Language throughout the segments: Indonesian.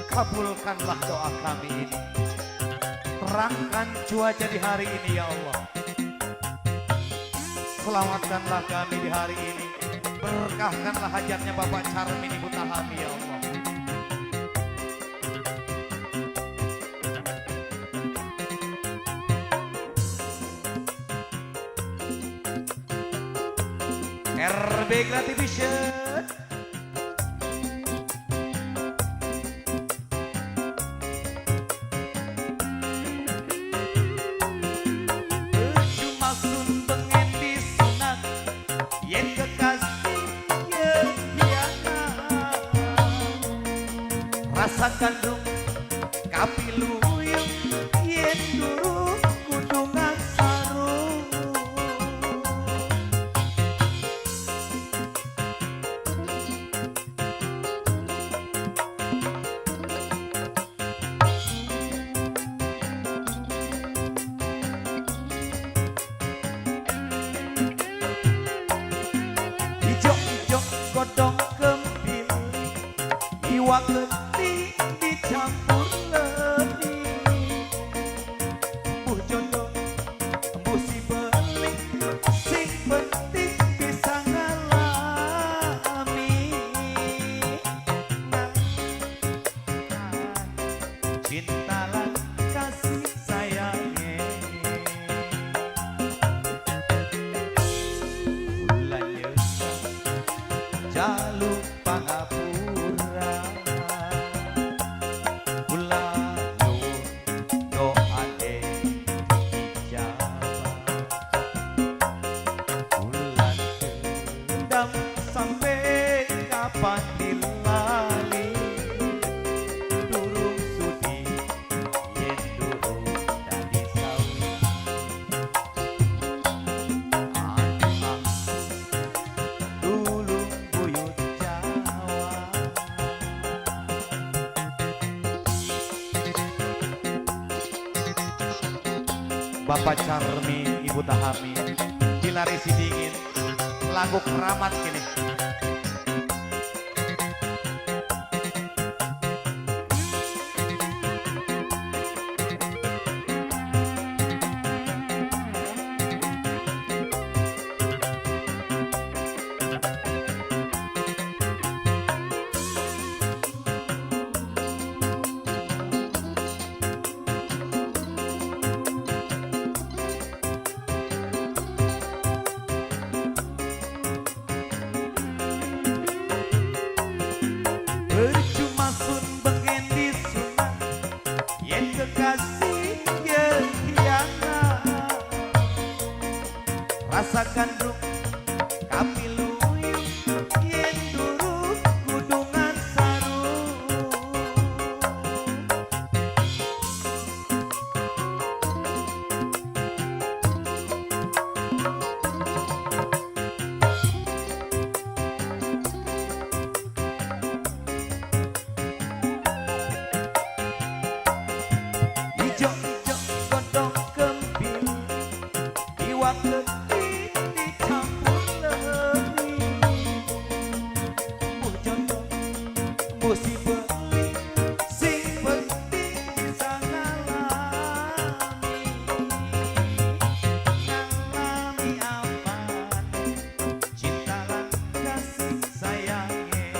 kabulkanlah doa kami ini. Terangkan cuaca di hari ini ya Allah. Selamatkanlah kami di hari ini. Berkahkanlah hajatnya Bapak Charmin Ibu Tahami ya Allah. RB Grativision. Cuma sun pengen disunat yen kekasih yen hianat. Rasakan dong kapiluyung yen durung kudungan sarung. Ijo-ijo godong kembil, iwak geti dicampur leni. Embuh jodoh, embuh si beling, sing penting bisa ngalami. Cinta lan kasih sayangnya. Bulan nyesel jaluk pangapura. Bulan nyuwun doane dijabah. Bulan dendam sampai kapan dilali. Durung sudi yen durung dadi sawi. Dulung buyut Jawa. Bapak Charmin Ibu Tahami dilari si dingin lagu keramat gini. Percuma sun pengen disunat yen kekasih yen hianat. Rasakan dong kapiluyung yen durung kudungan sarung. Ijo-ijo godong kembil, iwak geti dicampur leni. Embuh jodoh, embuh si beling, sing penting bisa ngalami. Ngalami apane, cinta lan kasih sayangnya.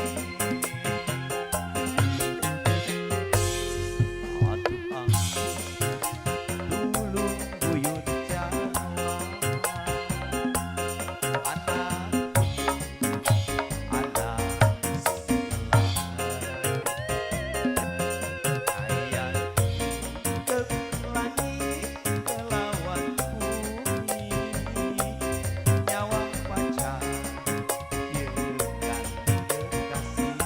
Aduh dulung buyut Jawa. Anak ayat ke langit kelawan bumi. Nyawa pacar yeun ganti kekasih.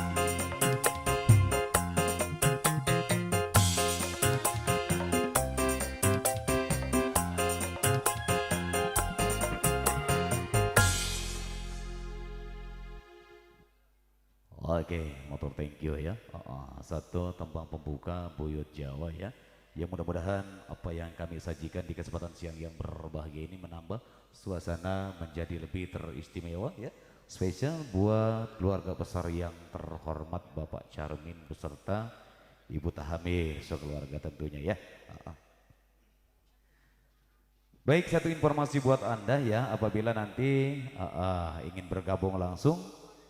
Oke, motor thank you ya. Satu tembang pembuka Buyut Jawa ya. Yang mudah-mudahan apa yang kami sajikan di kesempatan siang yang berbahagia ini menambah suasana menjadi lebih teristimewa ya. Spesial buat keluarga besar yang terhormat Bapak Charmin beserta ibu tahamil, sekeluarga tentunya ya. Baik, satu informasi buat Anda ya, apabila nanti ingin bergabung langsung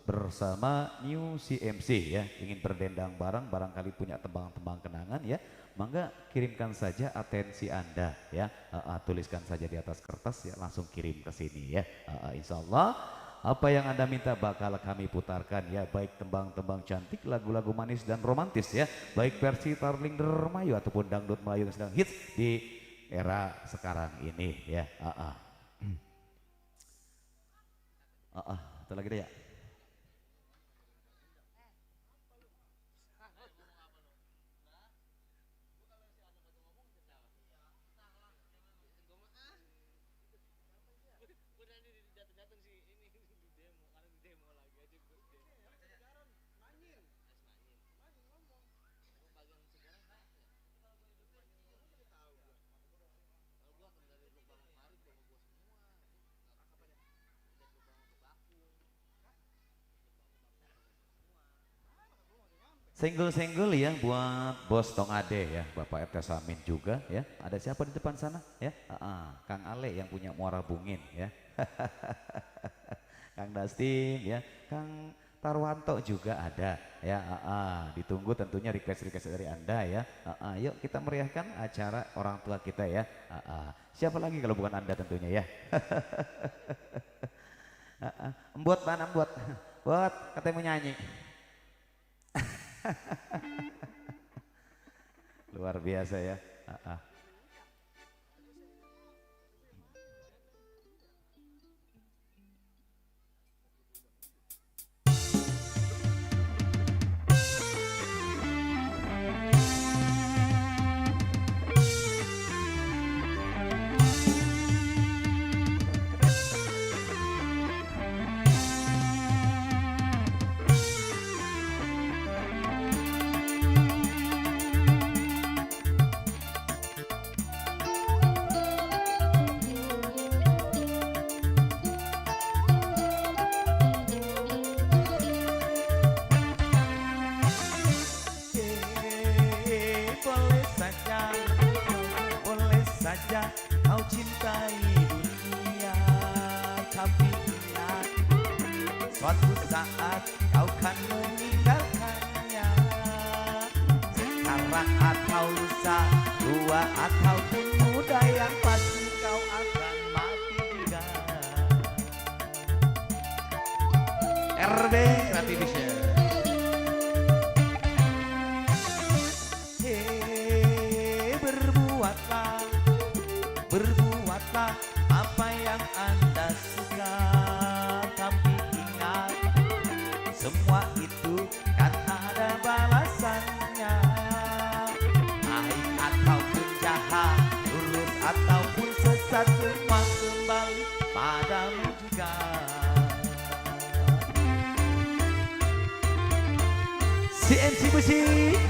bersama New CMC ya, ingin berdendang bareng, barangkali punya tembang-tembang kenangan ya, mangga kirimkan saja atensi Anda ya, tuliskan saja di atas kertas ya, langsung kirim ke sini ya. Insya Allah apa yang Anda minta bakal kami putarkan ya, baik tembang-tembang cantik, lagu-lagu manis dan romantis ya, baik versi Tarling Dermayu ataupun dangdut Melayu yang sedang hits di era sekarang ini ya. Itu lagi deh ya. Senggol-senggol ya buat Bos Tong Ade ya, Bapak RT Samin juga ya. Ada siapa di depan sana ya? Kang Ale yang punya Muara Bungin ya. Kang Dastin ya, Kang Tarwanto juga ada ya. Ditunggu tentunya request-request dari Anda ya. Yuk kita meriahkan acara orang tua kita ya. Siapa lagi kalau bukan Anda tentunya ya. Buat mana buat katanya mau nyanyi. Luar biasa ya. Kau cintai dunia, tapi ingat suatu saat kau kan meninggalkannya. Sekarang atau lusa, tua ataupun muda, yang pasti kau akan mati juga. RB Creative Vision. Berbuatlah apa yang Anda suka, tapi ingat semua itu kan ada balasannya. Baik ataupun jahat, lurus ataupun sesat, semua kembali padamu juga. CMC Musik.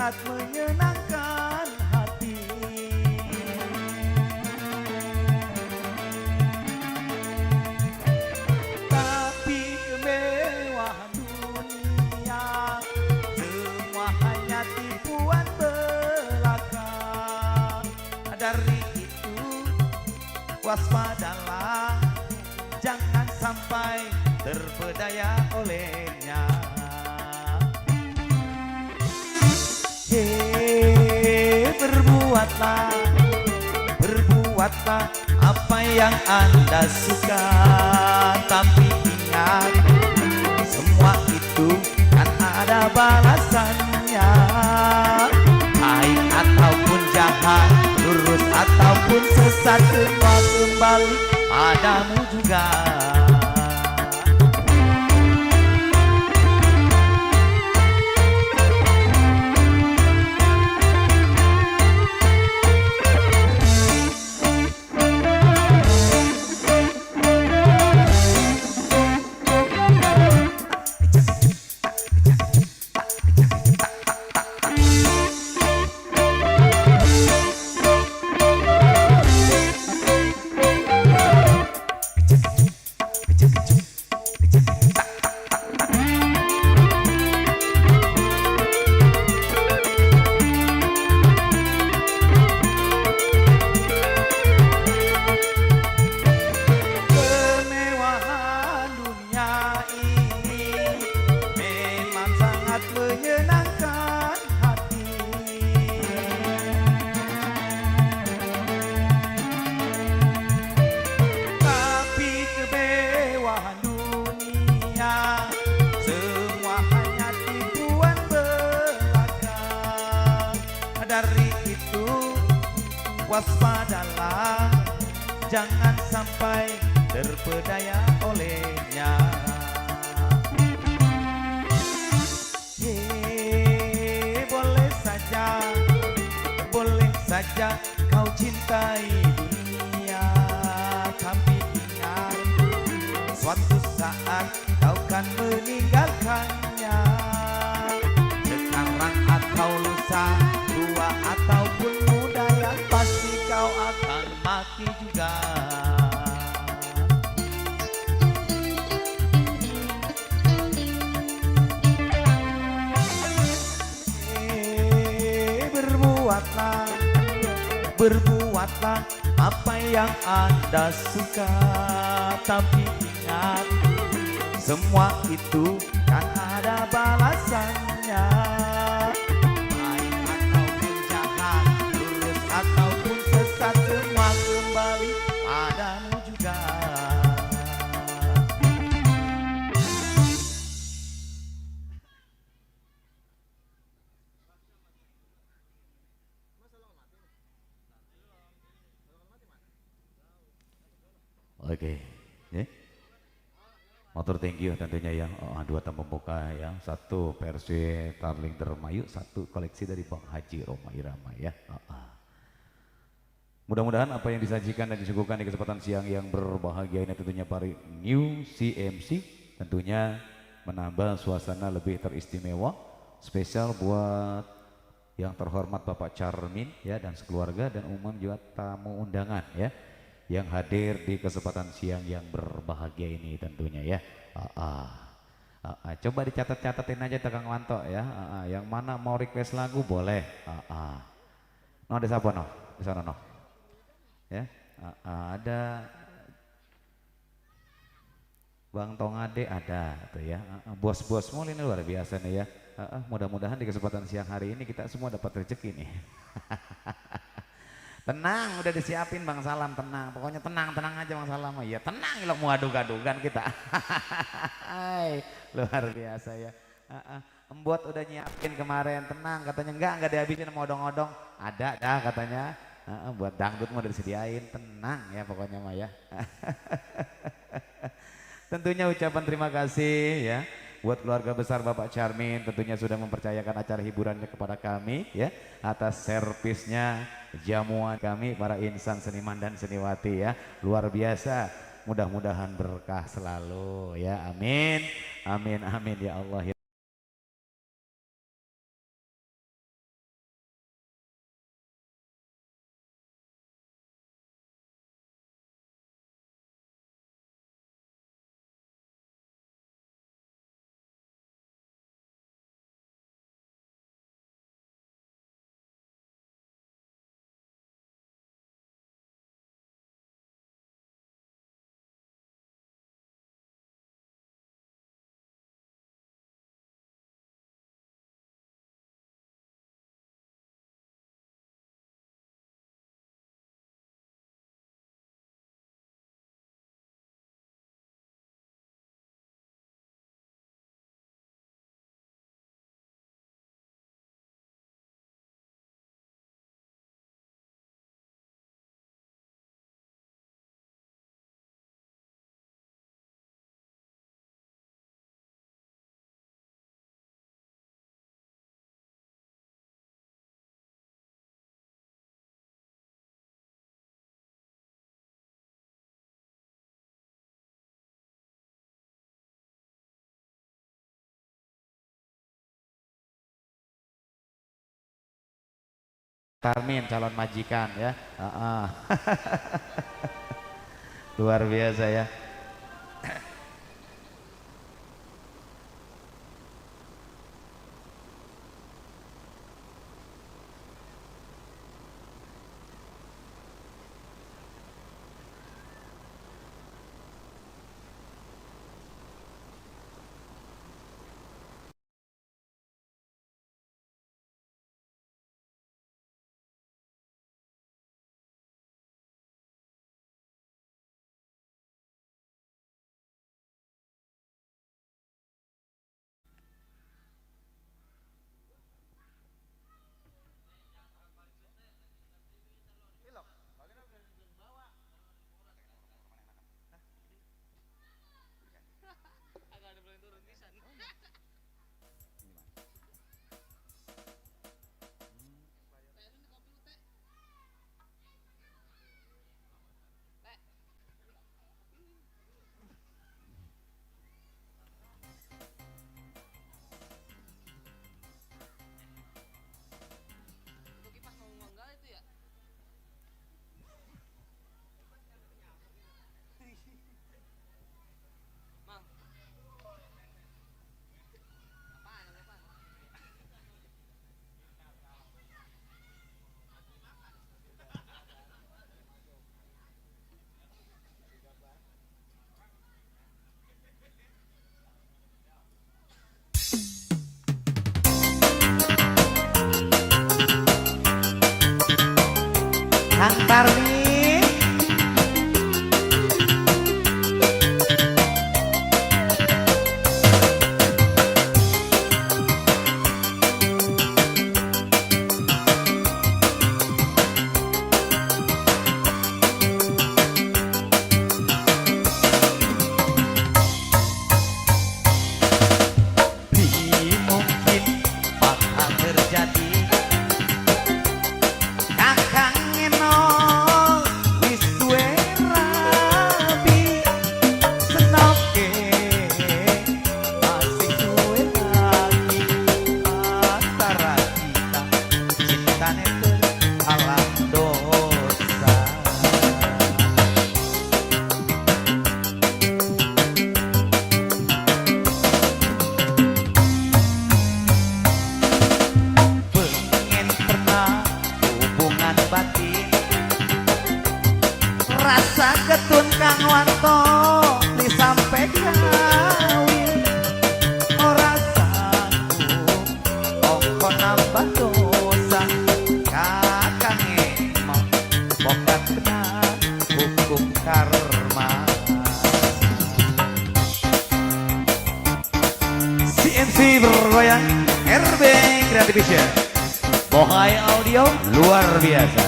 Menyenangkan hati, tapi kemewahan dunia semua hanya tipuan belaka. Dari itu waspadalah, jangan sampai terpedaya olehnya. Berbuatlah apa yang Anda suka, tapi ingat semua itu kan ada balasannya. Baik ataupun sesat semua kembali padamu juga. Kemewahan dunia ini memang sangat menyenangkan hati, tapi kemewahan dunia semua hanya tipuan belaka. Dari itu waspadalah, jangan sampai terpedaya olehnya. Boleh saja kau cintai dunia, tapi ingat suatu saat kau kan meninggalkannya. Sekarang atau lusa, tua ataupun muda, yang pasti kau akan mati juga. Berbuatlah apa yang Anda suka, tapi ingat semua itu kan ada balasannya. Baik ataupun jahat, lurus ataupun sesat, semua kembali padamu juga. Oke, ya. Motor thank you tentunya ya. Dua tamu pembuka ya. Satu versi Starling Dermayu, satu koleksi dari Bang Haji Roma Irama ya. Mudah-mudahan apa yang disajikan dan disuguhkan di kesempatan siang yang berbahagia ini tentunya para new CMC tentunya menambah suasana lebih teristimewa, spesial buat yang terhormat Bapak Charmin ya dan sekeluarga, dan umum juga tamu undangan ya yang hadir di kesempatan siang yang berbahagia ini tentunya ya. Coba dicatat-catatin aja Kang Wanto ya. Yang mana mau request lagu boleh. No, ada siapa no? Di sana no. Ya. Ada Bang Tongade ada tuh ya. Bos-bosmu ini luar biasa nih ya. Mudah-mudahan di kesempatan siang hari ini kita semua dapat rezeki nih. Tenang, udah disiapin Bang Salam, tenang. Pokoknya tenang aja Bang Salam. Ya tenang, lo mau aduk-adukan kita. Luar biasa ya. Embot udah nyiapin kemarin, tenang katanya. Enggak dihabisin sama odong-odong. Ada dah katanya. Buat dangdut mau udah disediain, tenang ya pokoknya mah ya. Tentunya ucapan terima kasih ya buat keluarga besar Bapak Charmin, tentunya sudah mempercayakan acara hiburannya kepada kami ya, atas servisnya jamuan kami para insan seniman dan seniwati ya, luar biasa. Mudah-mudahan berkah selalu ya, amin amin ya Allah ya. Karmin calon majikan ya. Luar biasa ya. Kang Karmin. Mungkin bakal terjadi kakang eno wis duwe rabi senoke masih duwe lagi antara kita cintane alam dosa. Pengen pernah hubungan batin rasa ketun Kang Wanto disampaikan kawin ora sanggup ongko nambah dosa kakang emang bokat kena hukum karma. CNC bergoyang RB Creative Vision Bohai Audio luar biasa.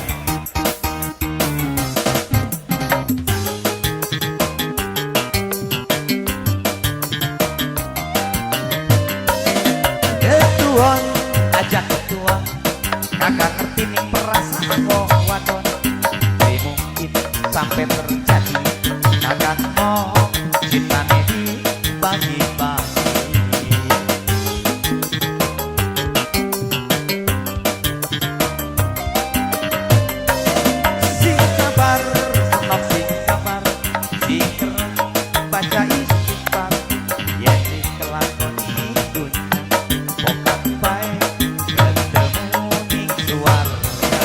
Ketua ajak ketua kakak ngerti nih perasaan wong wadon tapi mungkin sampai terjadi kakak mau cintane dibagi-bagi. Sing sabar senok sing sabar sing baca istighfar yen dikelakoni dunya bokat bae ketemu ning swarga.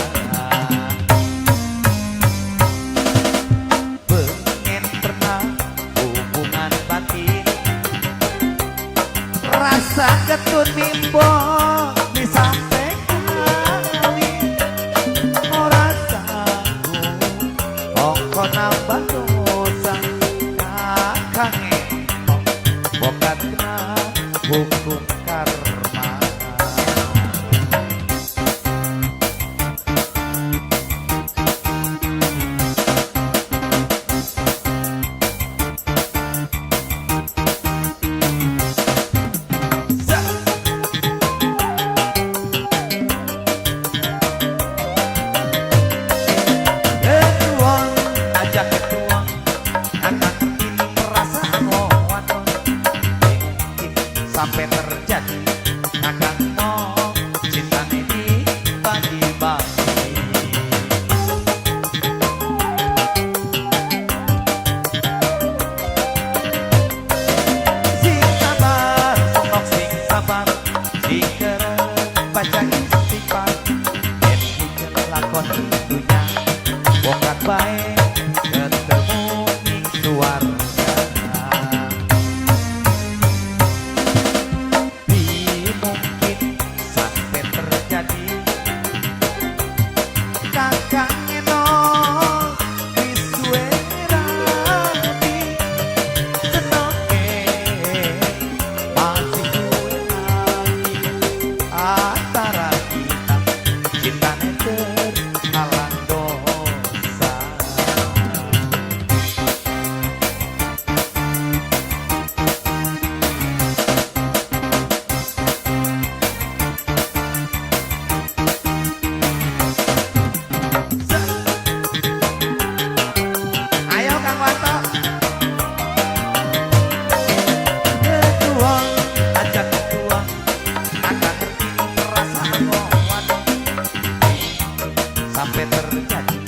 sampai terjadi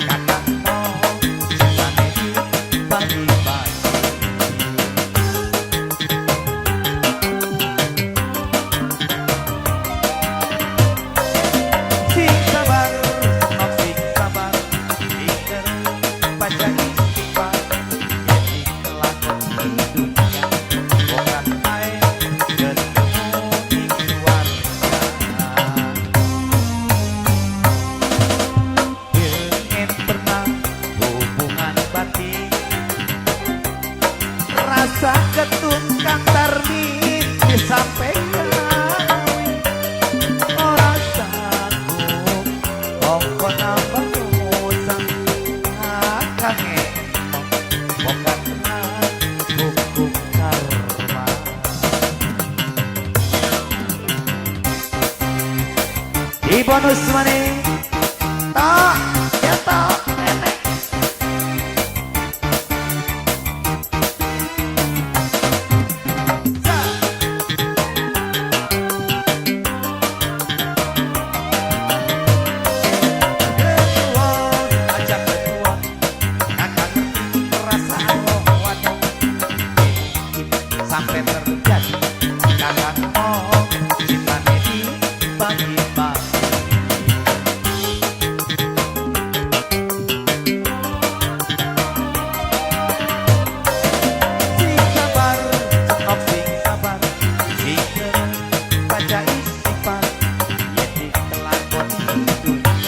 kakak mau cintane dibagi-bagi. Sing sabar, sok sing sabar, iker baca istighfar, jadi kelakon hidupnya, bukan main ketemu di keluarga. Ingin pernah hubungan batin, rasa ketun kang tarmi disampaikan. Orang sanggup ongkon nambah usang kangen bukan hukum karma. Di bonus maning tak ya tak nenek. Sampai terjadi kakak mau cintane dibagi-bagi. Sing sabar, sok sing sabar, iker baca istighfar, jadi kelakon hidupnya,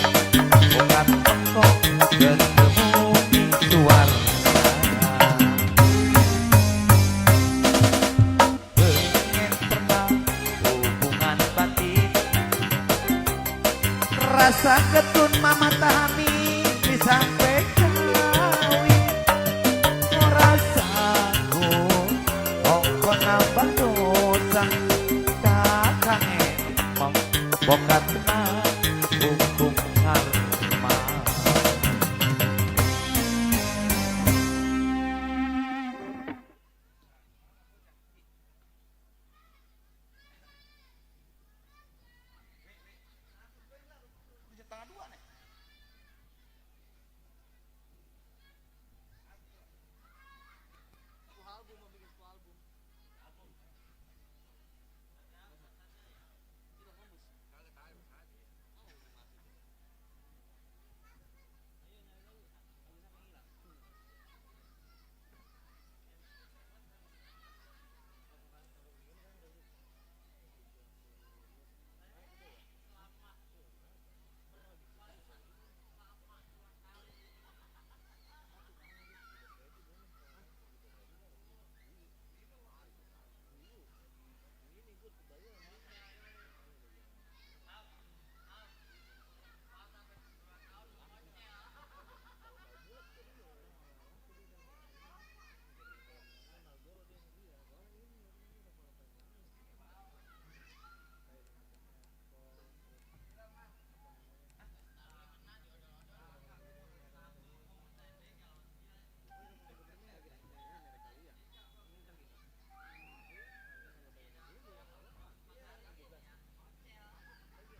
bukan engkau ketemu di suara. Pengen pernah hubungan batin, rasa ketun mama tahami disampaikan kawin. Rasaku ongkon nambah dosa kakang emang bokat hukum karma.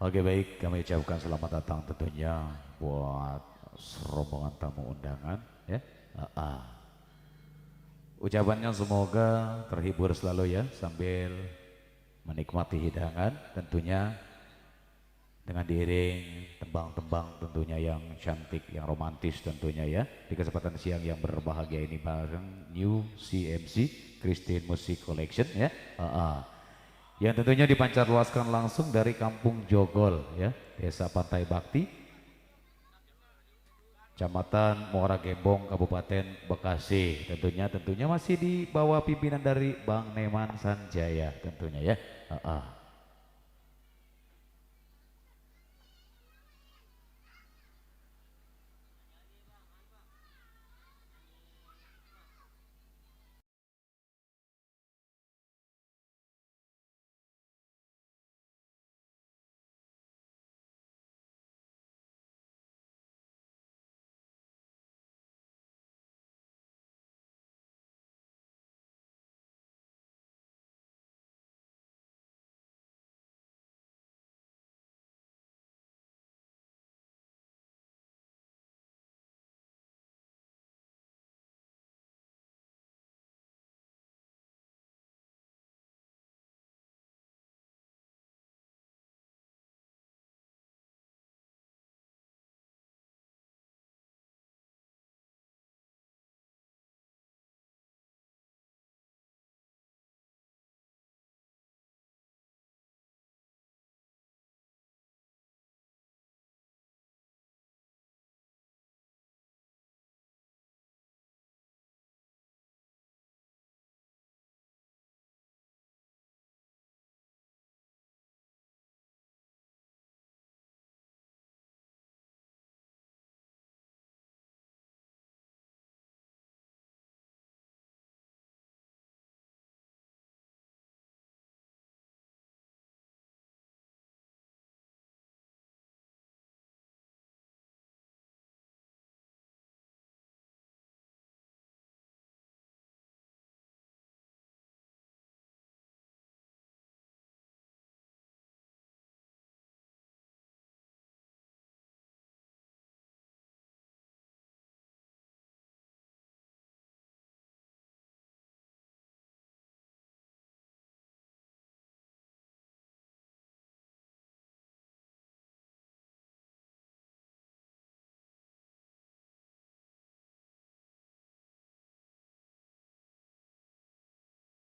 Oke baik, kami ucapkan selamat datang tentunya buat rombongan tamu undangan ya. Ucapannya semoga terhibur selalu ya sambil menikmati hidangan tentunya dengan diiring tembang-tembang tentunya yang cantik, yang romantis tentunya ya. Di kesempatan siang yang berbahagia ini bareng New CMC Christine Music Collection ya. Yang tentunya dipancar luaskan langsung dari Kampung Jogol ya, Desa Pantai Bakti, Kecamatan Muara Gembong, Kabupaten Bekasi. Tentunya masih di bawah pimpinan dari Bang Neman Sanjaya tentunya ya.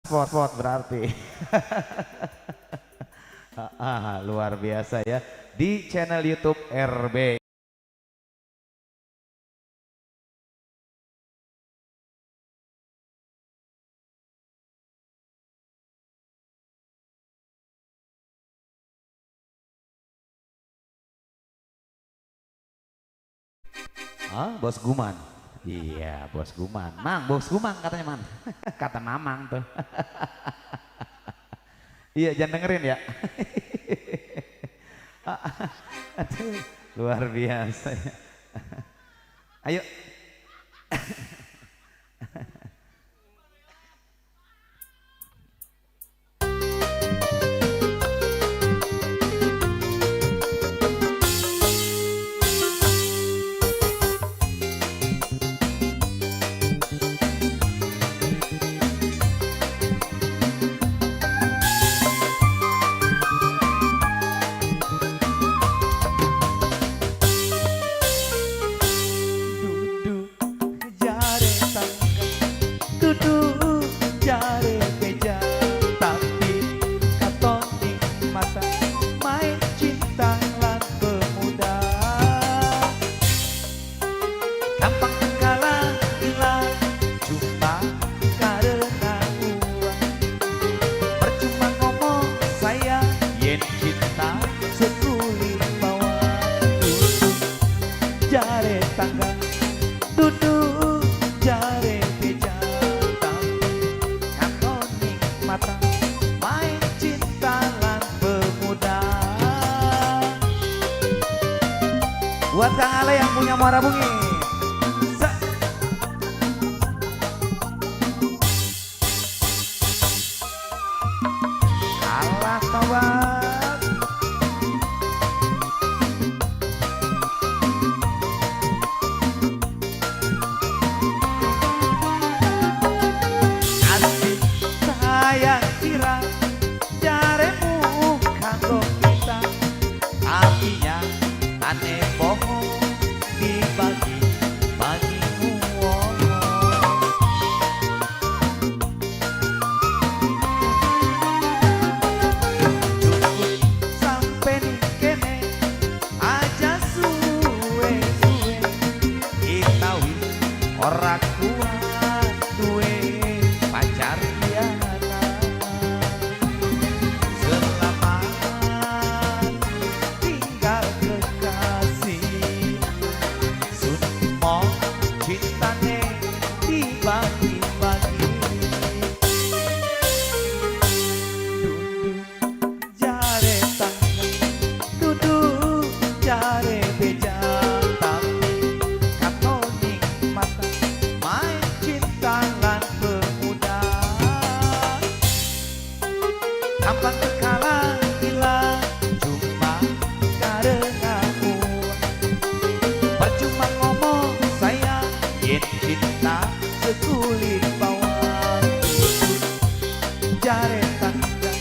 Spot berarti. Luar biasa ya. Di channel YouTube RB. Bos Guman. Iya, Bos Guman. Mang, Bos Guman katanya, Man. Kata Mamang tuh. Iya, jangan dengerin ya. Aduh, luar biasa ya. Ayo. Buat Kang Ale yang punya Muara Bungi. Allah tobat. Asik sayang sirah jaremu kanggo kita. Artinya aneh bohong dibagi-bagi uang. Cukup sampai nih kene aja suwe-suwe kita wis ora kuat duwe pacar biasa. Selamat tinggal kekasih, semua cintane dibagi-bagi. Duduk jare tangan, duduk jare beja, tapi katoning mata main cinta lan pemuda. Gampang terkalah hilang cuma karena uang. Percuma ngomong saya yen cinta sekulit bawang. Jare tangga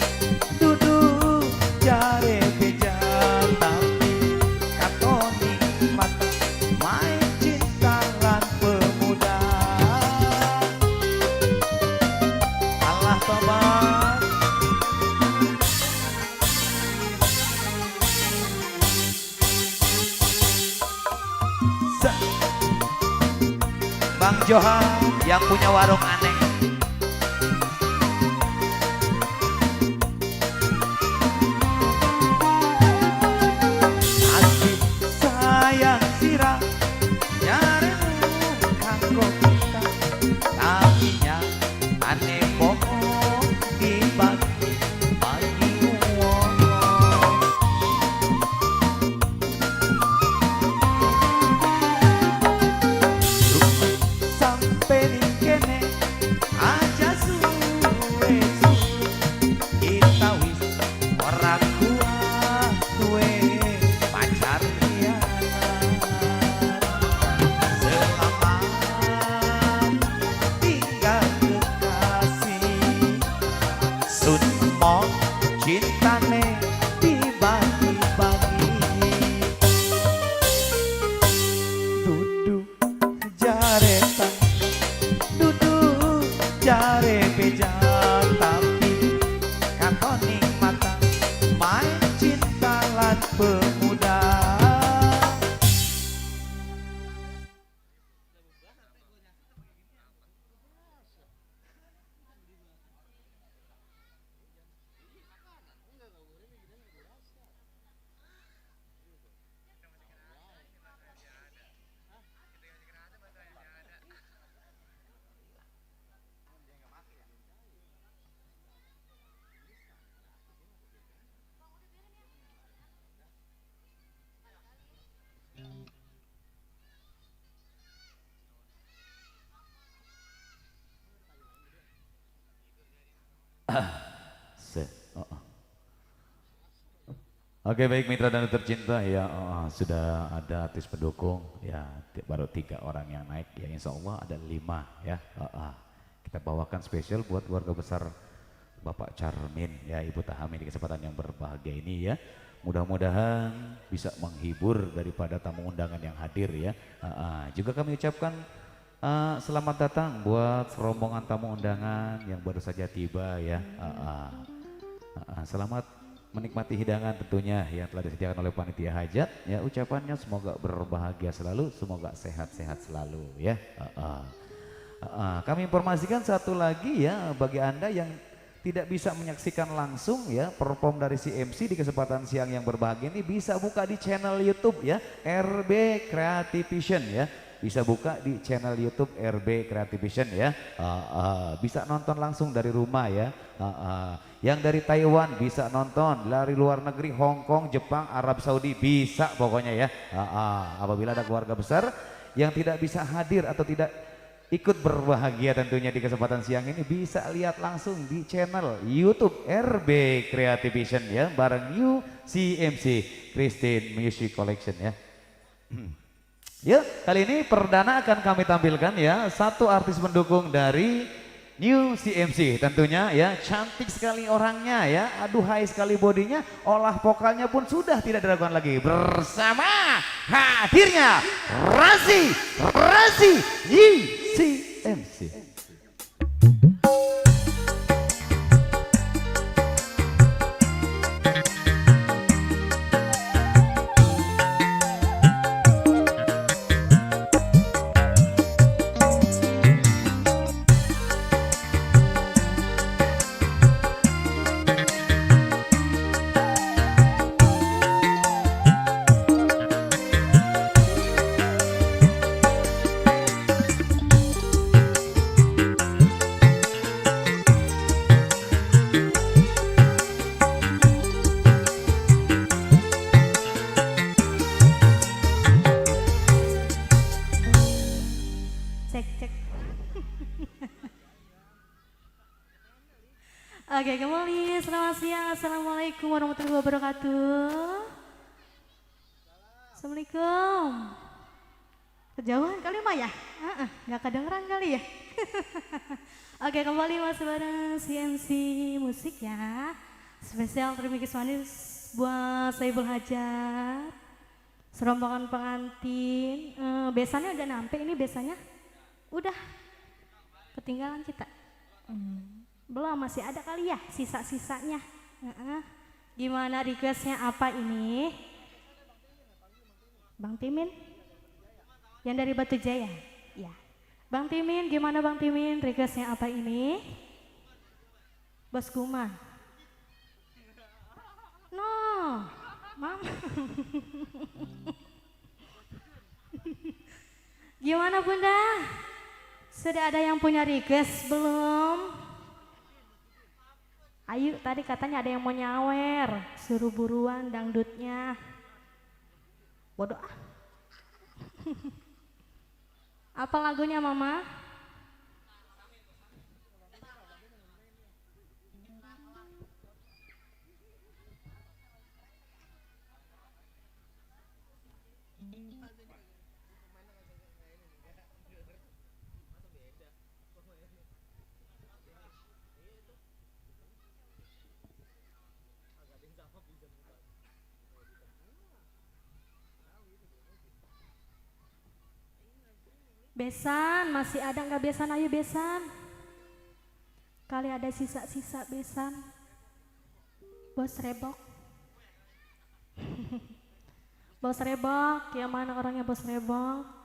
duduk jare beja, tapi katoning mata main cinta lan pemuda. Allah tobat. Bang Johan yang punya warung aneh. Asik sayang sirah nyaremu kanggo kita. Tapinya aneh bohong dibagi-bagi uang. Sampai nih kene Set. Oke baik mitra dan tercinta ya sudah ada artis pendukung ya baru 3 orang yang naik ya insya Allah ada 5 ya kita bawakan spesial buat keluarga besar Bapak Charmin ya Ibu Tahami di kesempatan yang berbahagia ini ya mudah-mudahan bisa menghibur daripada tamu undangan yang hadir ya juga kami ucapkan selamat datang buat rombongan tamu undangan yang baru saja tiba ya selamat menikmati hidangan tentunya yang telah disediakan oleh panitia hajat ya ucapannya semoga berbahagia selalu semoga sehat-sehat selalu ya kami informasikan satu lagi ya bagi Anda yang tidak bisa menyaksikan langsung ya perform dari si MC di kesempatan siang yang berbahagia ini bisa buka di channel YouTube ya RB Creative Vision ya bisa buka di channel YouTube RB Creative Vision ya bisa nonton langsung dari rumah ya yang dari Taiwan bisa nonton dari luar negeri Hong Kong Jepang Arab Saudi bisa pokoknya ya apabila ada keluarga besar yang tidak bisa hadir atau tidak ikut berbahagia tentunya di kesempatan siang ini bisa lihat langsung di channel YouTube RB Creative Vision ya bareng New CMC Christine Music Collection ya ya kali ini perdana akan kami tampilkan ya satu artis pendukung dari New CMC tentunya ya cantik sekali orangnya ya aduhai sekali bodinya olah vokalnya pun sudah tidak diragukan lagi bersama hadirnya Razi New CMC. Oke kembali, selamat siang, assalamualaikum warahmatullahi wabarakatuh. Assalamualaikum. Kejauhan kali mah ya, nggak kedengeran kali ya. Oke kembali masih bareng CMC Musik ya. Spesial remix manis buat Saiful Hajat. Serombongan pengantin, besannya udah nyampe ini besannya? Udah, ketinggalan kita. Belum, masih ada kali ya sisa-sisanya. Gimana requestnya apa ini? Bang Timin? Yang dari Batu Jaya? Ya. Bang Timin, gimana Bang Timin? Requestnya apa ini? Bos Kuman? No, Mam. Gimana Bunda? Sudah ada yang punya request belum? Ayo, tadi katanya ada yang mau nyawer, suruh buruan dangdutnya. Bodoh ah. Apa lagunya Mama? Besan, masih ada nggak besan? Ayo besan. Kali ada sisa-sisa besan. Bos Rebok. Bos Rebok, yang mana orangnya Bos Rebok?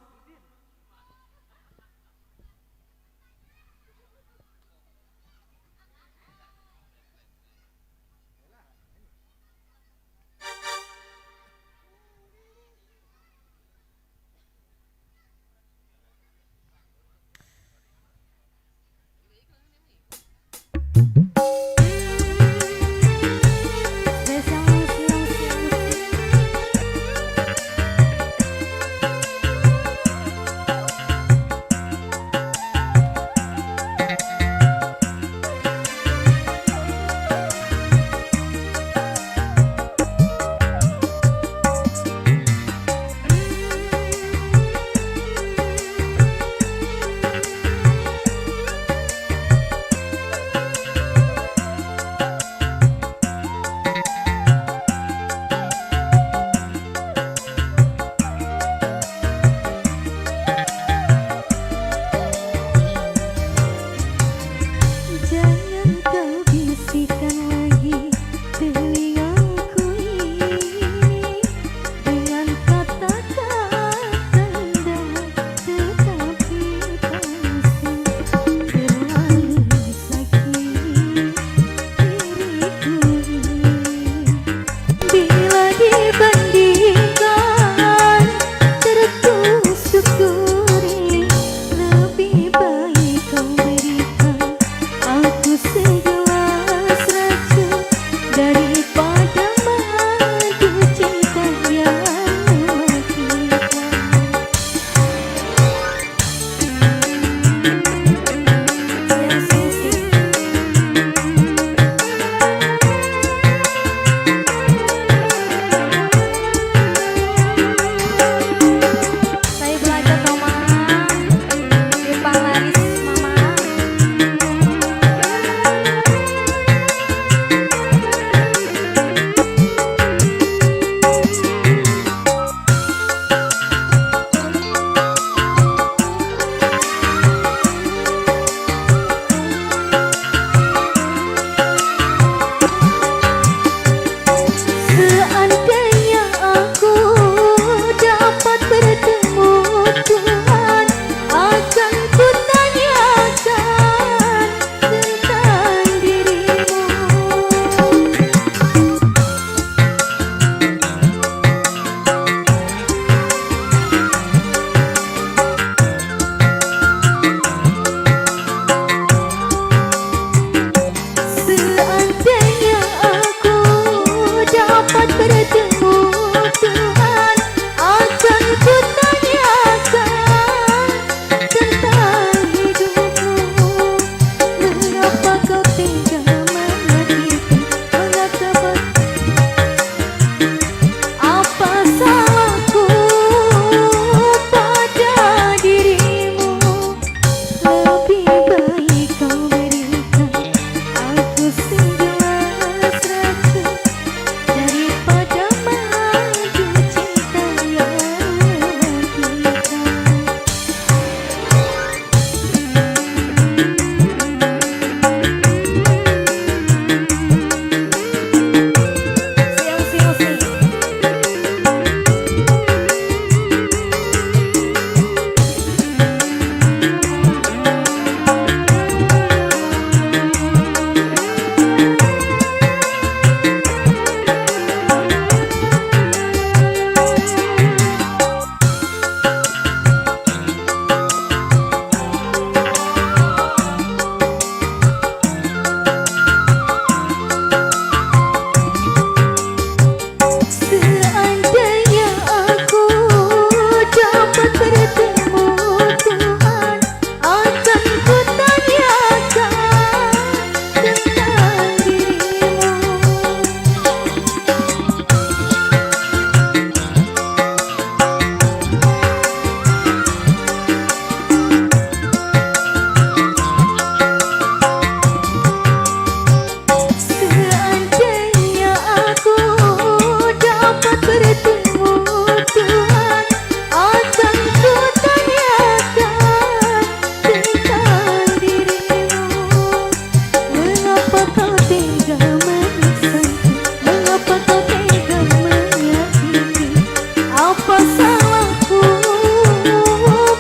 apa salahku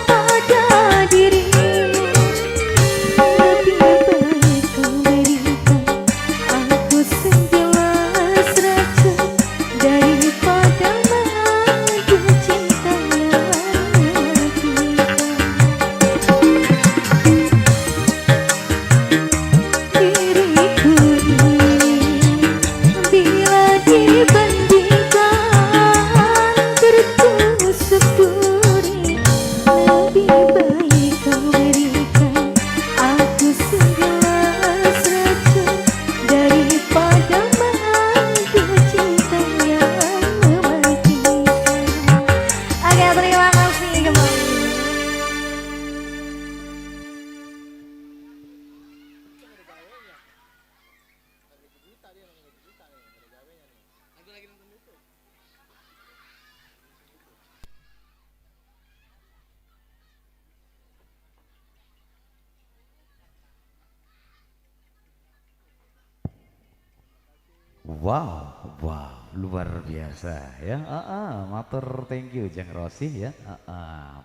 pada dirimu? Lebih baik kau berikan aku segelas racun daripada madu cinta yang diriku ini bila dibandingkan tertusuk duri. Lebih baik kau berikan aku segelas racun daripada madu cinta yang mematikan. Oke, terima kasih kembali. Wow, luar biasa ya. Matur thank you Jeng Rosi ya.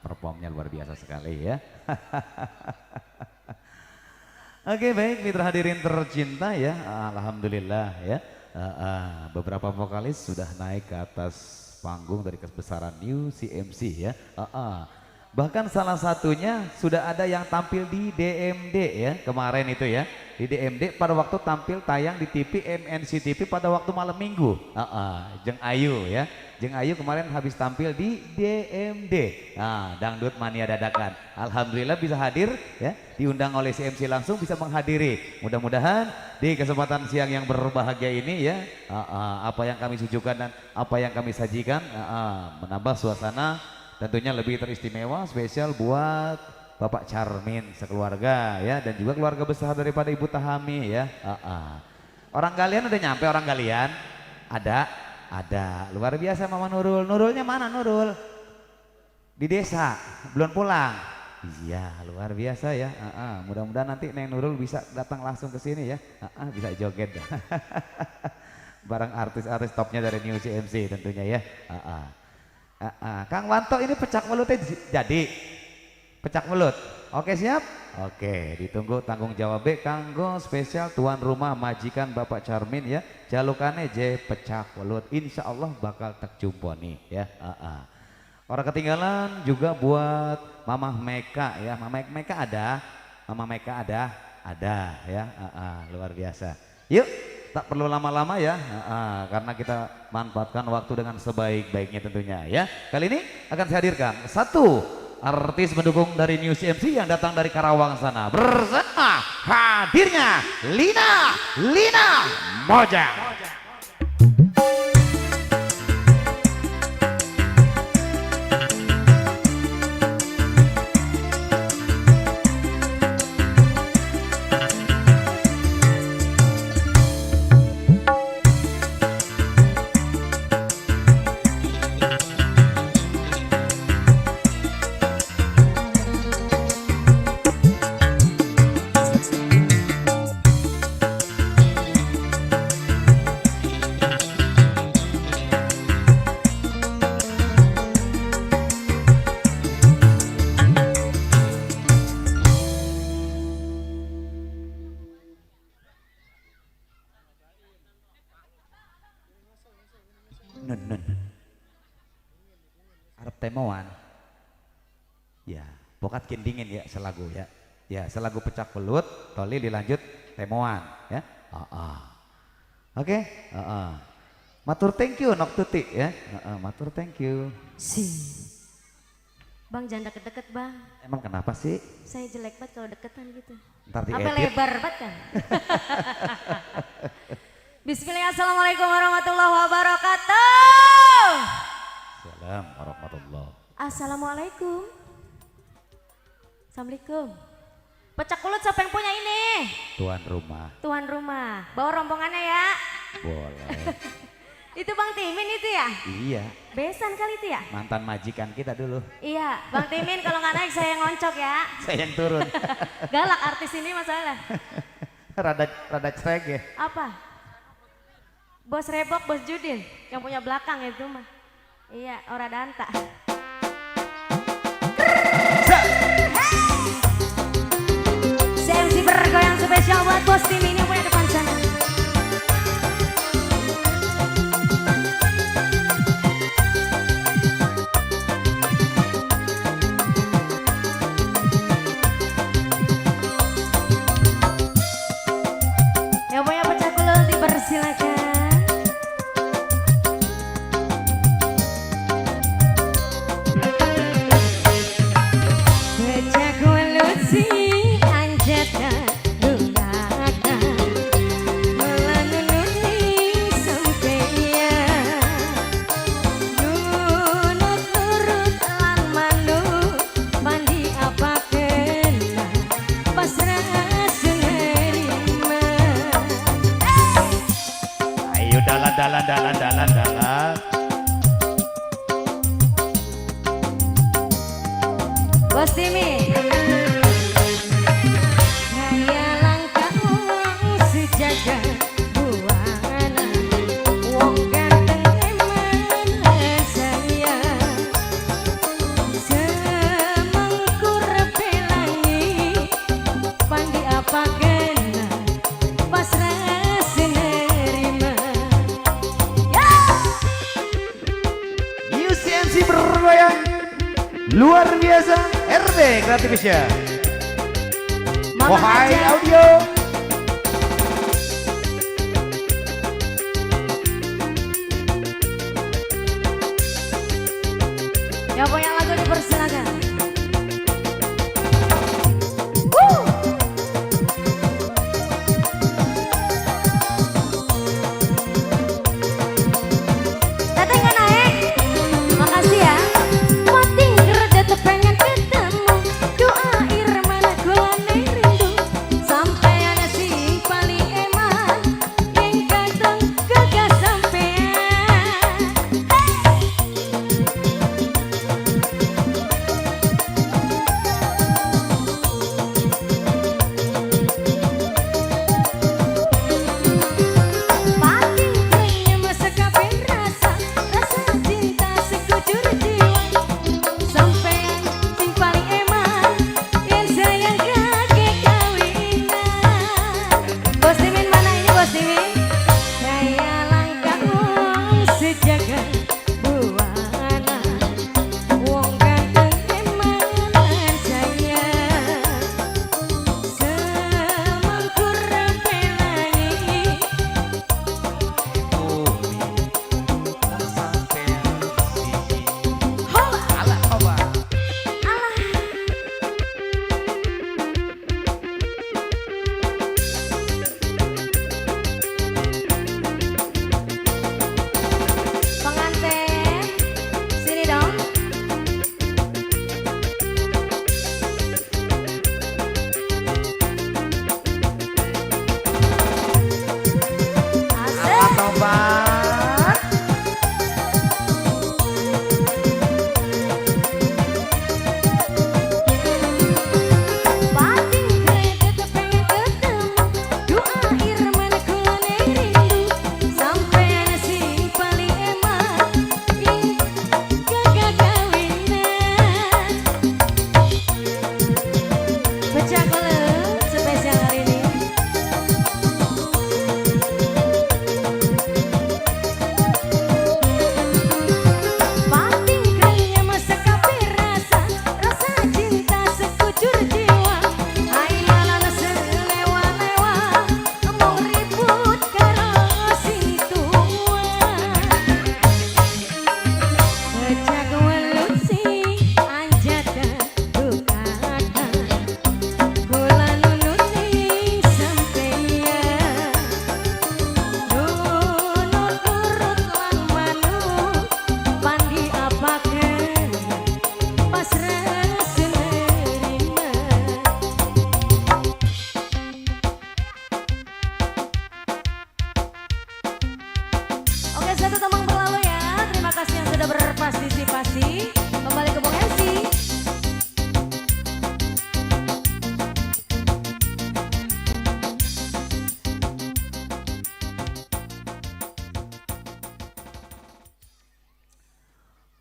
Performnya luar biasa sekali ya. Oke, baik mitra hadirin tercinta ya. Alhamdulillah ya. Beberapa vokalis sudah naik ke atas panggung dari kebesaran New CMC ya. Bahkan salah satunya sudah ada yang tampil di DMD ya kemarin itu ya. Di DMD pada waktu tampil tayang di TV MNC TV pada waktu malam minggu. Jeng Ayu ya. Jeng Ayu kemarin habis tampil di DMD. Dangdut Mania Dadakan. Alhamdulillah bisa hadir ya. Diundang oleh CMC langsung bisa menghadiri. Mudah-mudahan di kesempatan siang yang berbahagia ini ya. Apa yang kami suguhkan dan apa yang kami sajikan menambah suasana tentunya lebih teristimewa, spesial buat Bapak Charmin sekeluarga ya, dan juga keluarga besar daripada Ibu Tahami ya. Orang kalian udah nyampe, orang kalian ada luar biasa Mama Nurul. Nurulnya mana Nurul? Di desa, belum pulang. Iya luar biasa ya. Mudah-mudahan nanti Neng Nurul bisa datang langsung ke sini ya. Bisa joget bareng artis-artis topnya dari New CMC tentunya ya. Kang Wanto ini pecak mulutnya jadi pecak mulut. Oke siap? Oke, ditunggu tanggung jawab kanggo spesial tuan rumah majikan Bapak Charmin ya. Jalukane J pecak mulut. Insya Allah bakal tak jumpa nih ya. Orang ketinggalan juga buat Mama Meka ya. Mama Meka ada. Mama Meka ada ya. Luar biasa. Yuk. Tak perlu lama-lama ya, karena kita manfaatkan waktu dengan sebaik-baiknya tentunya ya. Kali ini akan saya hadirkan satu artis mendukung dari New CMC yang datang dari Karawang sana bersama hadirnya Lina Mojang. Nun Arab temoan ya bokat dingin ya selagu ya selagu pecak belut toli dilanjut temoan ya. Oke. Matur thank you Nok Tuti ya. Matur thank you. Bang jangan deket-deket bang. Emang kenapa sih? Saya jelek banget kalau deketan gitu. Ntar diedit. Apa lebar banget kan? Bismillah, assalamualaikum warahmatullahi wabarakatuh. Salam warahmatullahi. Assalamualaikum. Assalamualaikum. Pecak mulut siapa yang punya ini? Tuan rumah. Tuan rumah. Bawa rombongannya ya. Boleh. Itu Bang Timin itu ya? Iya. Besan kali itu ya? Mantan majikan kita dulu. Iya, Bang Timin kalau nggak naik saya yang ngoncok ya. Saya yang turun. Galak artis ini masalah. Rada cerek ya. Apa? Bos Rebok, Bos Judin yang punya belakang itu mah. Iya, ora danta. CMC bergoyang spesial buat bos tim ini punya depan sana. Yang punya pecah kulul dipersilakan. Pecah kulul si anjata lukakan melanununi sampeyan nunut nurut lan manut mandi apa kena pasrah senerima. Ayo dalan. Bos Timi Kaya langkah uang sejaga buana Wong ganteng emang saya Semengkur pelangi Pandi apa kena pasrah senerima. UCMC bergoyang luar biasa. RB Kreativisya. Mama Wahai aja. audio. Yang punya lagu dipersilakan. Teteh nggak naik? Makasih ya. Mating gerdet pengen ketemu. Doa irmana kulane rindu. Sampean sing paling eman. Yang kadang gagal sampean.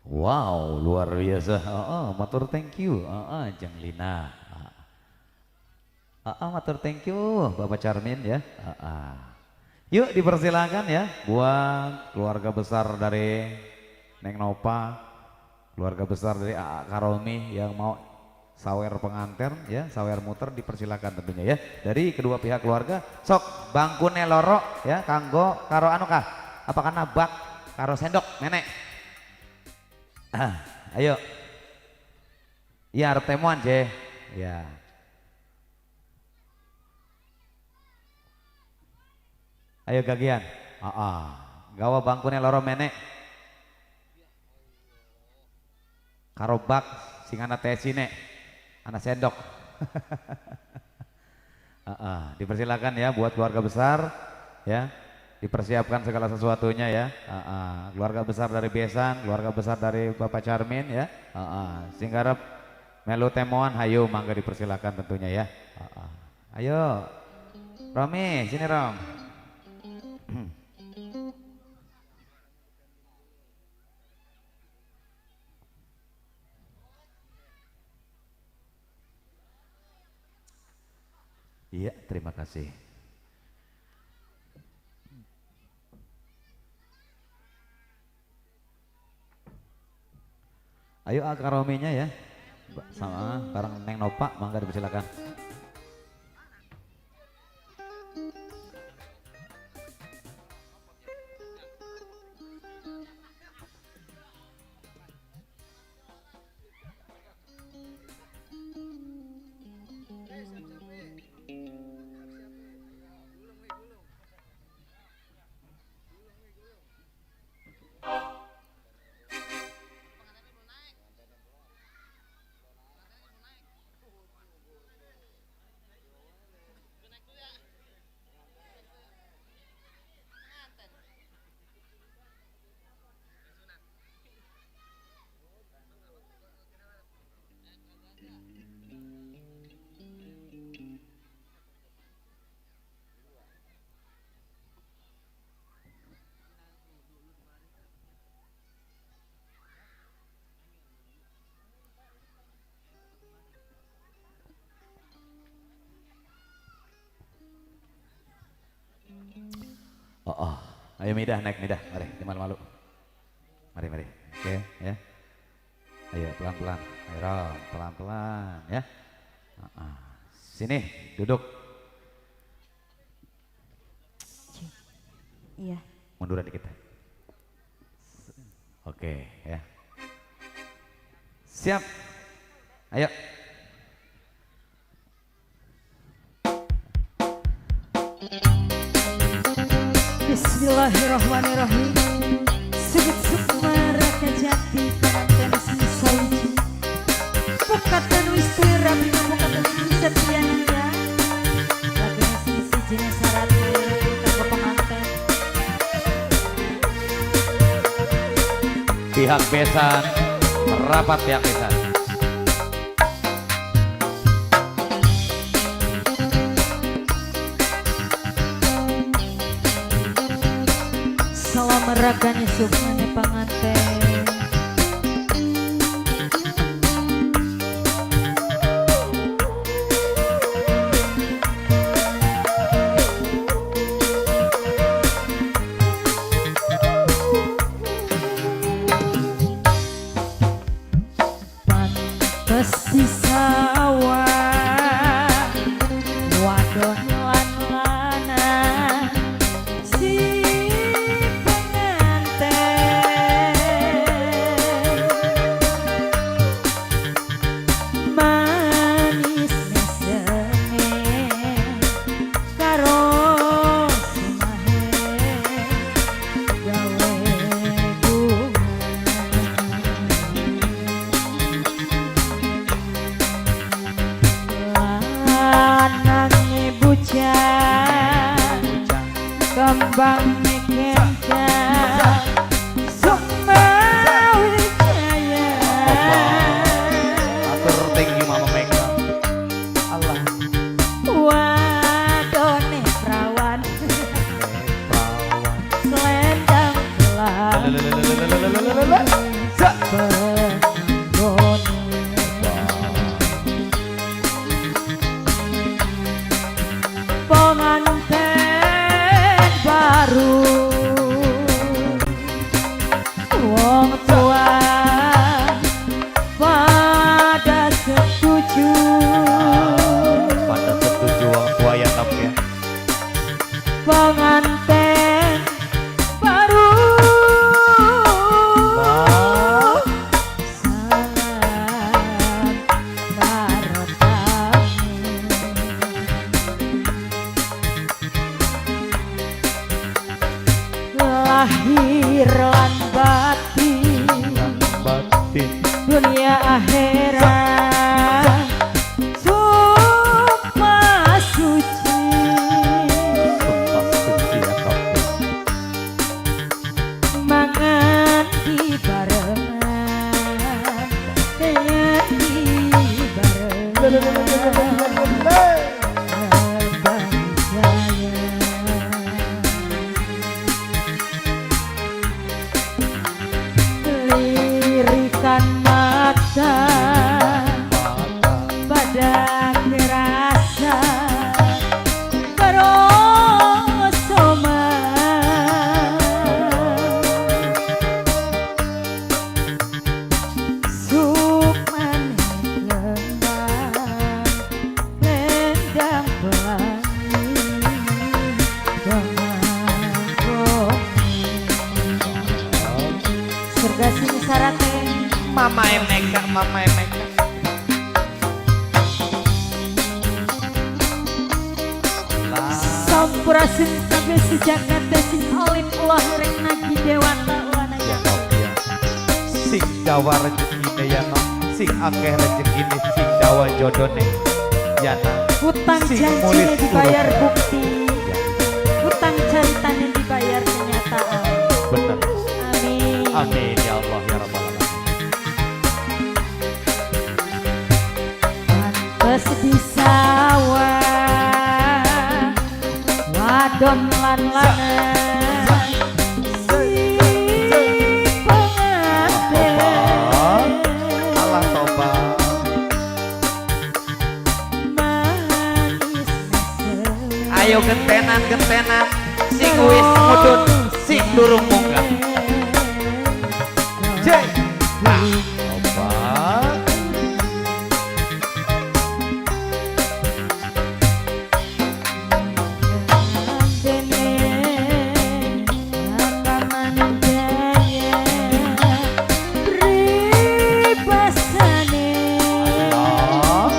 Wow, luar biasa. Matur thank you. Jeng Lina. Matur thank you Bapak Charmin ya. Yuk dipersilakan ya buat keluarga besar dari Neng Nopa, keluarga besar dari AA Karomi yang mau sawer pengantin ya, sawer muter dipersilakan tentunya ya. Dari kedua pihak keluarga, sok bangkune loro ya, kanggo karo anu kah? Apakah nabak karo sendok nenek? Ayo. Iya harap temuan je. Ya. Ayo gagian. Gawa bangkune loro menek. Karo bak sing ana tesi nek. Ana sendok. Dipersilakan ya buat keluarga besar ya. Dipersiapkan segala sesuatunya ya. Keluarga besar dari Besan, keluarga besar dari Bapak Charmin ya. Sing garep melu temuan hayu mangga dipersilakan tentunya ya. Ayo Romi sini Rom. Iya terima kasih. Ayo akarominya ya, sama bareng Neng Nopa, mangga dipersilakan. Ayo Midah naik Midah, mari malu-malu. Mari. Oke ya. Ayo pelan-pelan. Ayo Rom, pelan-pelan ya. Sini duduk. Iya. Munduran dikit. Oke ya. Siap. Ayo. Bismillahirrahmanirrahim. Sebut maraka jati pengantin sauji. Pukatan istri rabi pukatan setianya. Lagi sisi jenis syarat ke pengantin. Pihak Besan merapat pihak Besan. Salam meragani sukmane panganten. Pantes di sawah wadon lan lanang si kembang mekencan Sumawi Jaya. Atur thank you Mama Mega. Allah. Wadone perawan selendang gelang dunia akhirat sumpah suci Sumpah suci ya kabeh. mangan di barengan dengan di barengan Abang Jaya lirikan mata pada kerasa berosoma sukman lembang rendang pelangi surga sini sarate Mama Emeka, Mama Emeka. sampurasun kabeh sejagat sing alim Allah rek nagi dewata wana Ya kabeh. Sing dawa rezekine ya no. Sing akeh rezekine sing dawa jodone. Ya no. hutang Sing janjine mulis dibayar urut. bukti Ya, hutang ceritanya dibayar kenyataan bener. amin Amin ya Allah ya rabbal alamin. pantes di sawah wadon lan lanang si pengantin Allah tobat. manis Ayo gentenan sing wis mudhun sing durung munggah. Jeng. Ah, tobat. Allah.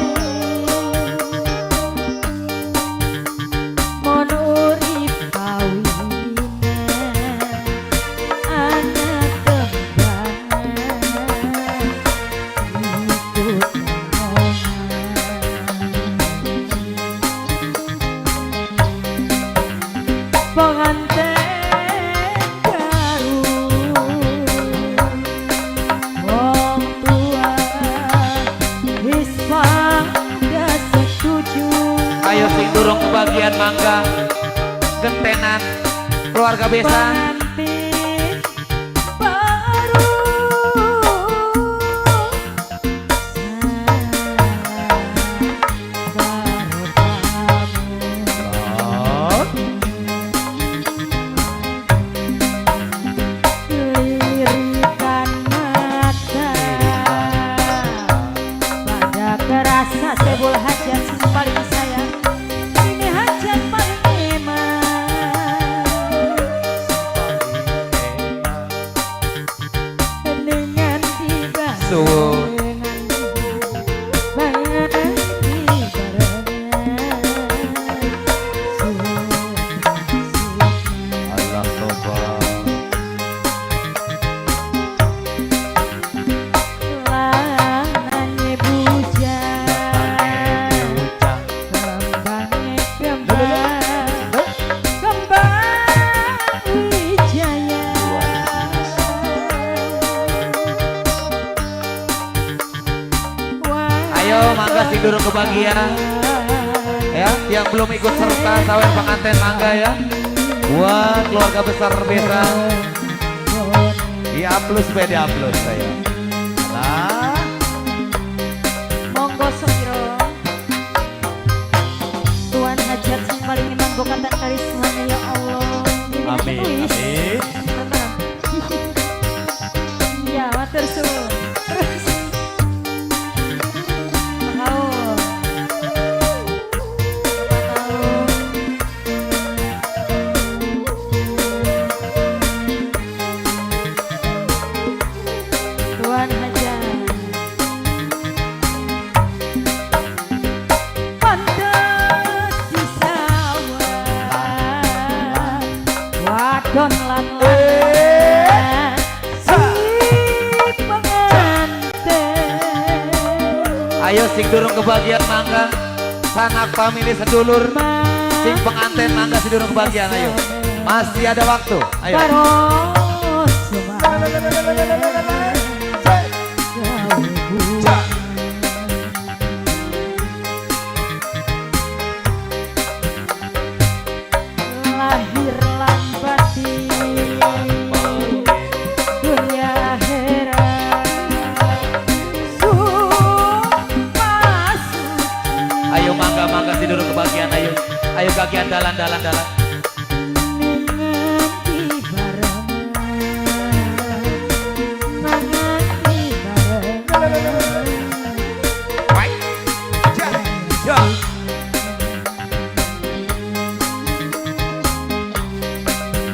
Pengantin baru wong tua wis pada setuju Ayo sing durung kebagian mangga. Gentenan keluarga besan. pengantin baru baru lirikan mata pada kerasa sebul hajat sing paling sayang ini hajat paling emak dengan tiba Suwun. Allah tobat. Lanangnya bujang kembangnya kembang wijaya Ayo mangga sing durung kebagian. Ya, yang belum ikut serta sawer pengantin mangga ya. Buat keluarga besar besan. Di upload supaya di upload saya. Nah, monggo sopiro Tuhan hajat sing paling nganggo kata karismanya ya Allah amin, amin. ya matur suwun terus mau Ayo sing durung kebagian mangga. Sanak family sedulur. Sing pengantin mangga si durung kebagian ayo. Masih ada waktu. Ayo. Lahir lan batin dunia heran sumpah suci. Ayo mangga si durung kebagian ayo. Ayo kagian dalan. Mengerti bareng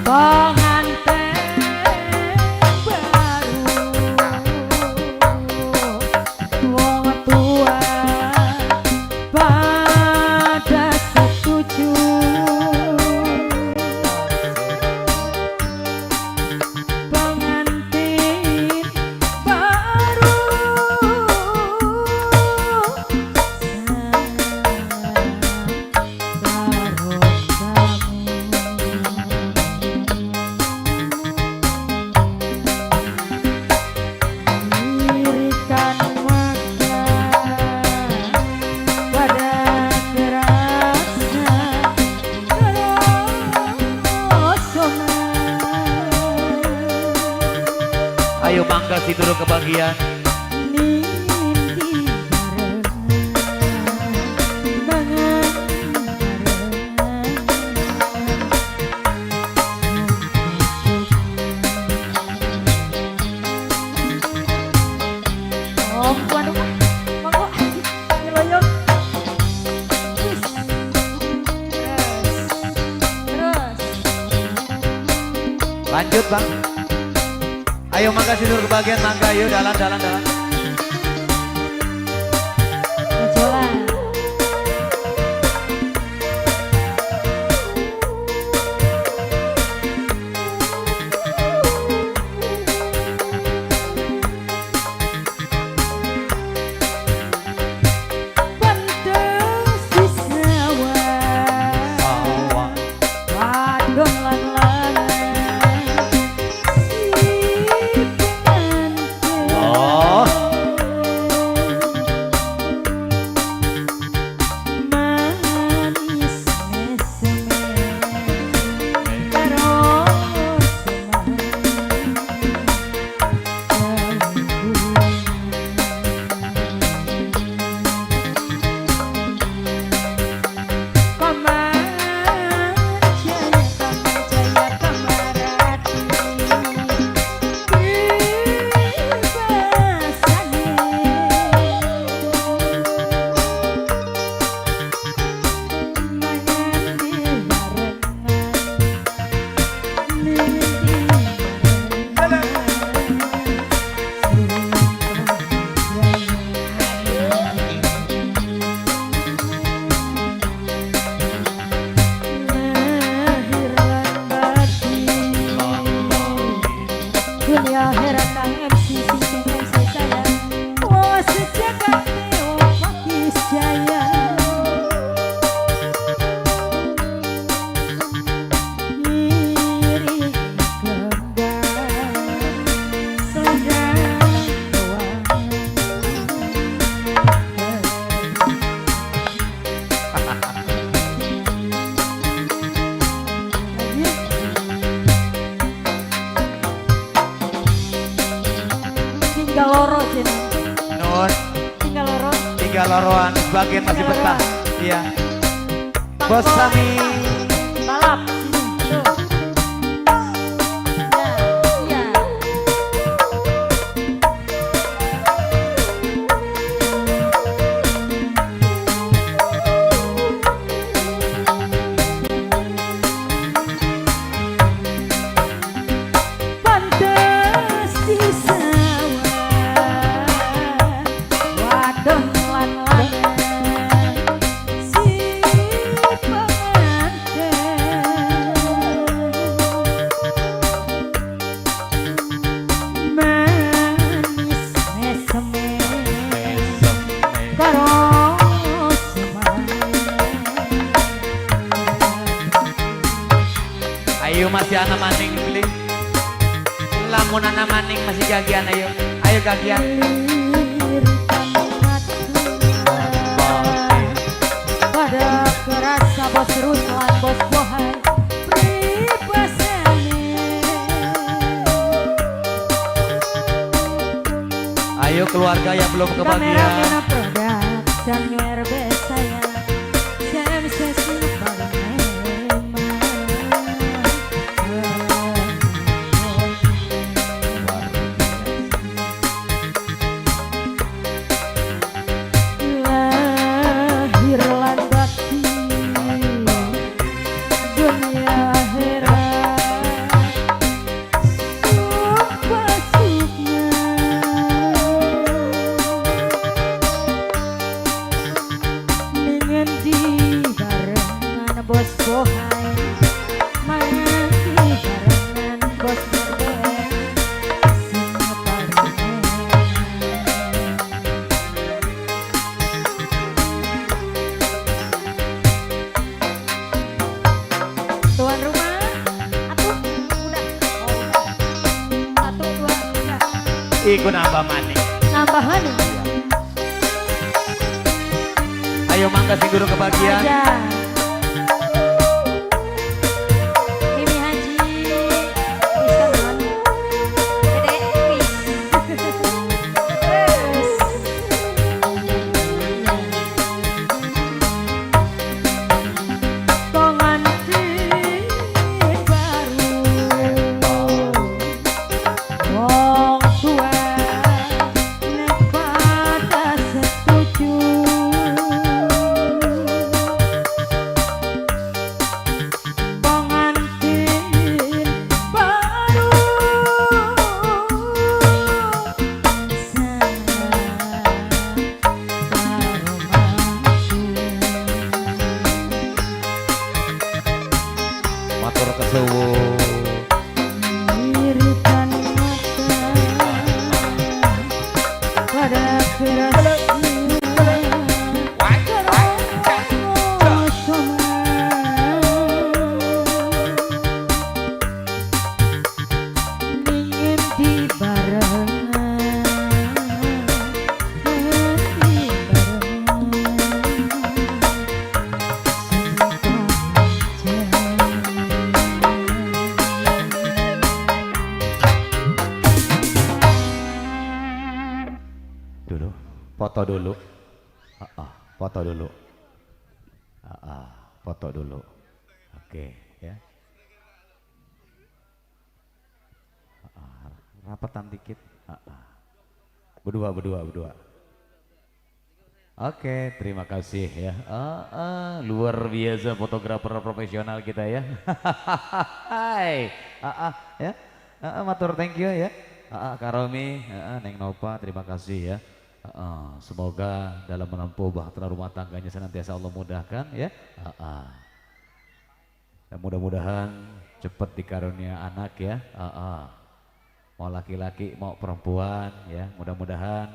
pengantin baru wong tua pada setuju pengantin baru dirikan maka pada kerasa kerosongan. Ayo mangga si durung kebagian. Mimpi barengan oh bukan rumah monggo ngeloyok terus Lanjut bang. Ayo mangga si durung kebagian mangga ayo dalan. jalan pantes di sawah wadon lan si pengantin Oh. manis mesem karo dunia heran kang MC sing MC saya oh sejagat Pakis Jaya iri kembang sedang tinggal loro sini Nun. tinggal loro Tiga loroan bagian masih betah. Iya. Bos Sami. balap sini tuh ya ya pantes di sawah wadon lan si pengantin anak maning pilih. Lamun anak maning masih gagian ayo. Ayo gagian. Pada kerasa bos Ruslan bos Bohai pripasane. Ayo keluarga yang belum Kamera kebagian. mena production RB saya jam sesi lahir lan bakti dunia akhirat sumpah sukma dengan di barengan bos Bohai mangan di barengan bos Merben sing parengan. Tuan rumah, atuh udah, oh udah, satu dua udah, Iku nambah maning. nambahan Ayo mangga sing durung kebagian. aja. Mimi Haji, bisa kan? Dede, wis. Terus. Pengantin baru, wong tua nek pada setuju. Pengantin baru Matur kesuwu. iritan mata pada ingin di barengan Dulu, foto dulu. Foto dulu. Foto dulu. Oke, ya. Rapatan dikit. Berdua. Oke, terima kasih ya. Luar biasa fotografer profesional kita ya. Hai. Ya. Matur thank you ya. Karomi, Neng Nova, terima kasih ya. Semoga dalam menempuh bahtera rumah tangganya senantiasa Allah mudahkan ya. Dan mudah-mudahan cepat dikarunia anak ya. Mau laki-laki mau perempuan ya, mudah-mudahan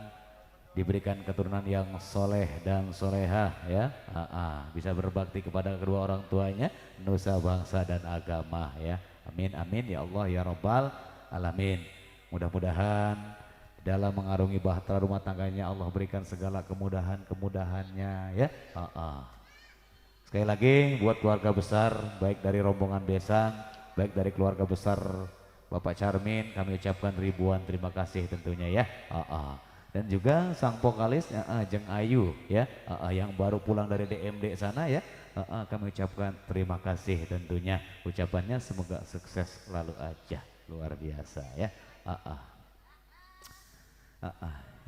diberikan keturunan yang soleh dan solehah ya. Bisa berbakti kepada kedua orang tuanya, nusa bangsa dan agama ya. Amin amin ya Allah ya Rabbal alamin. Mudah-mudahan dalam mengarungi bahtera rumah tangganya Allah berikan segala kemudahan-kemudahannya ya. Sekali lagi buat keluarga besar baik dari rombongan Besang, baik dari keluarga besar Bapak Charmin, kami ucapkan ribuan terima kasih tentunya ya. Dan juga sang vokalis Jeng Ayu ya, yang baru pulang dari DMD sana ya. Kami ucapkan terima kasih tentunya. Ucapannya semoga sukses selalu aja, luar biasa ya.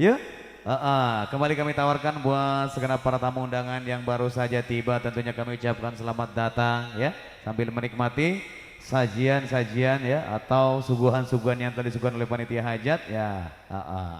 Yuk, kembali kami tawarkan buat segenap para tamu undangan yang baru saja tiba, tentunya kami ucapkan selamat datang ya, sambil menikmati sajian-sajian ya atau suguhan-suguhan yang telah disuguhkan oleh panitia hajat ya.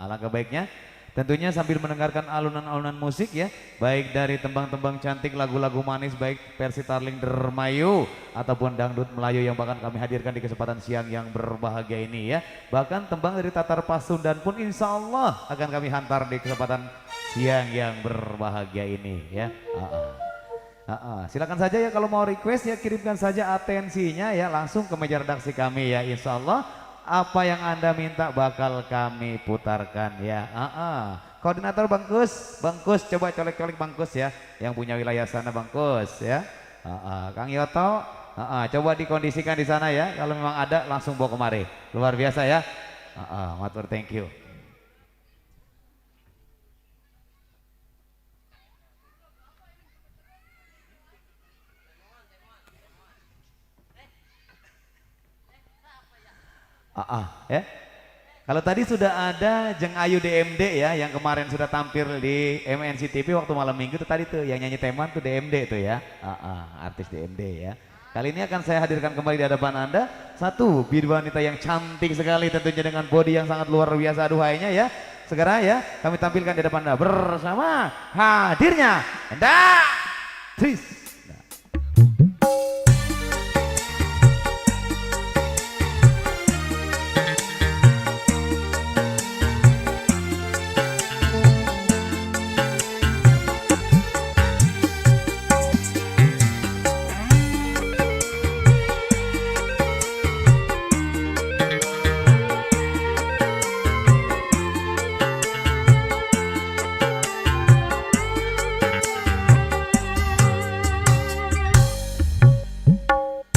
Alangkah baiknya tentunya sambil mendengarkan alunan-alunan musik ya, baik dari tembang-tembang cantik, lagu-lagu manis baik versi Tarling Dermayu ataupun dangdut Melayu yang bahkan kami hadirkan di kesempatan siang yang berbahagia ini ya. Bahkan tembang dari Tatar Pasundan pun insya Allah akan kami hantar di kesempatan siang yang berbahagia ini ya. Silakan saja ya kalau mau request ya kirimkan saja atensinya ya langsung ke meja redaksi kami ya insya Allah apa yang Anda minta bakal kami putarkan ya. Koordinator Bang Kus coba colek-colek Bang Kus ya yang punya wilayah sana Bang Kus ya. Kang Yoto coba dikondisikan di sana ya kalau memang ada langsung bawa kemari luar biasa ya. Matur thank you. Ya. Kalau tadi sudah ada Jeng Ayu DMD ya yang kemarin sudah tampil di MNC TV waktu malam minggu itu tadi tuh yang nyanyi teman tuh DMD tuh ya. Artis DMD ya. Kali ini akan saya hadirkan kembali di hadapan Anda satu bidu wanita yang cantik sekali tentunya dengan body yang sangat luar biasa aduhainya ya. Segera ya kami tampilkan di hadapan Anda bersama hadirnya Enda Tris.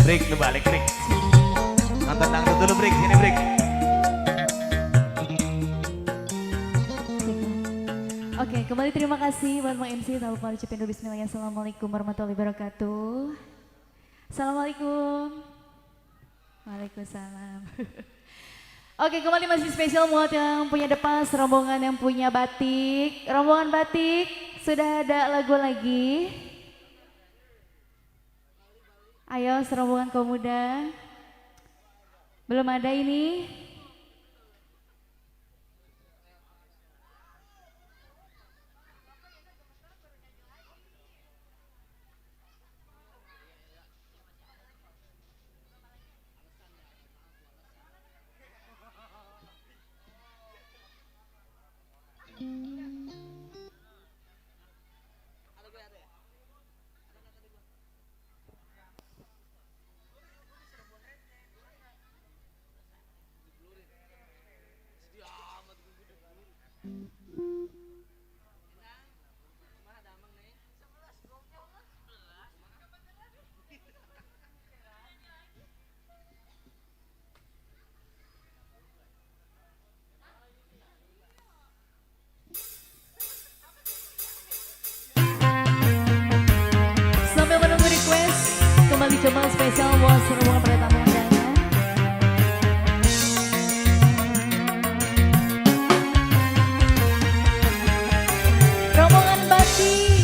Break lu balik break. Nonton dangdut dulu break sini break. Oke, kembali terima kasih buat Bang MC. Tak lupa ucapin dulu bismillah. Assalamualaikum warahmatullahi wabarakatuh. Assalamualaikum. Waalaikumsalam. Oke, kembali masih spesial buat yang punya depas, rombongan yang punya batik. Rombongan batik, sudah ada lagu lagi. Ayo serombongan kaum muda. Belum ada ini. Sambil menunggu request, kembali coba spesial buat serombongan pada tamu undangan. Rombongan batik.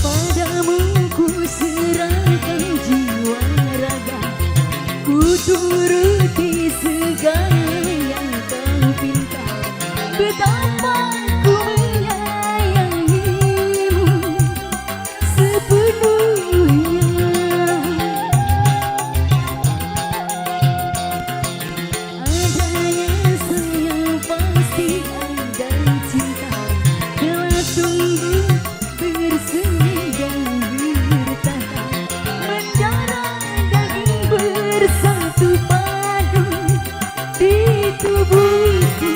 Padamu ku serahkan jiwa raga, ku turuti segala yang kau pinta. Betapa ku menyayangimu sepenuhnya. Adanya sayang pasti ada cinta, telah tunggu bersemi dan bertahan, mendarah daging bersatu padu di tubuhku.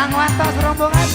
Kang Wanto serombongan.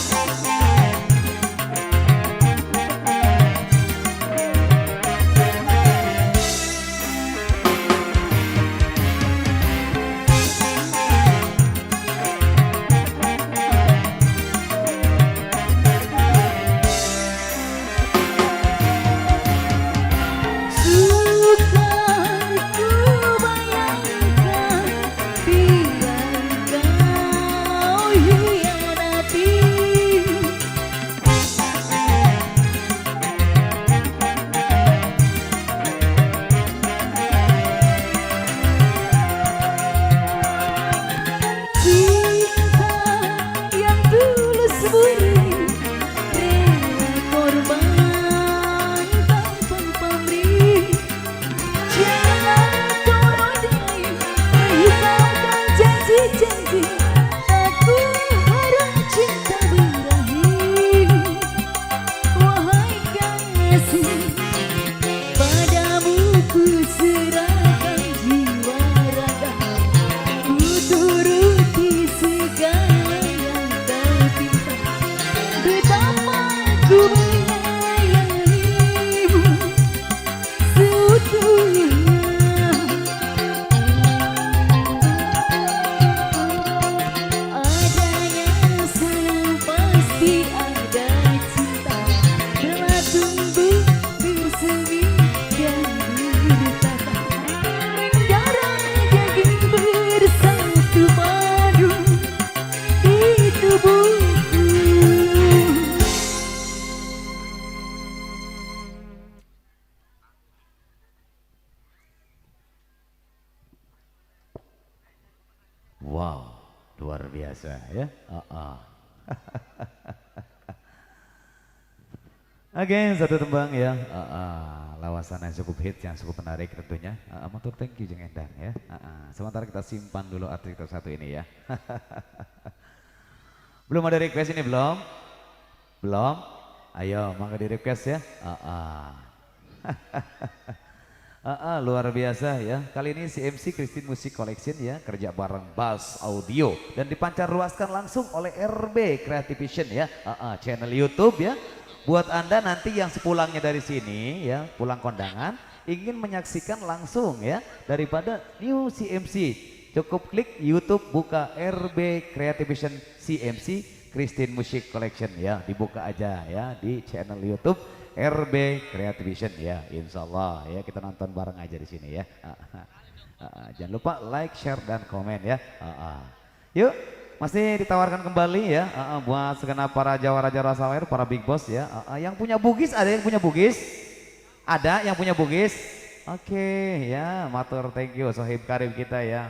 Wow, luar biasa ya. Oke, satu tembang ya. Lawasan yang cukup hit, yang cukup menarik tentunya. Matur thank you Jeng Endang ya. Sementara kita simpan dulu artis satu ini ya. Belum ada request ini belum? Belum? Ayo, mangga di request ya. Luar biasa ya. Kali ini CMC Christine Music Collection ya, kerja bareng Bass Audio dan dipancar luaskan langsung oleh RB Creative Vision ya. Channel YouTube ya. Buat Anda nanti yang sepulangnya dari sini ya, pulang kondangan ingin menyaksikan langsung ya daripada New CMC, cukup klik YouTube, buka RB Creative Vision CMC Christine Music Collection ya, dibuka aja ya di channel YouTube RB Creative Vision ya, insya Allah ya kita nonton bareng aja di sini ya. Jangan lupa like, share dan komen ya. Yuk, masih ditawarkan kembali ya buat segenap para jawara sawer, para big boss ya. Yang punya bugis, ada yang punya bugis? Ada yang punya bugis? Oke ya, matur thank you Sohib Karim kita ya.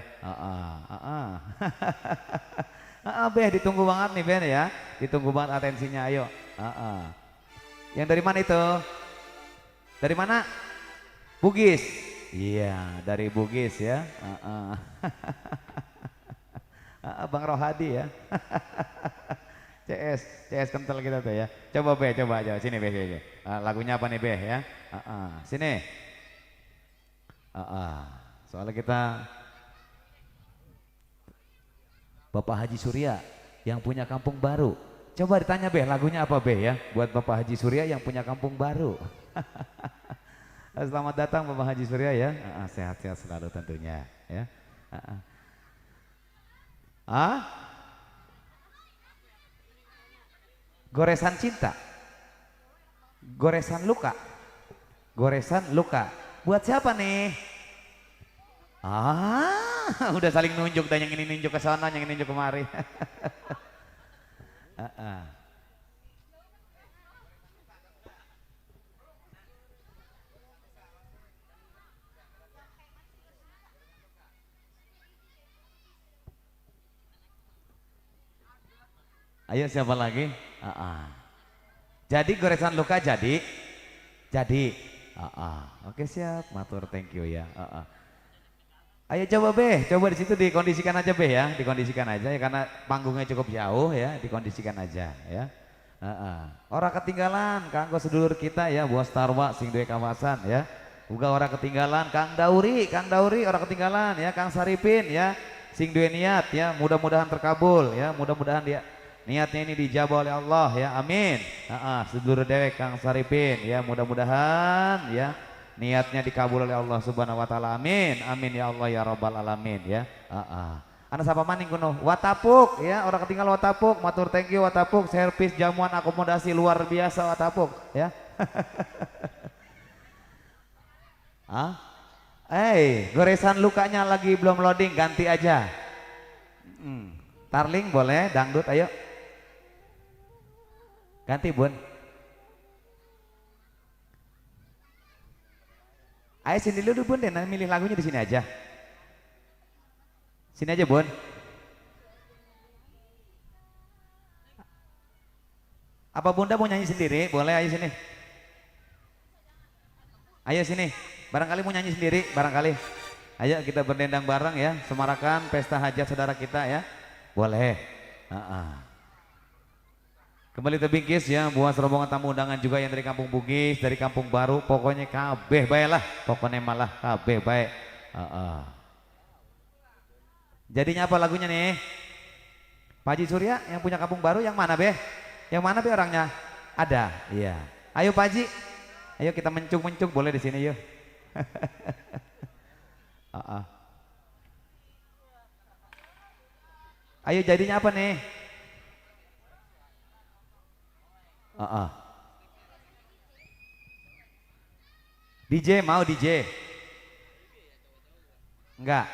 Beh ditunggu banget nih Ben ya, ditunggu banget atensinya, ayo. Yang dari mana itu? Dari mana? Bugis. Iya, dari Bugis ya. Bang Rohadi ya. CS kental kita tuh ya. Coba Be, coba aja sini Be. Lagunya apa nih Be ya? Sini. Soalnya kita Bapak Haji Surya yang punya kampung baru. Coba ditanya Be, lagunya apa Be ya? Buat Bapak Haji Surya yang punya kampung baru. Selamat datang Bapak Haji Surya ya. Sehat-sehat selalu tentunya ya. Goresan cinta, goresan luka, goresan luka. Buat siapa nih? Udah saling nunjuk, dan yang ini nunjuk ke sana, yang ini nunjuk kemari. Ayo siapa lagi? Jadi goresan luka jadi. Oke siap, matur thank you ya. Ayo coba Be, coba di situ dikondisikan aja Be ya, dikondisikan aja ya karena panggungnya cukup jauh ya, dikondisikan aja ya. Ora ketinggalan kanggo sedulur kita ya, Bos Tarwa sing duwe kawasan ya. Uga ora ketinggalan Kang Dauri ora ketinggalan ya, Kang Saripin ya, sing duwe niat ya, mudah-mudahan terkabul ya, mudah-mudahan dia Niatnya ini dijabah oleh Allah ya, amin. Sedulur dewek Kang Saripin ya, mudah-mudahan ya niatnya dikabul oleh Allah Subhanahu wa taala. Amin. Amin ya Allah ya rabbal alamin ya. Anak siapa maning kuno? Watapuk ya, orang ketinggal Watapuk. Matur thank you Watapuk, servis jamuan akomodasi luar biasa Watapuk ya. Goresan lukanya lagi belum loading, ganti aja. Tarling boleh, dangdut ayo. Ganti Bun. Ayo sini dulu Bun deh, milih lagunya di sini aja. Sini aja Bun. Apa Bunda mau nyanyi sendiri? Boleh, ayo sini. Ayo sini. Barangkali mau nyanyi sendiri, barangkali. Ayo kita berdendang bareng ya, semarakan pesta hajat saudara kita ya. Boleh. Kembali terbingkis ya, buat rombongan tamu undangan juga yang dari Kampung Bugis, dari Kampung Baru, pokoknya kabeh bae lah, pokoknya malah kabeh bae. Jadinya apa lagunya nih? Pak Haji Surya yang punya Kampung Baru yang mana be? Yang mana be orangnya? Ada, iya. Ayo Pak Haji, ayo kita mencung-mencung boleh di sini yuk. Ayo jadinya apa nih? DJ mau DJ? Enggak.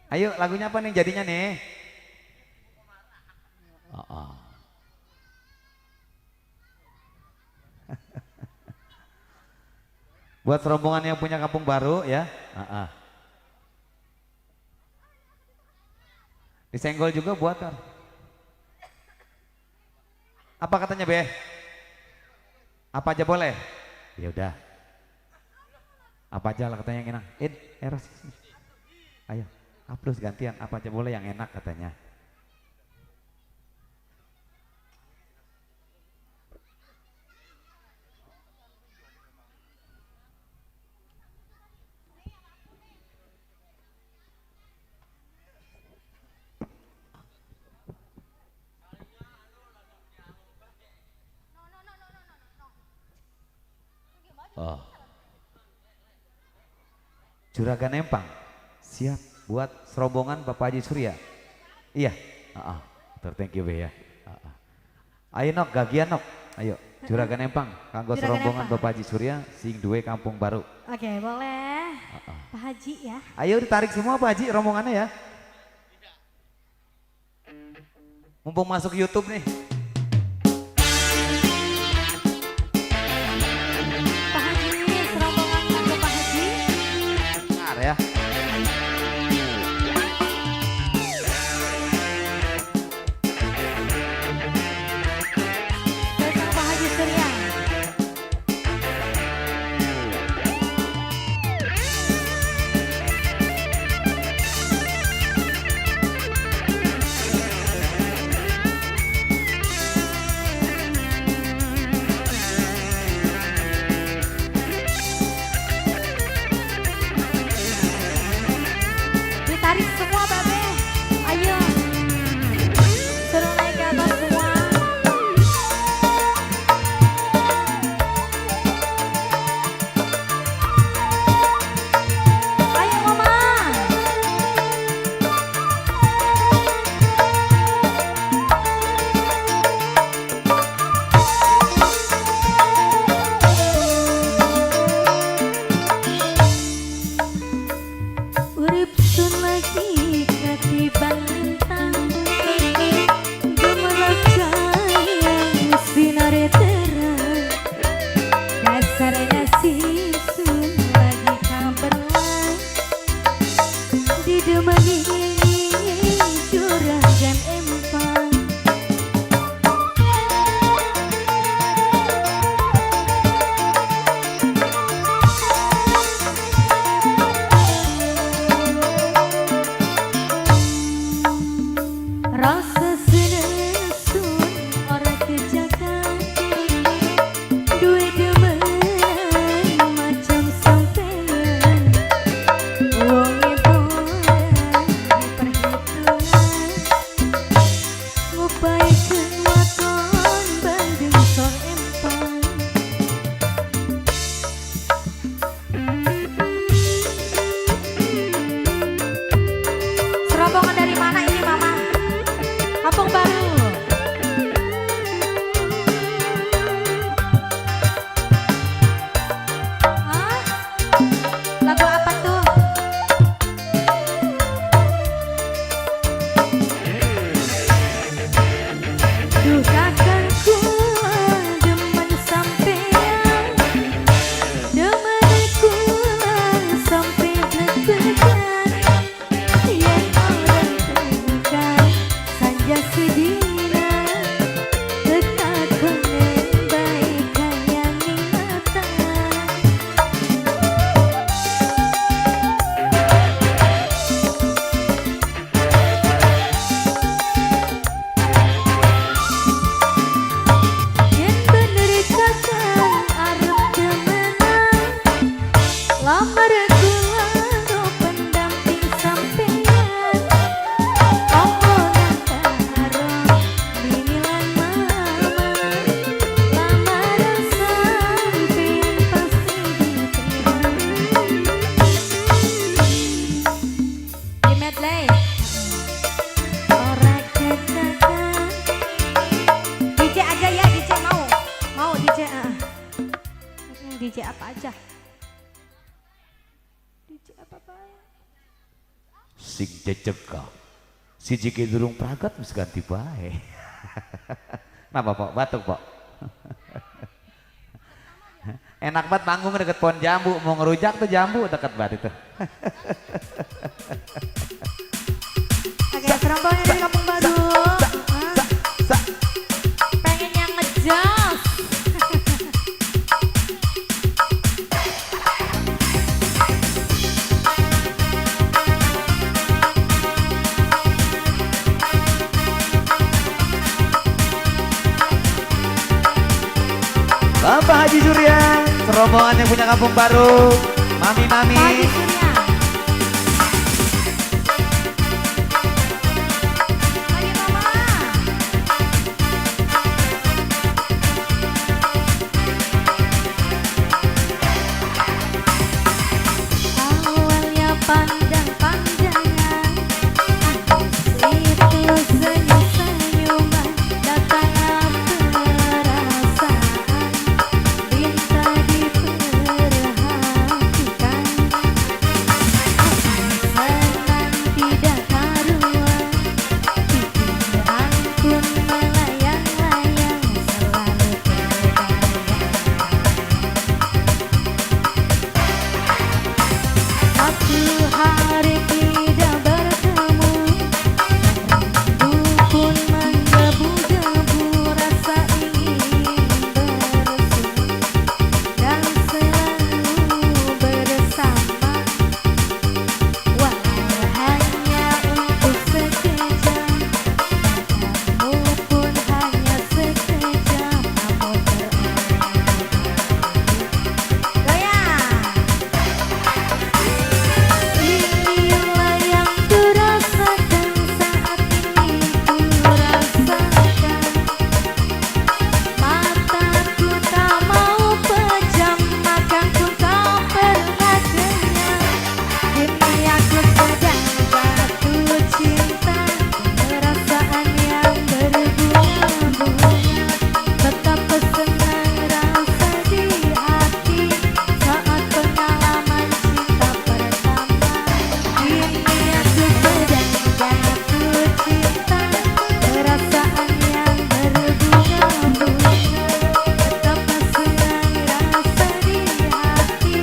Ayo lagunya apa nih jadinya nih? Buat rombongan yang punya Kampung Baru ya. Disenggol juga buat. Apa katanya Be? Apa aja boleh? Ya udah. Apa aja lah katanya yang enak. Eros. Ayo, Aplus gantian. Apa aja boleh yang enak katanya. Juragan Empang siap buat serombongan Bapak Haji Surya. Iya. Thank you Be ya. Ayo nok gagian nok. Ayo Juragan Empang kanggo serombongan Bapak Haji Surya sing duwe Kampung Baru. Oke, boleh. Pak Haji ya. Ayo ditarik semua Pak Haji rombongannya ya. Mumpung masuk YouTube nih. Pak Haji, serombongan kanggo Pak Haji. Benar ya. Besok Pak Haji Surya. Ditarik semua Babe. Ayo. Suruh naik ke atas semua. Ayo Mama. Urip sun lagi ketiban lintang, gemerlap cahaya sinar terang. Dasarnya si sun lagi kaberlang, didemani juragan empang. Rasa senang sun orang kejagaan, duit demen macam sampean. Sing ceceka. Si jiki durung pragat wis ganti bae. Napa Pak? Batuk Pak. Enak banget manggung deket pohon jambu, mau ngerujak tuh jambu deket banget itu. Oke, serombongan dari Kampung Baru. Pengen yang ngejas. Bapak Haji Surya, serombongan yang punya Kampung Baru, mami-mami. Haji Surya. Lagi mama. Awalnya pandang-pandangan, itu senyum-senyuman, datanglah perasaan. Minta diperhatikan, senang tidak karuan, pikiran pun melayang-layang, selalu terbayang. Satu hari tidak bertemu, rindu pun menggebu-gebu, rasa ingin bersua dan selalu bersama, walau hanya untuk sekejap, matamu pun hanya sekejap, namun goyang. Inilah yang kurasakan saat ini, kurasakan. Mataku tak mau pejam, makanku tak pernah kenyang. Kini aku sedang jatuh cinta, perasaan yang berbunga-bunga. Betapa senang rasa di hati saat pengalaman cinta pertama. Kini aku sedang jatuh cinta, perasaan yang berbunga-bunga. Betapa senang rasa di hati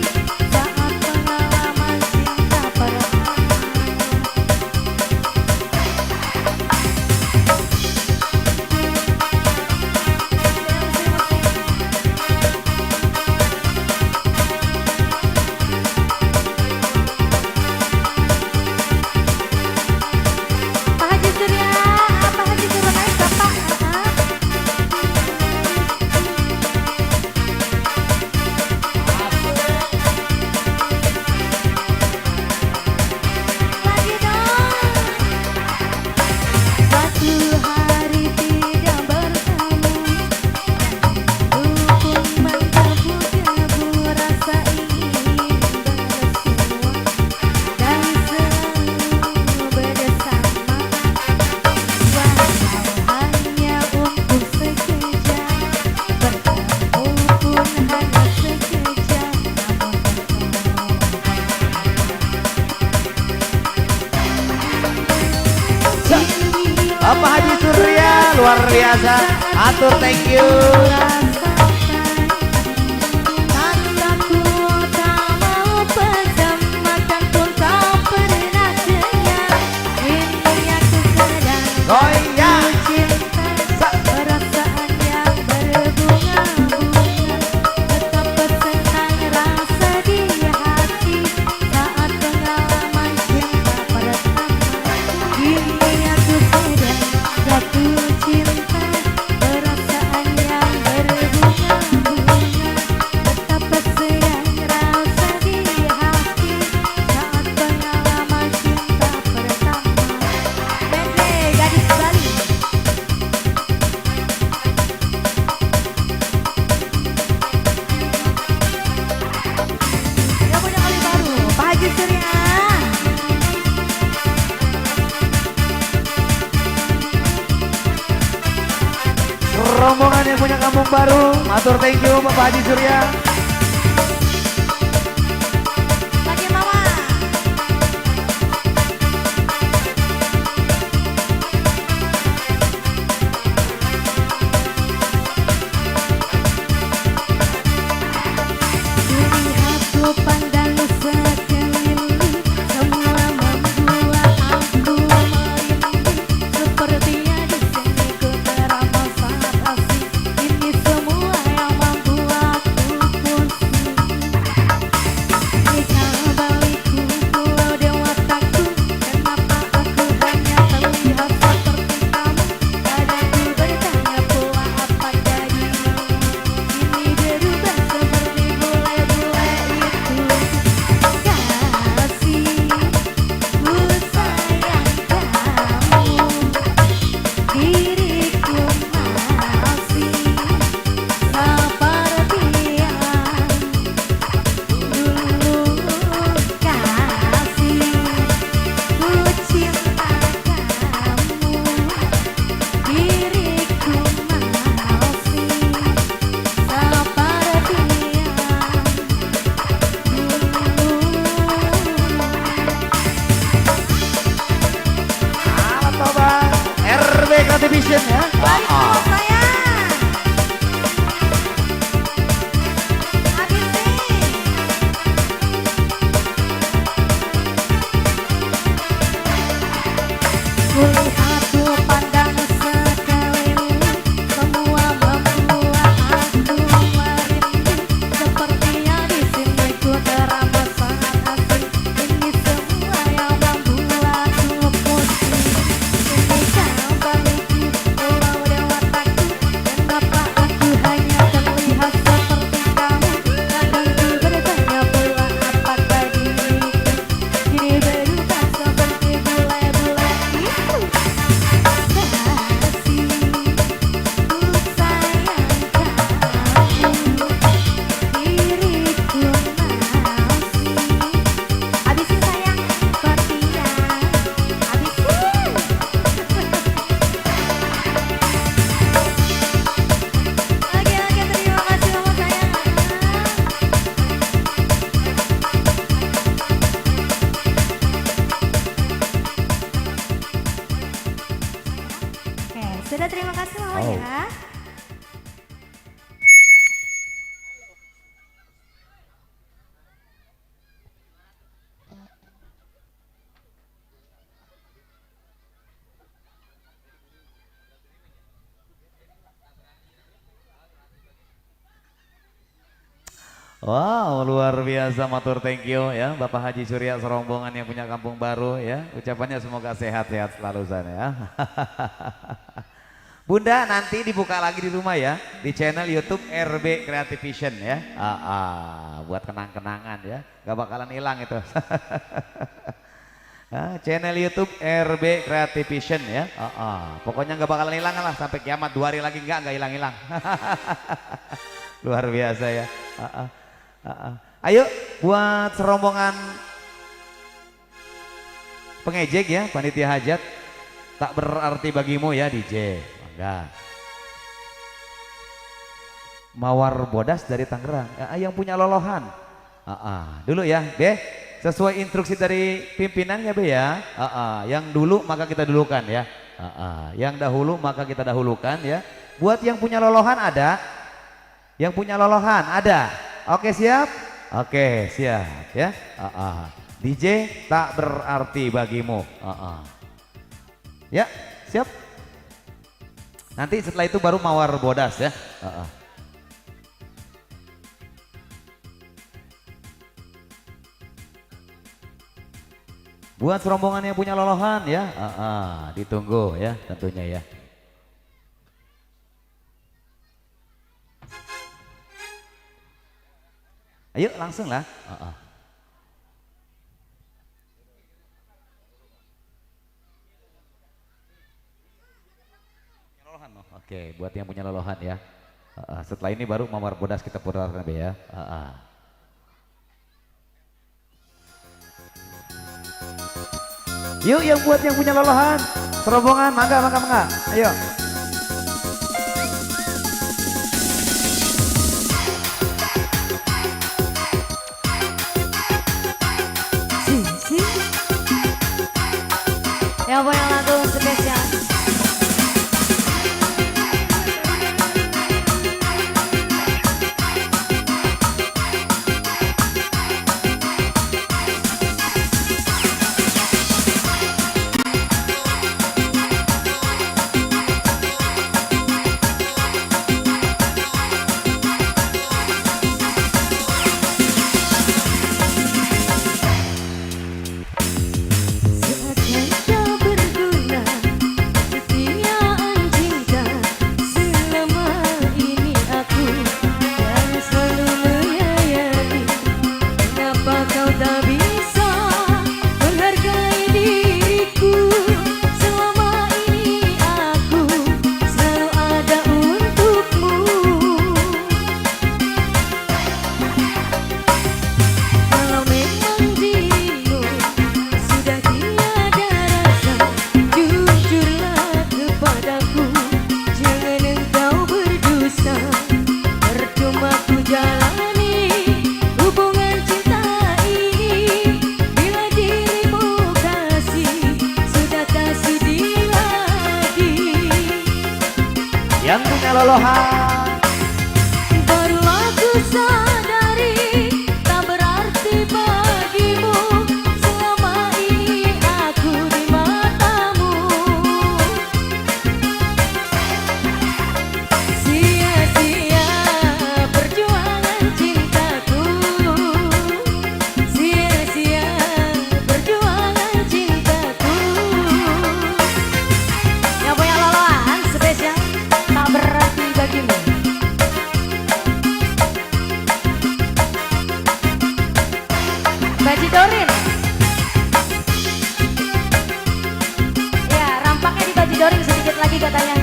saat pengalaman cinta pertama. Pak Haji Surya, Pak Haji turun naik Bapak. Lagi dong. Satu hari tidak bertemu, rindu pun menggebu-gebu, rasa ingin bersua dan selalu bersama, walau hanya untuk sekejap, bertemu pun hanya sekejap, Bapak Haji Surya, luar biasa. Atur thank you. Mataku tak mau pejam, makanku tak pernah kenyang. Ini aku sedang Goyang. cinta, perasaan yang berbunga-bunga. Betapa senang rasa di hati saat pengalaman cinta pertama. Kini aku sedang jatuh cinta, perasaan yang berbunga-bunga. Betapa senang rasa di hati saat pengalaman cinta pertama. Bende, gadis Bali. Yang punya kali baru, Pak Haji Surya. Rombongan yang punya Kampung Baru, atur thank you Bapak Haji Surya. Lagi mama. Vision ya. Balik Ah, ah. dulu sayang. Habisin. Kulihat ku pandang sekeliling, semua membuat aku merindu. Sepertinya di sini ku terasa sangat asing. Ini semua yang membuatku pusing. Ini kembaliku pulau dewataku, kenapa aku hanya terlihat seperti kamu? Kadang ku bertanya pula apakah diriku kini berubah seperti bule-bule itu. Kasih, ku sayang kamu, diriku masih. Habisin sayang, sepertinya habisin. Oke, terima kasih mama sayang. Oke, sudah terima kasih mama Oh. ya. Wow, luar biasa, matur thank you ya Bapak Haji Surya serombongan yang punya kampung baru ya. Ucapannya semoga sehat-sehat selalu sana ya. Bunda nanti dibuka lagi di rumah ya, di channel YouTube RB Creative Vision ya. Buat kenang-kenangan ya, gak bakalan hilang itu. Channel YouTube RB Creative Vision ya. Pokoknya gak bakalan hilang lah sampai kiamat, 2 hari lagi gak hilang-hilang. Luar biasa ya. Ayo buat serombongan pengejek ya, panitia hajat, tak berarti bagimu ya DJ. Mangga. Mawar Bodas dari Tangerang, yang punya lolohan. Dulu ya, Be. Sesuai instruksi dari pimpinan ya, Be ya. Yang dulu maka kita dulukan ya. Yang dahulu maka kita dahulukan ya. Buat yang punya lolohan ada. Yang punya lolohan ada. Oke siap? Oke siap ya. DJ tak berarti bagimu. Ya siap. Nanti setelah itu baru Mawar Bodas ya. Buat serombongan yang punya lolohan ya. Ditunggu ya tentunya ya. Ayo langsung lah. Oke, buat yang punya lolohan ya. Setelah ini baru Mawar Bodas kita putarkan ya. Yuk yang buat yang punya lolohan, serombongan, mangga. Ayo. Yang punya lagu spesial. Seakan kau berdua lolohan. Baru aku sadari tak berarti bagimu selama ini aku di matamu. Sia-sia perjuangan cintaku, sia-sia perjuangan cintaku. Yang punya lolohan spesial tak berarti bagimu. Baji Dorin. Ya, rampaknya di Baji Dorin sedikit lagi katanya.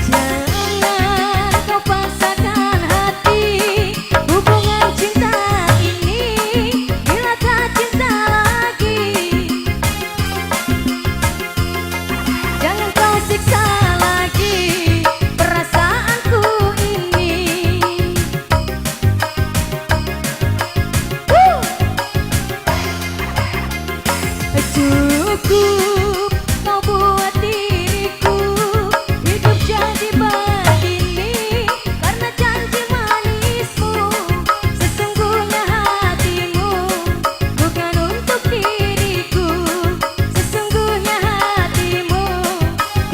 Jangan kau paksakan hati hubungan cinta ini bila tak cinta lagi. Jangan kau siksa lagi perasaanku ini. Cukup kau buat diriku hidup jadi begini karena janji manismu. Sesungguhnya hatimu bukan untuk diriku. Sesungguhnya hatimu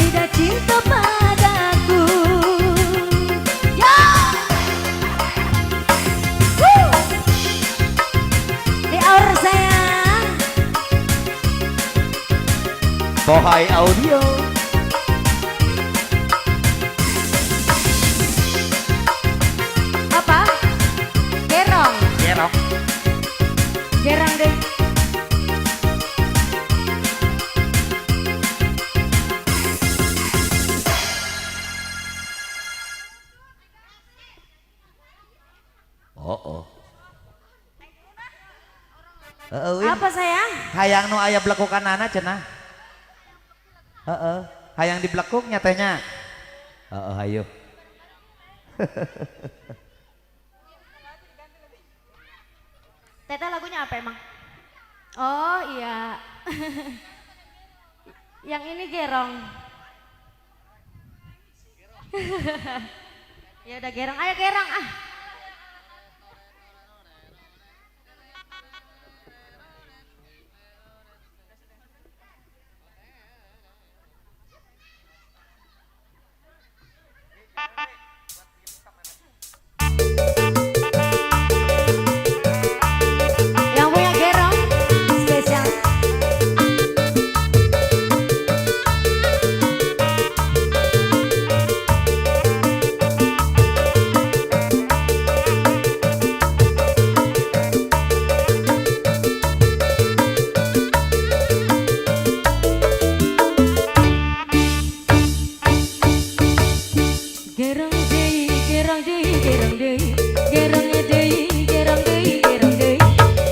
tidak cinta padaku. Ya! Di aur sayang. Bohai Audio. Apa? Gerong. Gerong. Gerang deh. Oh. Apa sayang? Hayang nu aya blekukanana cenah. Hayang diblekuk nyatanya. Hayo. Teta lagunya apa emang? Oh iya. Yang ini gerong. Ya udah gerong, ayo gerong ah. Yang punya gerong spesial. Gerong deui, gerong deui, gerong deui, gerong deui, gerong deui, gerong deui,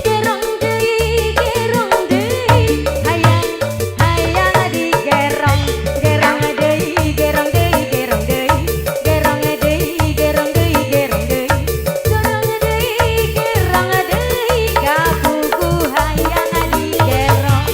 gerong deui, gerong deui, hayang, hayang di gerong, gerong deui, gerong deui, gerong deui, gerong deui, gerong deui, gerong deui, gerong deui, gerong deui, kapuku hayang di gerong.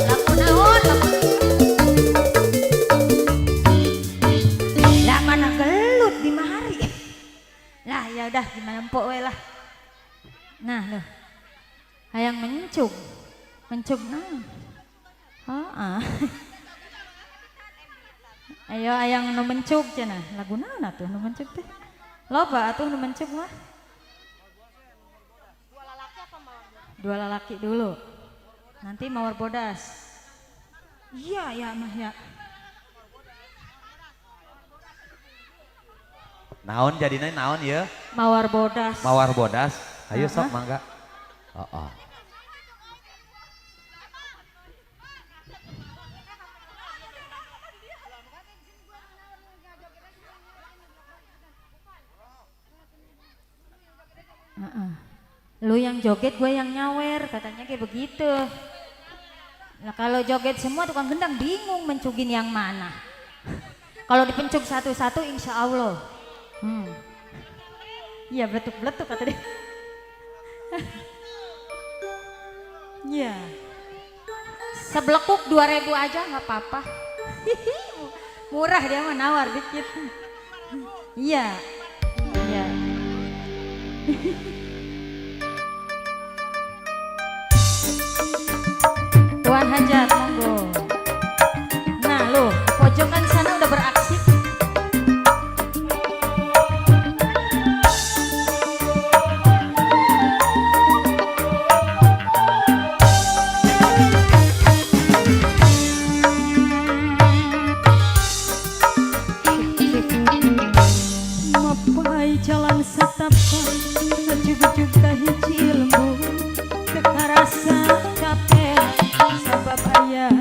Lagu naon? Lah mana gelut di mahari. Lah ya udah gimana empok we lah. Nah loh. Hayang mencung. Mencung nah. Heeh. Ayo ayang nu mencuk cenah. Lagu naon atuh nu mencuk teh? Loba atuh nu mencuk mah. Dua lalaki dulu. Nanti mawar bodas. Iya ya mah ya. Naon jadinya naon ya? Mawar bodas. Mawar bodas. Ayo sok mangga. Oh. Lu yang joget gue yang nyawer katanya kayak begitu. Nah kalau joget semua tukang gendang bingung mencugin yang mana. Kalau dipencuk satu-satu insya Allah. Iya beletuk-beletuk kata dia. Iya. Seblekuk 2.000 aja nggak apa-apa. Murah dia mah nawar dikit. Iya. Iya. Tuan hajat monggo. Nah lo pojokan sana udah beraksi. Mapai jalan setapak ujug-ujug kahiji lembu kekarasa capek sabab ayah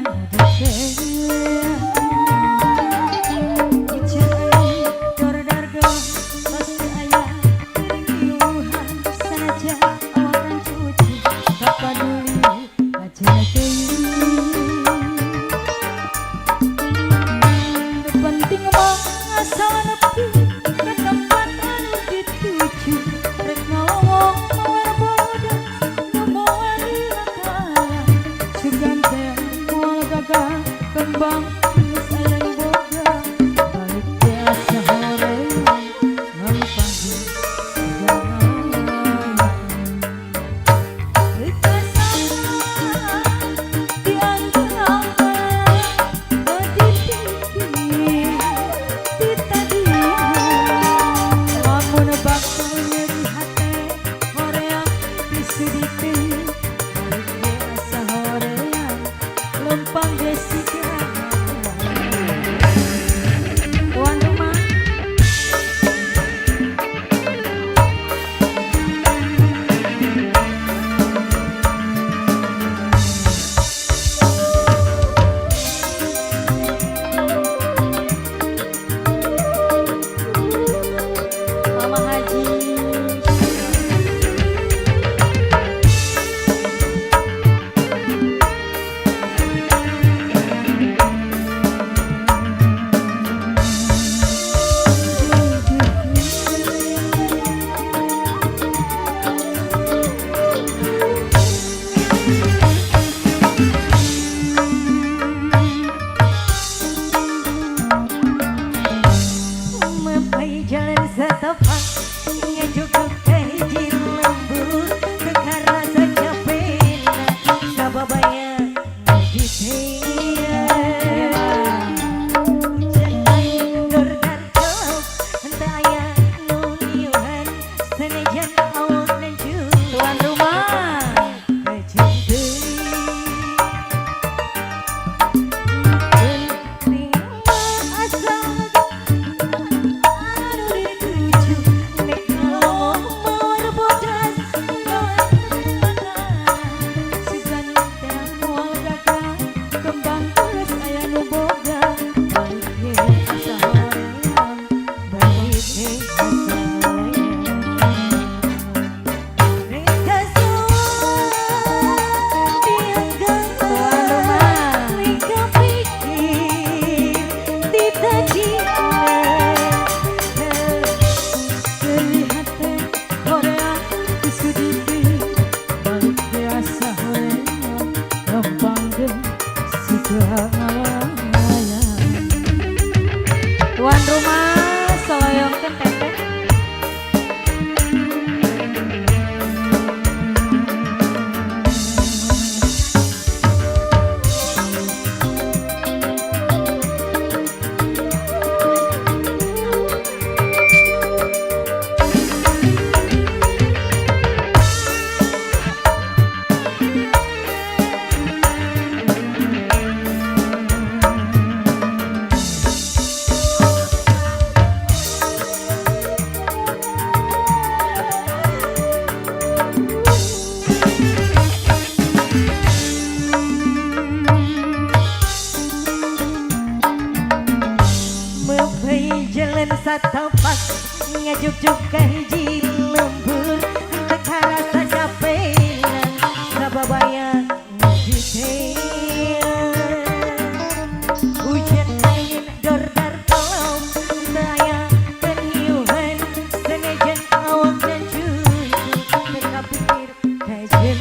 juk-juk kahiji lembur teka rasa capek sababaya ngejiteh hujan angin dor-dor kolom saya peniuhan senajan awak dan cucu teka pikir kajen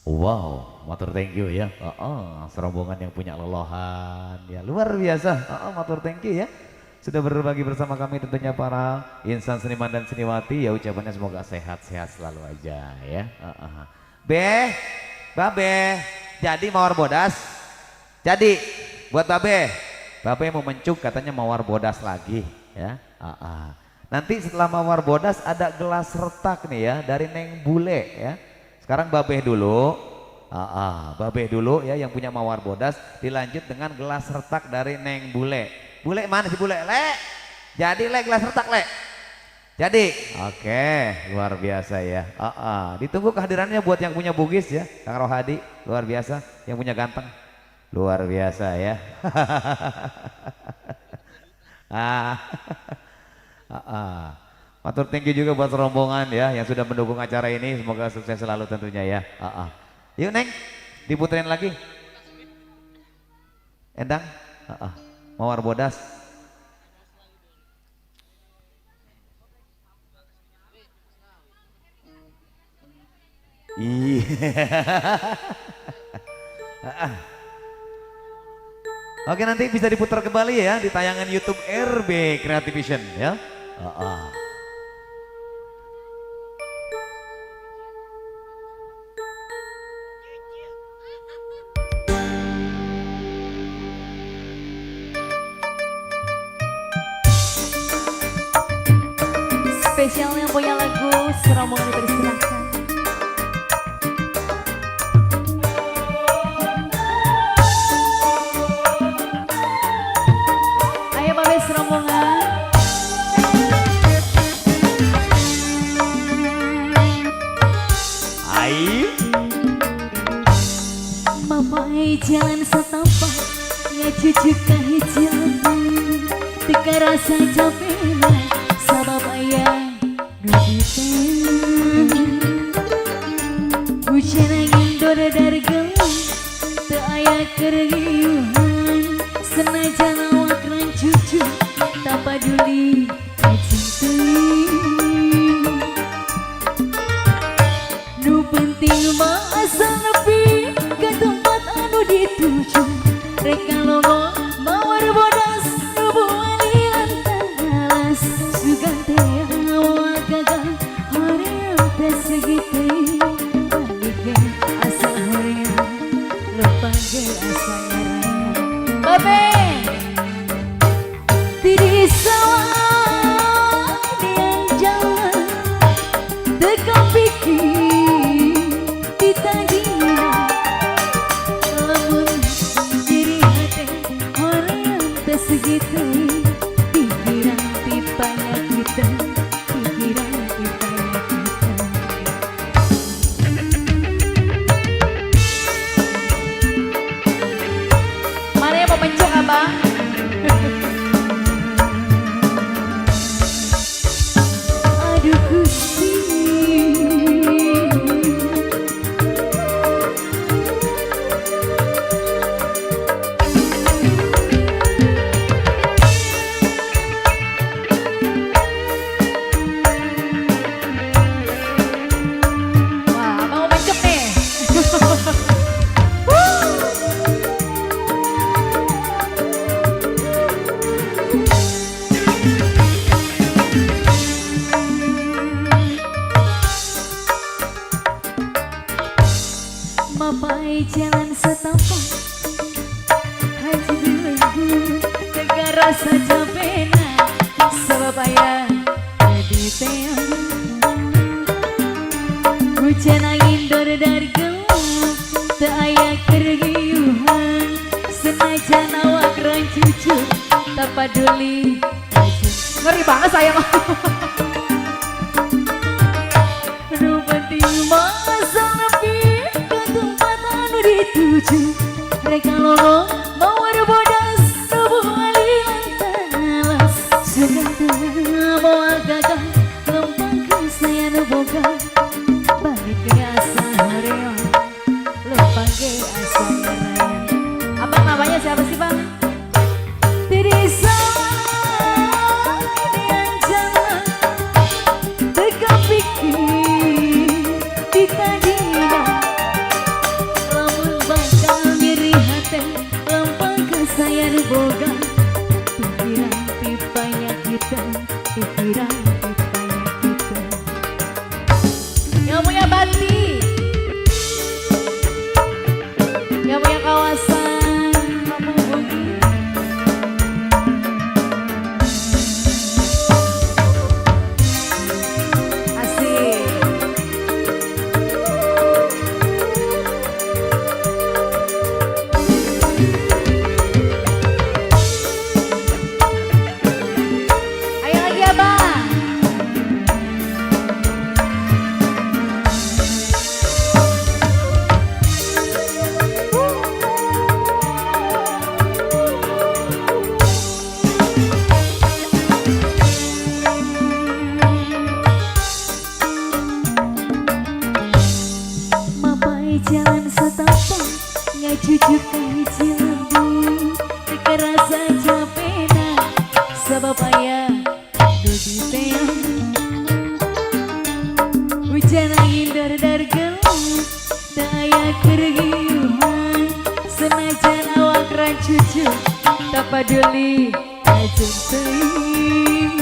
Wow, matur thank you ya. Serombongan yang punya lelohan ya luar biasa. Matur thank you ya. Sudah berbagi bersama kami tentunya para insan seniman dan seniwati ya, ucapannya semoga sehat-sehat selalu aja ya. Babe, jadi mawar bodas. Jadi buat Babe mau mencuk katanya mawar bodas lagi ya. Nanti setelah mawar bodas ada gelas retak nih ya dari Neng Bule ya. Sekarang Babeh dulu, Babeh dulu ya yang punya mawar bodas, dilanjut dengan gelas retak dari Neng Bule. Bule mana sih Bule? Le, jadi le gelas retak le. Jadi, oke, luar biasa ya. Ditunggu kehadirannya buat yang punya bugis ya, Kang Rohadi, luar biasa, yang punya ganteng, luar biasa ya. Matur thank you juga buat rombongan ya yang sudah mendukung acara ini, semoga sukses selalu tentunya ya. Yuk Neng, diputerin lagi. Endang, mawar bodas. Oke, nanti bisa diputar kembali ya di tayangan YouTube RB Creative Vision ya. Spesial yang punya lagu serombongan dipersilahkan. Ayo Babe serombongan. Ayo. Mapai jalan setapak, ngecucuk kahiji lagu, teka rasa capek sabab ayah hujan angin dor-dor gelam teu aya keriuhan senajan awak rancucu tak peduli cintai nu penting mah asal nepi ke tempat anu dituju reka logo mawar bodas nu buani lantang alas sugan teh awak gagal hoream teh segitu pandikan asal hoream lupa ge asal ngarang Babe tiri sawah pikiran pipanya kita, pikiran pipanya kita. Mana yang mau mencok abang? Aduh Gusti, wah abang mau mencok nih. Mapai jalan setapak, haji belenggu negara saja pena, sebab ayah jadi teang. Hujan angin dari gelap, tak ayah kergiuhan, senajan awak rancucu, tak peduli. Ngeri banget saya mah. Rupati masa nepi ke tempat anu dituju, mereka lolo mau bodas tubuh aliran talas, sudah mau agak lempang ke saya neboga, balik ke asa horeon, lempang ke asa ngerayan. Abang namanya siapa sih bang? Tirisa yang jalan tegak pikir di tadina, lamun bakal nyeri hati lempang ke saya boga, pikiran pipanya kita, pikiran pipanya kita. Yang punya Bati, yang punya kawasan Kampung Bugis. Asik. Ayo lagi abang. Mapai jalan setapak, ngajujuk ke lembu, kerasa japena, sebab ayah dodi teang. Hujan angin dari gelap, tak ayah kergiuhan, senajan awak rancucu, tak peduli ajeng teuing.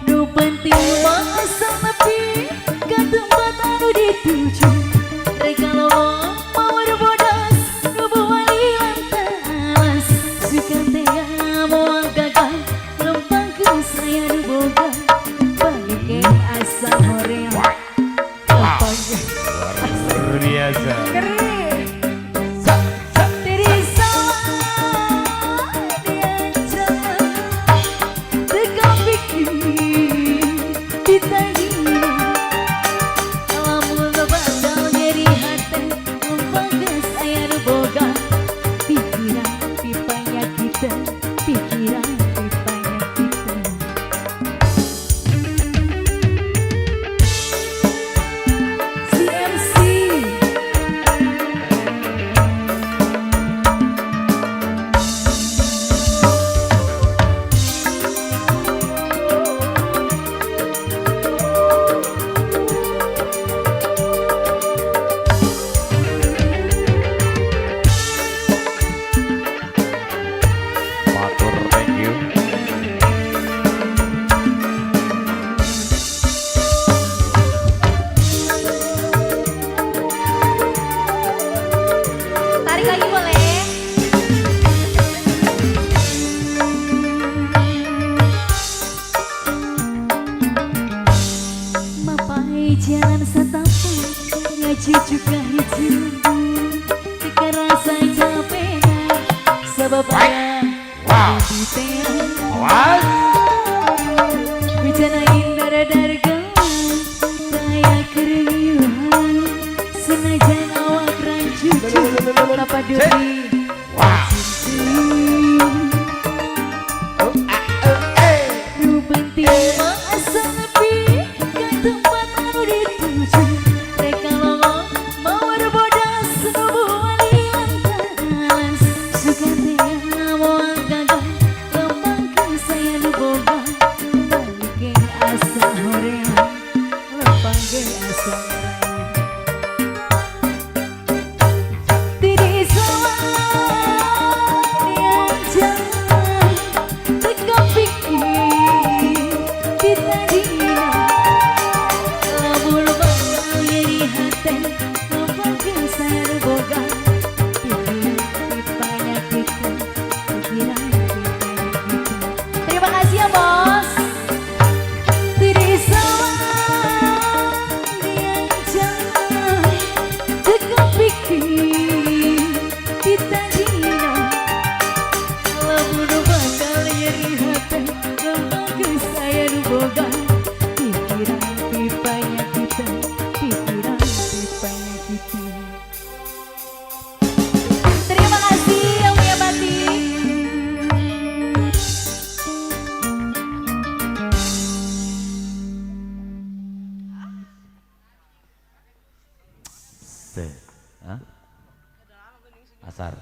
Nu penting masa nepi ke tempat anu dituju, mereka lolo mau bodas nubuh aliran talas, suka tega mau gagal lempang ke saya boga, balik ke asa horeon, lempang ke Luar biasa. kering. Tirisa dia jalan tegak pikir di tadina, lamun bakal nyeri hati lempang ke saya boga, pikiran pipanya kita, pikiran Wow. Awas. Bicana indah dargan saya keriuhan senajan awak rancu apa duri Wow. Rubanti asa nepi ke tempat anu dituju reka lolong mawar bodas nubuhan ilantanas sugante moal gagal lempang ke saya nuboga balik ke asa horean lempang ke asa horean Tiri sama yang jangan teka pikir kita dina labul bakal jadi hati lempang ke saya nuboga pikiran pipanya kita pikiran pipanya kita terima kasih ya bos Tiri sama yang jangan teka pikir kita dina labul bakal jadi hati lempang ke saya nuboga pikiran pipanya kita pikiran pipanya kita terima kasih yang punya batik Se. Hah? Asar.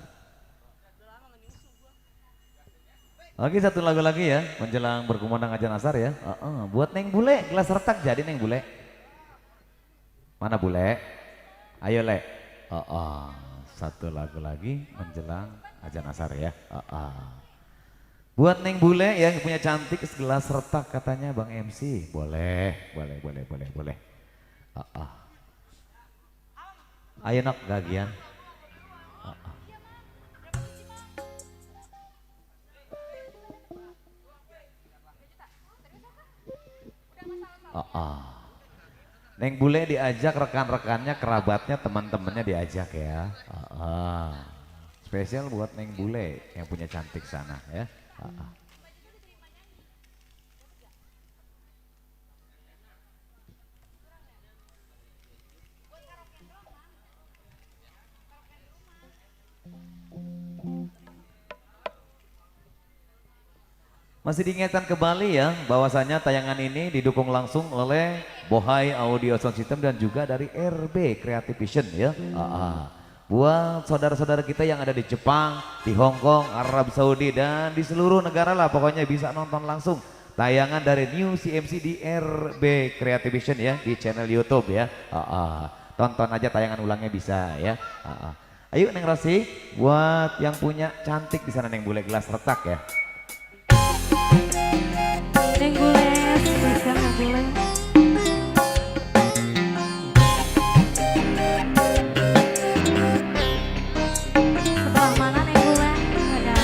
Oke, satu lagu lagi ya, menjelang berkumandang ajan asar ya. Buat Neng Bule, gelas retak jadi Neng Bule. Mana Bule? Ayo Le. Satu lagu lagi menjelang ajan asar ya. Buat Neng Bule yang punya cantik segelas retak katanya Bang MC. Boleh. Ayo nok gagian. Neng Bule diajak rekan-rekannya, kerabatnya, teman-temannya diajak ya. Spesial buat Neng Bule yang punya cantik sana ya. Masih diingatkan kembali ya bahwasanya tayangan ini didukung langsung oleh Bohai Audio Sound System dan juga dari RB Creative Vision ya. Buat saudara-saudara kita yang ada di Jepang, di Hong Kong, Arab Saudi dan di seluruh negara lah pokoknya bisa nonton langsung tayangan dari New CMC di RB Creative Vision ya di channel YouTube ya. Tonton aja tayangan ulangnya bisa ya. Ayo Neng Rosi buat yang punya cantik di sana Neng Bule gelas retak ya. Neng Bule spesial Neng Bule sebelah mana Neng Bule ada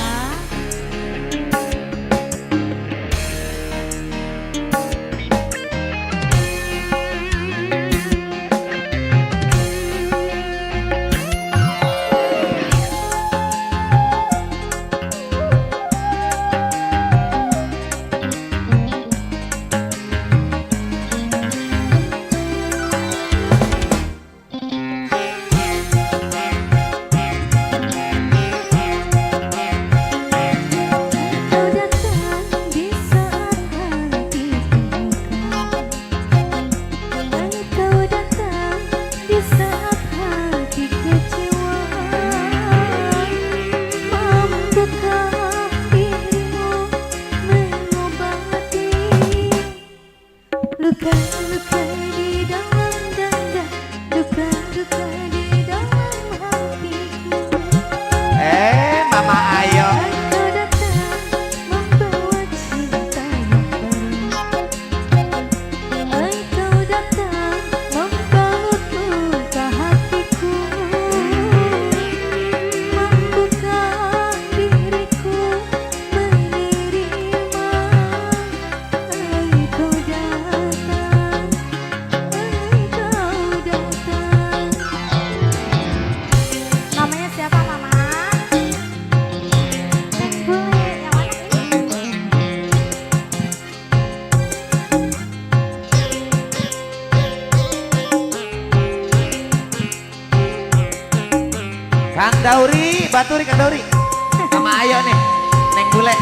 Baturi Kak Dori. Sama Ayo nih, Neng Bule.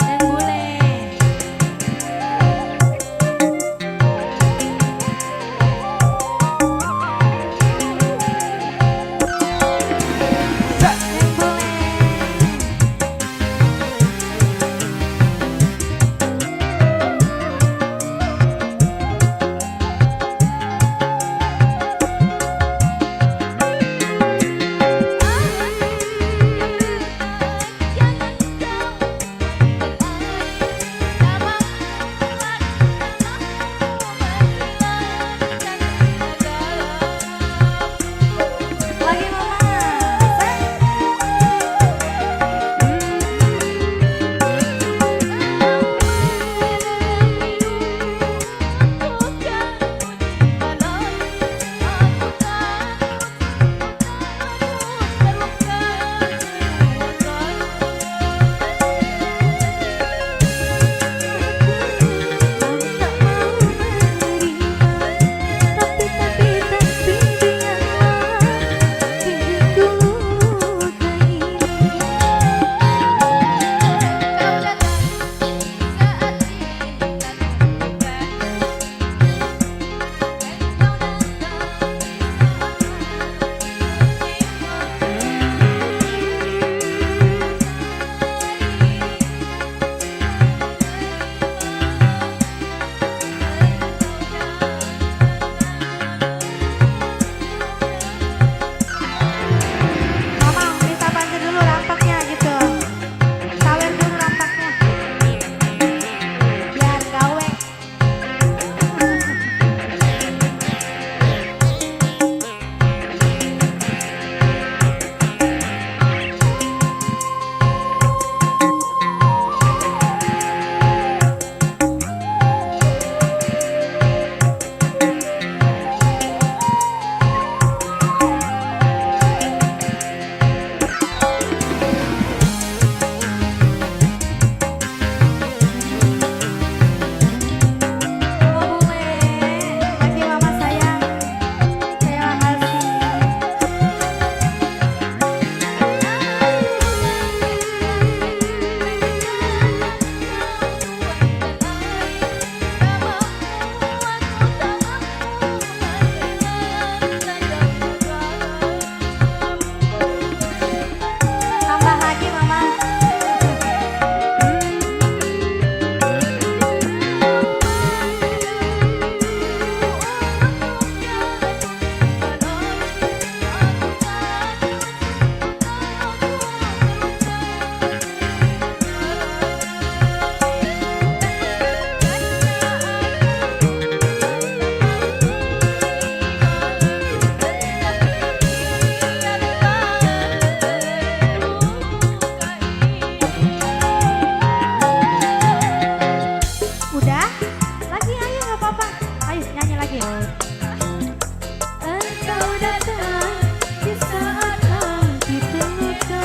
Dan boleh. Dan boleh. Lagi mama. Mama, minta bantu dulu rampaknya gitu. Sawer dulu rampaknya. Biar gawe. Oh boleh. Lagi mama sayang. Terima kasih. Tambah lagi mama. Udah? Lagi ayo nggak apa-apa. Ayo nyanyi lagi. Engkau datang di saat aku terluka,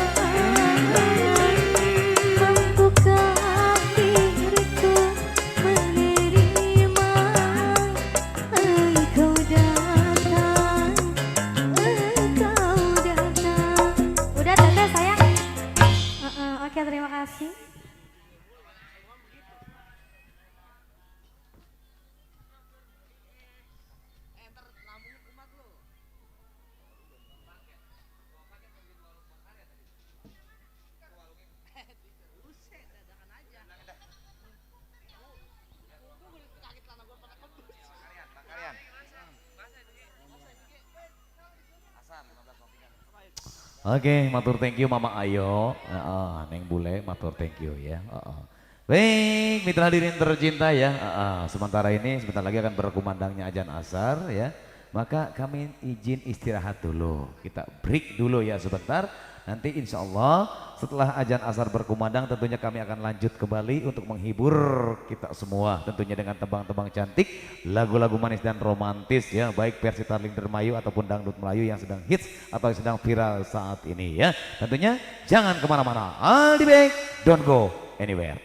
membuka diriku menerima. Engkau datang, engkau datang. Udah teteh sayang. Oke terima kasih. Oke, matur thank you Mama Ayo, Neng Bule, matur thank you ya. Baik, mitra hadirin tercinta ya. Sementara ini sebentar lagi akan berkumandangnya azan asar ya. Maka kami izin istirahat dulu. Kita break dulu ya sebentar. Nanti insya Allah setelah azan asar berkumandang tentunya kami akan lanjut kembali untuk menghibur kita semua. Tentunya dengan tembang-tembang cantik, lagu-lagu manis dan romantis ya. Baik versi Tarling Dermayu ataupun dangdut Melayu yang sedang hits atau yang sedang viral saat ini ya. Tentunya jangan kemana-mana. I'll be back, don't go anywhere.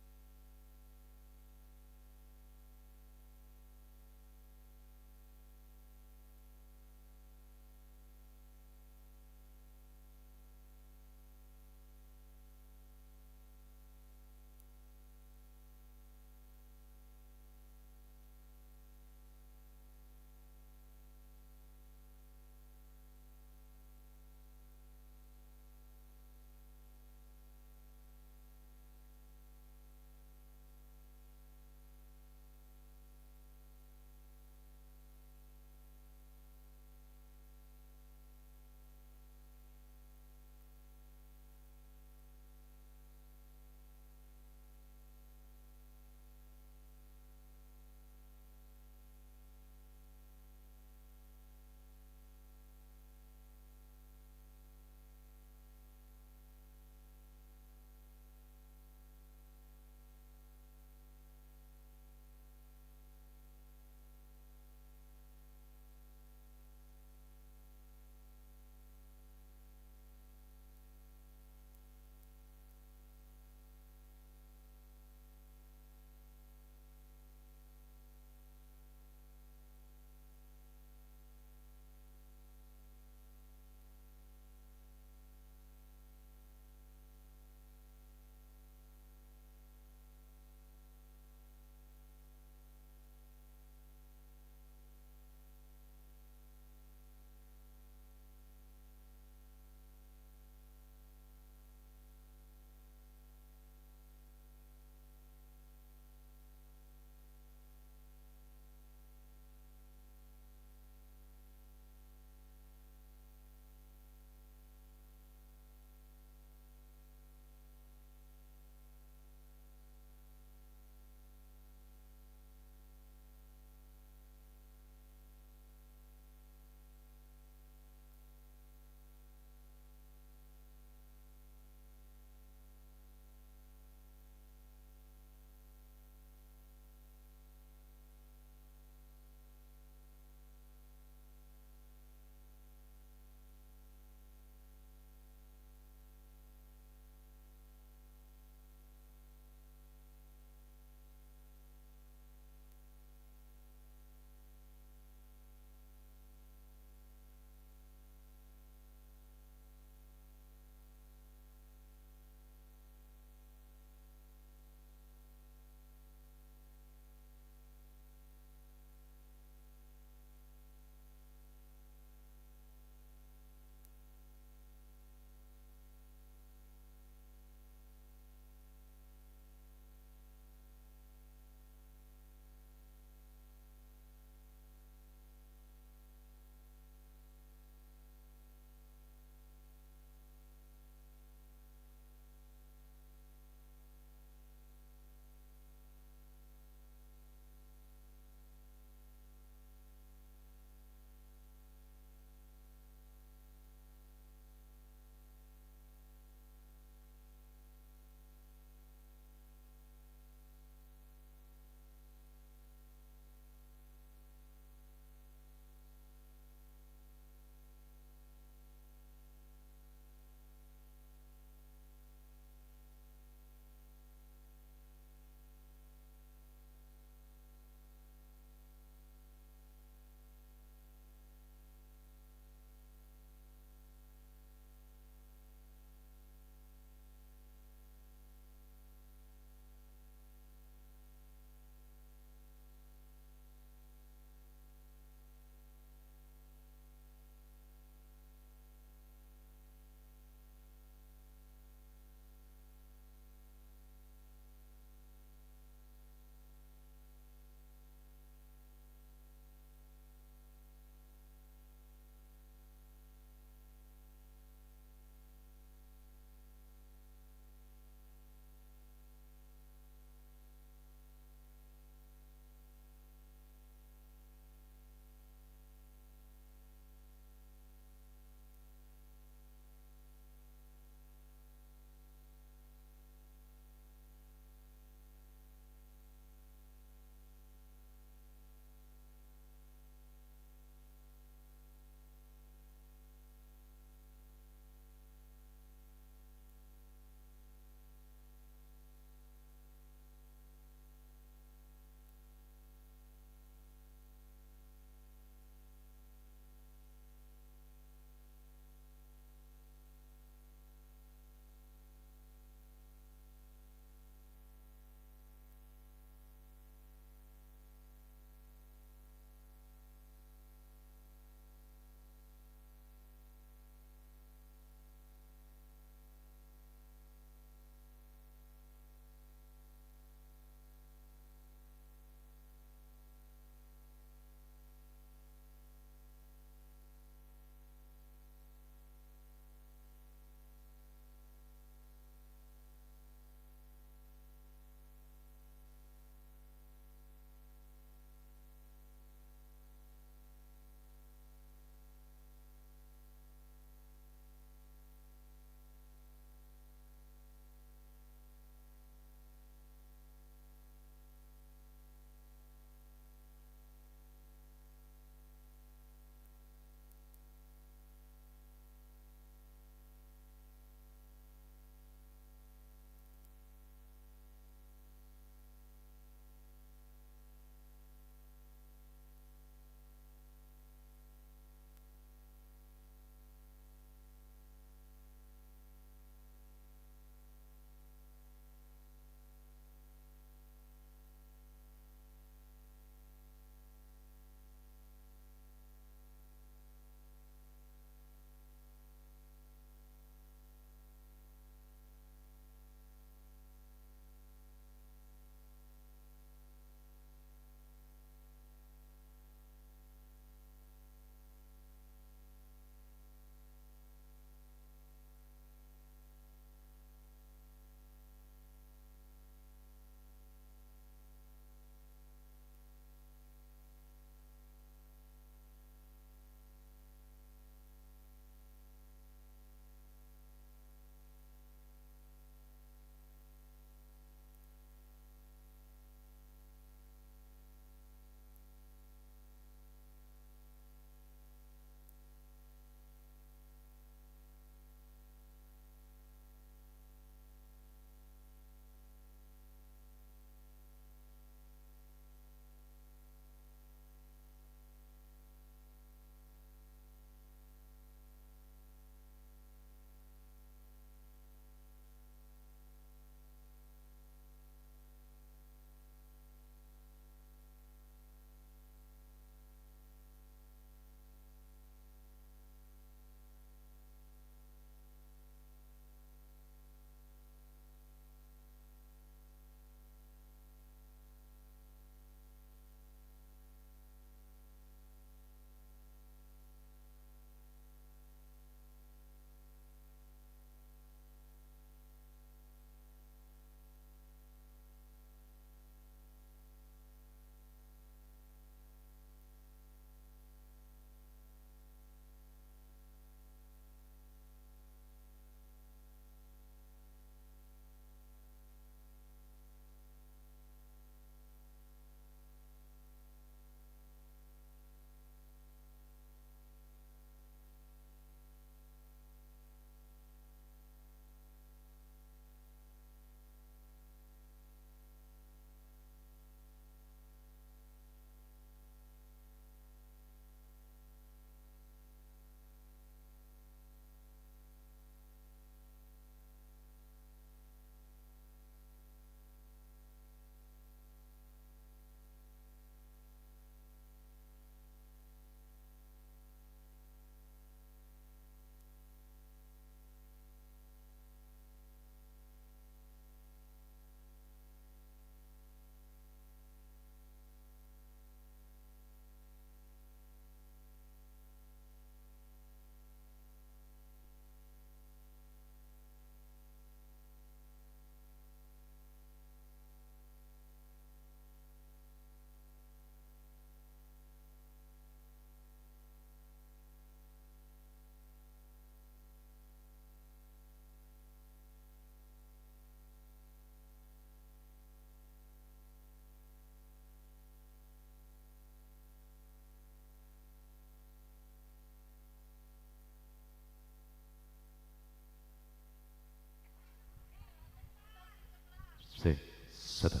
Satu.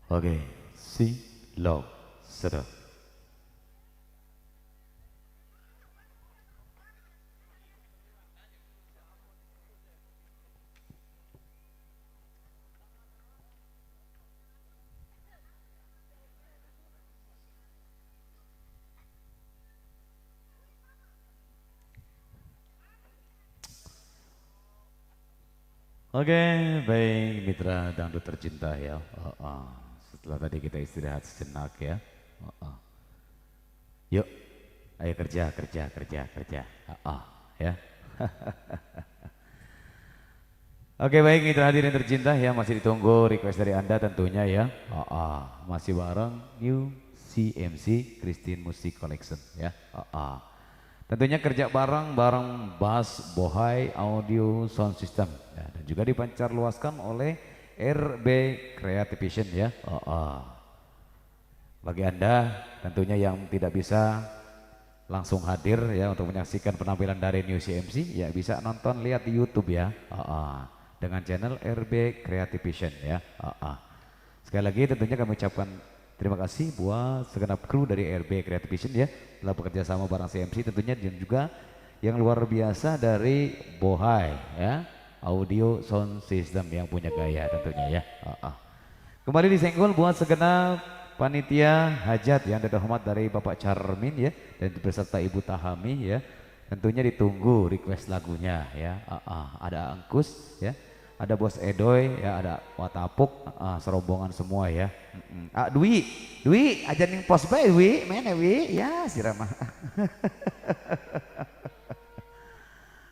Oke, si, lo, satu. Oke, baik mitra dangdut tercinta ya. Setelah tadi kita istirahat sejenak ya. Yuk, ayo kerja, kerja, kerja, kerja. Ya. Oke, baik mitra hadirin tercinta ya, masih ditunggu request dari Anda tentunya ya. Masih bareng New CMC Christine Music Collection ya. Tentunya kerja bareng Bass Bohai Audio Sound System ya, dan juga dipancar luaskan oleh RB Creative Vision ya. Bagi Anda tentunya yang tidak bisa langsung hadir ya untuk menyaksikan penampilan dari New CMC ya, bisa nonton lihat di YouTube ya. Dengan channel RB Creative Vision ya. Sekali lagi tentunya kami ucapkan terima kasih buat segenap kru dari RB Creative Vision ya, telah bekerja sama bareng CMC tentunya, dan juga yang luar biasa dari Bohai ya, Audio Sound System yang punya gaya tentunya ya. Kembali disenggol buat segenap panitia hajat yang terhormat dari Bapak Charmin ya, dan beserta Ibu Tahami ya. Tentunya ditunggu request lagunya ya. Ada Angkus ya, ada Bos Edoy ya, ada Watapuk, serombongan semua ya. Dwi aja ning pos bae Wi, mana Wi? Ya si Rama.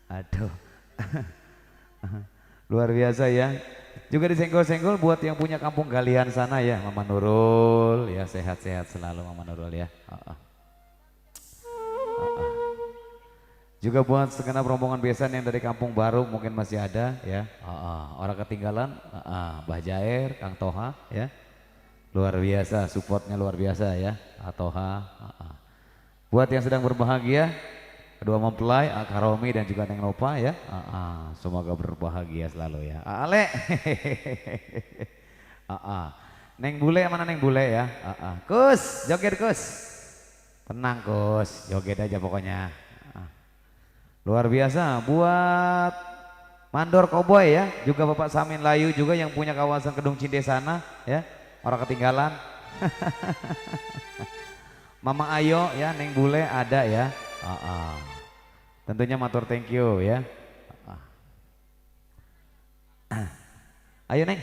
Aduh. Luar biasa ya. Juga disenggol-senggol buat yang punya kampung galian sana ya, Mama Nurul ya, sehat-sehat selalu Mama Nurul ya. Juga buat segenap rombongan besan yang dari Kampung Baru mungkin masih ada ya. Orang ketinggalan, Mbah Jair, Kang Toha ya. Luar biasa, supportnya luar biasa ya, Toha. Buat yang sedang berbahagia, kedua mempelai, Karomi dan juga Neng Lopa ya. Semoga berbahagia selalu ya. Ale. Neng Bule, mana Neng Bule ya? Kus, joget Kus. Tenang Kus, joget aja pokoknya. Luar biasa buat Mandor Cowboy ya, juga Bapak Samin Layu juga yang punya kawasan Kedung Cinde sana ya, orang ketinggalan. Mama Ayo ya, Neng Bule ada ya. Tentunya matur thank you ya. Ayo Neng.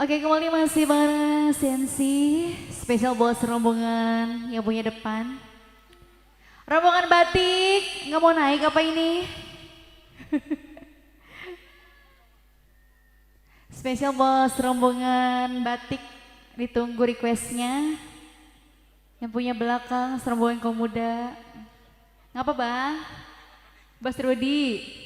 Oke, kembali masih bareng Sensi, spesial buat rombongan yang punya depan. Rombongan batik, nggak mau naik apa ini? Spesial bos rombongan batik, ditunggu requestnya. Yang punya belakang, rombongan kaum muda. Ngapa bang? Bos Rudi.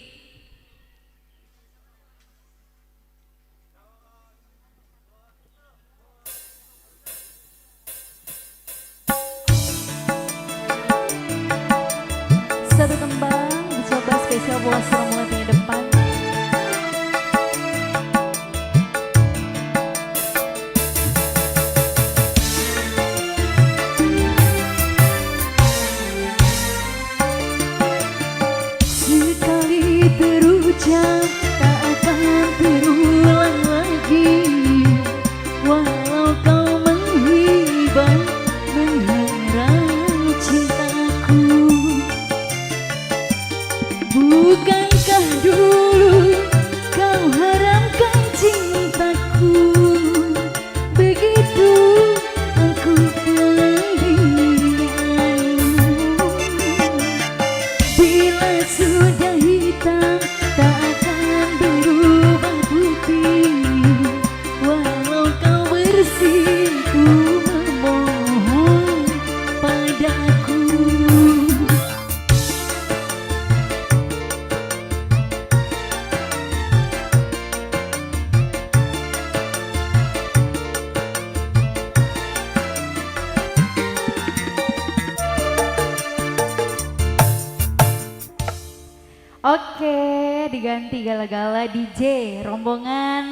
ganti gala-gala DJ rombongan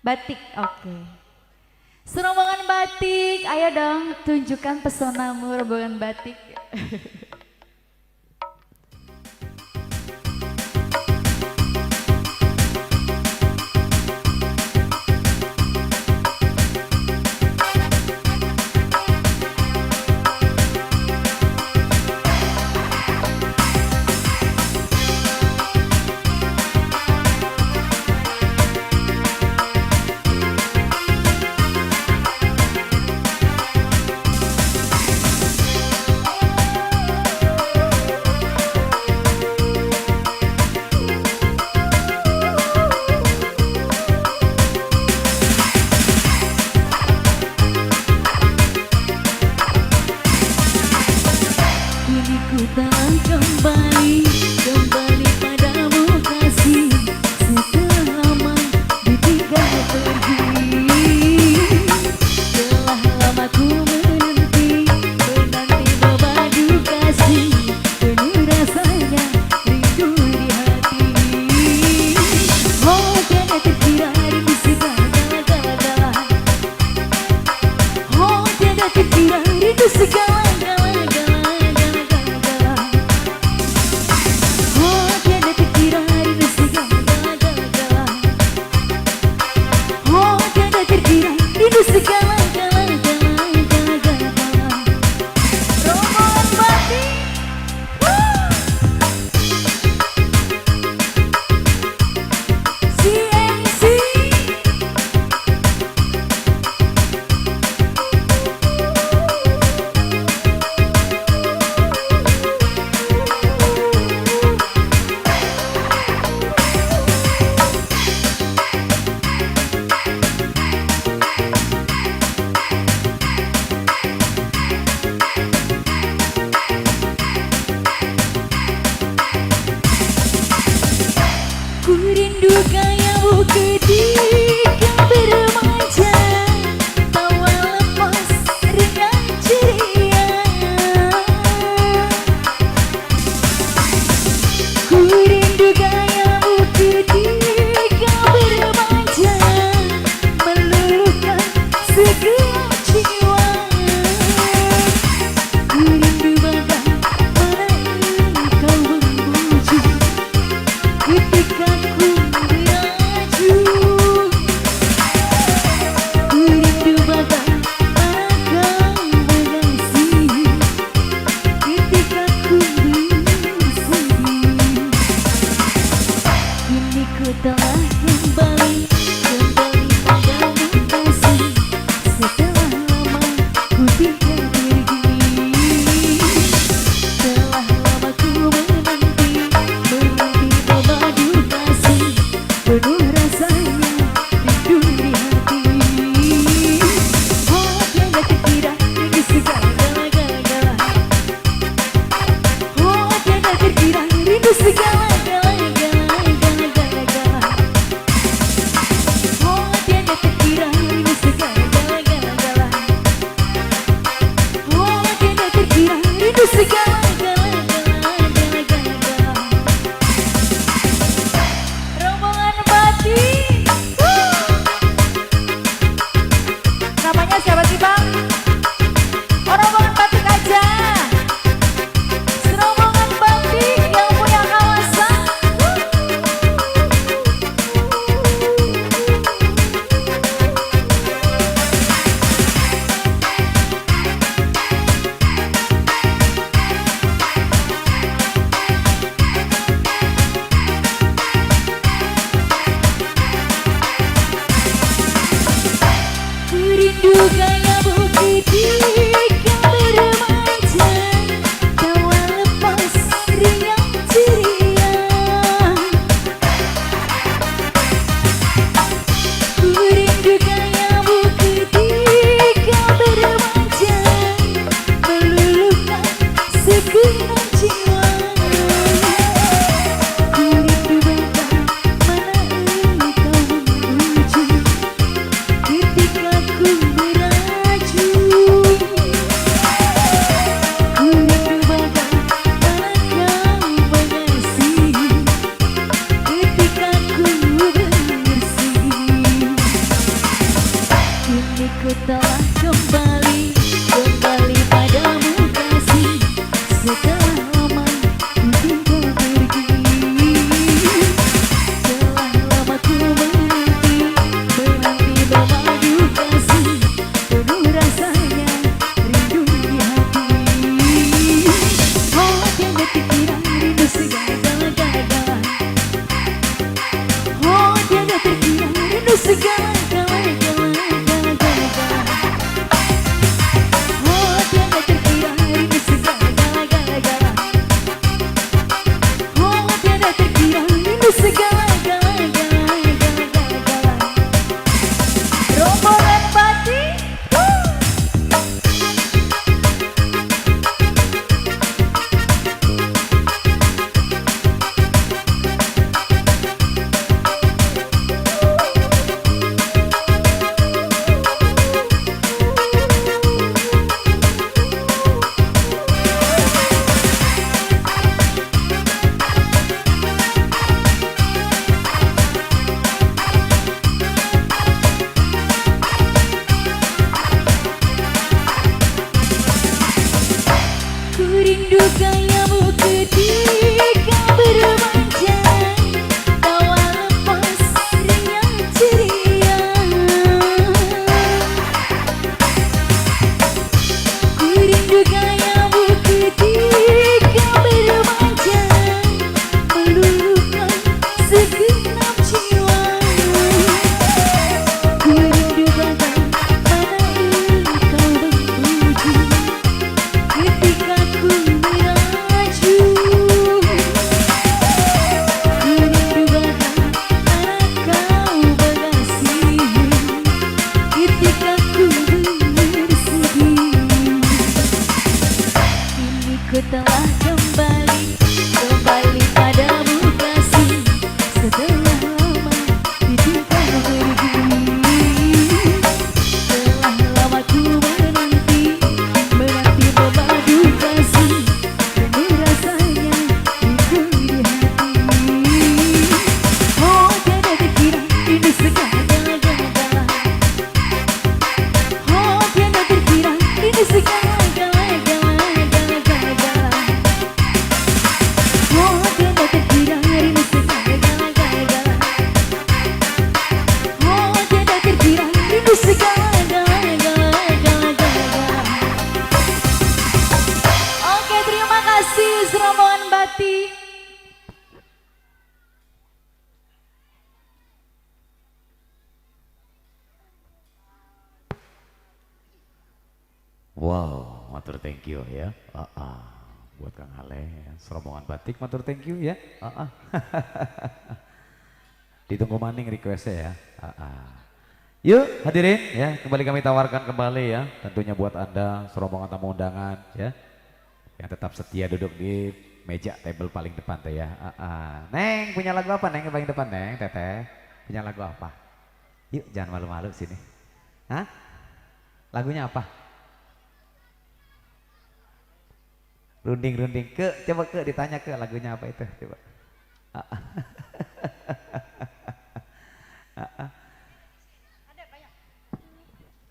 batik. Oke. Serombongan batik, ayo dong tunjukkan pesonamu rombongan batik. ku telah kembali padamu kasih. Setelah lama ku tinggal pergi, telah lama ku menanti memadu kasih. Penuh rasanya rindu di hati. Oh tiada terkira rindu segala-gala. Oh tiada terkira rindu segala-gala. Oh tiada terkira rindu segala-gala. Oh tiada terkira rindu segala-gala. Rombongan batik. Ku rindu gayamu ketika bermanja, tawa lepas riang ceria. Ku rindu gayamu ketika bermanja, meluluhkan segenap jiwa. Ku rindu bagaimana engkau memuji ketika ku melaju. Ku rindu bagaimana kau mengasihi ketika ku bersedih. Kini ku telah kembali padamu kasih. Setelah lama ditinggal pergi, telah lama ku menanti memadu kasih. Penuh rasanya rindu di hati. Oh tiada terkira rindu segala-gala. Oh tiada terkira rindu segala-gala. Oh tiada terkira rindu segala-gala. Oh tiada terkira rindu segala-gala. Oke, terima kasih serombongan batik. Wow, matur thank you ya. Buat Kang Ale, serombongan batik matur thank you ya. Ditunggu maning requestnya ya. Yuk hadirin ya, kembali kami tawarkan kembali ya. Tentunya buat Anda serombongan tamu undangan ya, yang tetap setia duduk di meja table paling depan teh ya. Neng punya lagu apa Neng yang paling depan Neng? Teteh punya lagu apa? Yuk jangan malu-malu sini. Hah? Lagunya apa? Runding coba ditanya lagunya apa itu coba.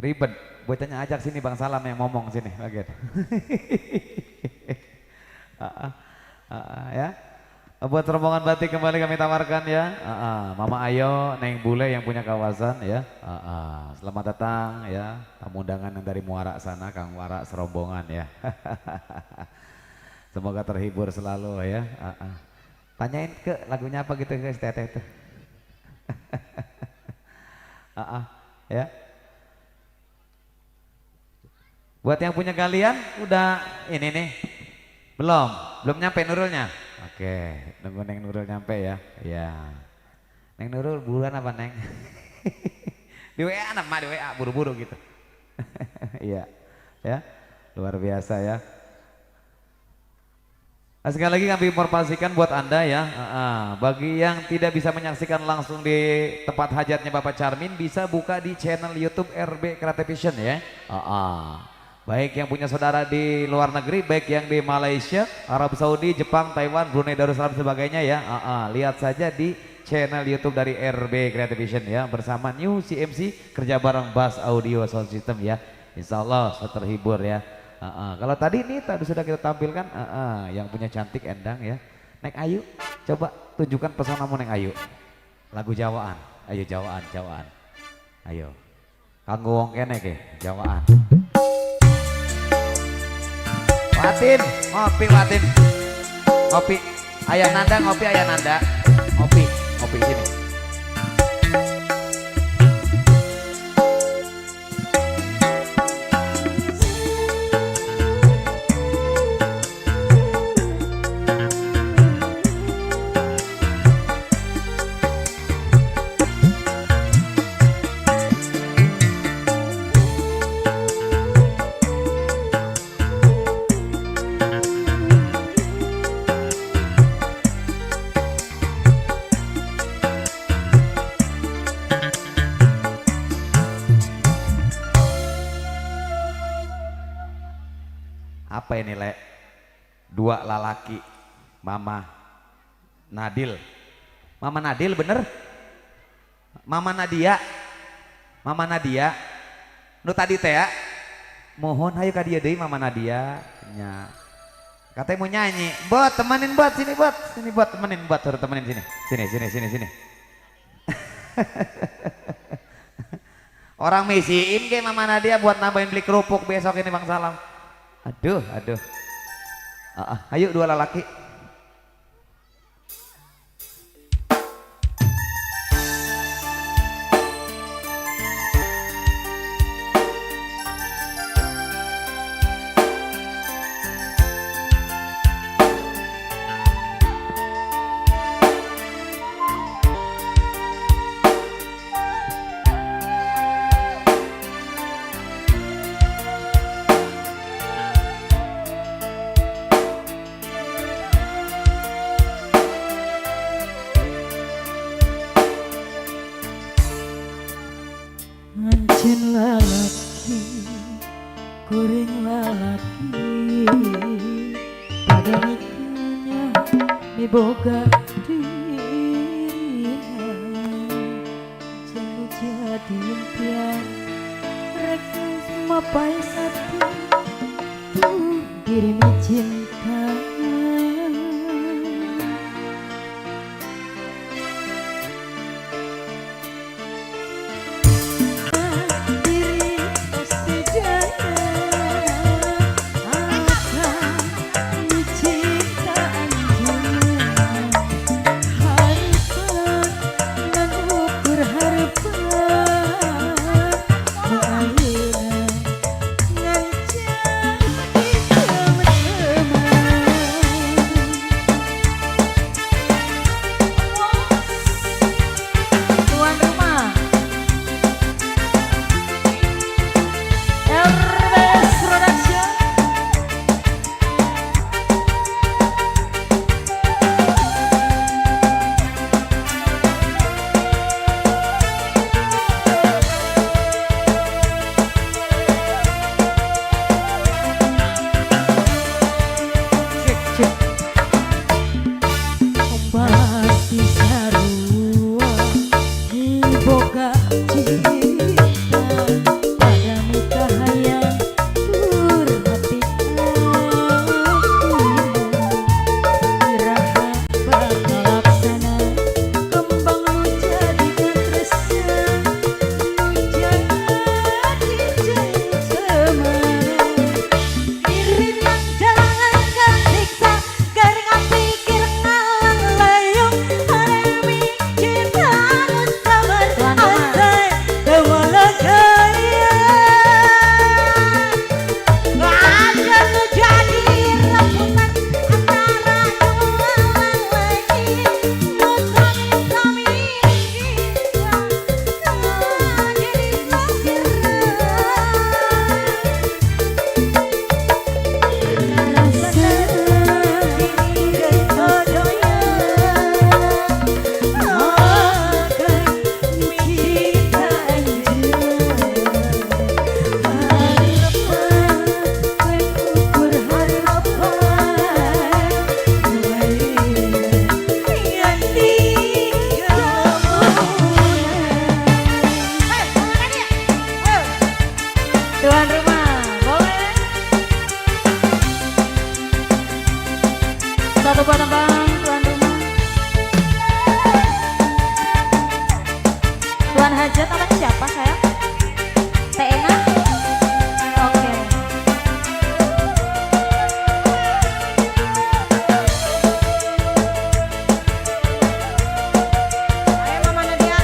Ribet, bocahnya ajak sini Bang Salam yang ngomong sini bagian. Ya. Buat rombongan batik kembali kami tawarkan ya. Mama Ayo, Neng Bule yang punya kawasan ya. Selamat datang ya, tamu undangan yang dari Muara sana, Kang Wara serombongan ya. Semoga terhibur selalu ya. Tanyain ke lagunya apa gitu guys, teteh itu. Ya. Buat yang punya kalian udah ini nih. Belum nyampe Nurulnya. Oke, nunggu Neng Nurul nyampe ya. Ya. Neng Nurul buruan apa Neng? Di WA nama di WA buru-buru gitu. Iya. Ya. Luar biasa ya. Nah, sekali lagi kami informasikan buat Anda ya, bagi yang tidak bisa menyaksikan langsung di tempat hajatnya Bapak Charmin, bisa buka di channel YouTube RB Creative Vision ya. Baik yang punya saudara di luar negeri, baik yang di Malaysia, Arab Saudi, Jepang, Taiwan, Brunei Darussalam sebagainya ya. Lihat saja di channel YouTube dari RB Creative Vision ya, bersama New CMC, kerja bareng Bass Audio Sound System ya. Insya Allah saya terhibur ya. Kalau tadi ini tadi sudah kita tampilkan yang punya cantik Endang ya. Neng Ayu, coba tunjukkan pesonamu Neng Ayu. Lagu Jawaan, ayo Jawaan, Jawaan. Ayo, kanggo wong kene ke, Jawaan. Watin, ngopi Watin. Ngopi, ayah Nanda ngopi, ayah Nanda. Ngopi, ngopi sini. Apa ini Le? Dua lalaki, Mama Nadil. Mama Nadil bener? Mama Nadia. Mama Nadia. Nu tadi teh ya. Mohon hayu ka dieu deui Mama Nadia nya. Katanya mau nyanyi. Bot temenin Bot sini Bot. Sini Bot temenin Bot, suruh temenin sini. Sini. Orang misiin ke Mama Nadia buat nambahin beli kerupuk besok ini Bang Salam. Aduh. Ayo dua lelaki. Ngancen lalaki, goreng lalaki, pada nikahnya miboga diri, jauh jadi impian, mereka mapai satu, tuh dirimu cinta. undangan hajat namanya siapa sayang? Teh Ena? Oke. Ayo Mama Nadia.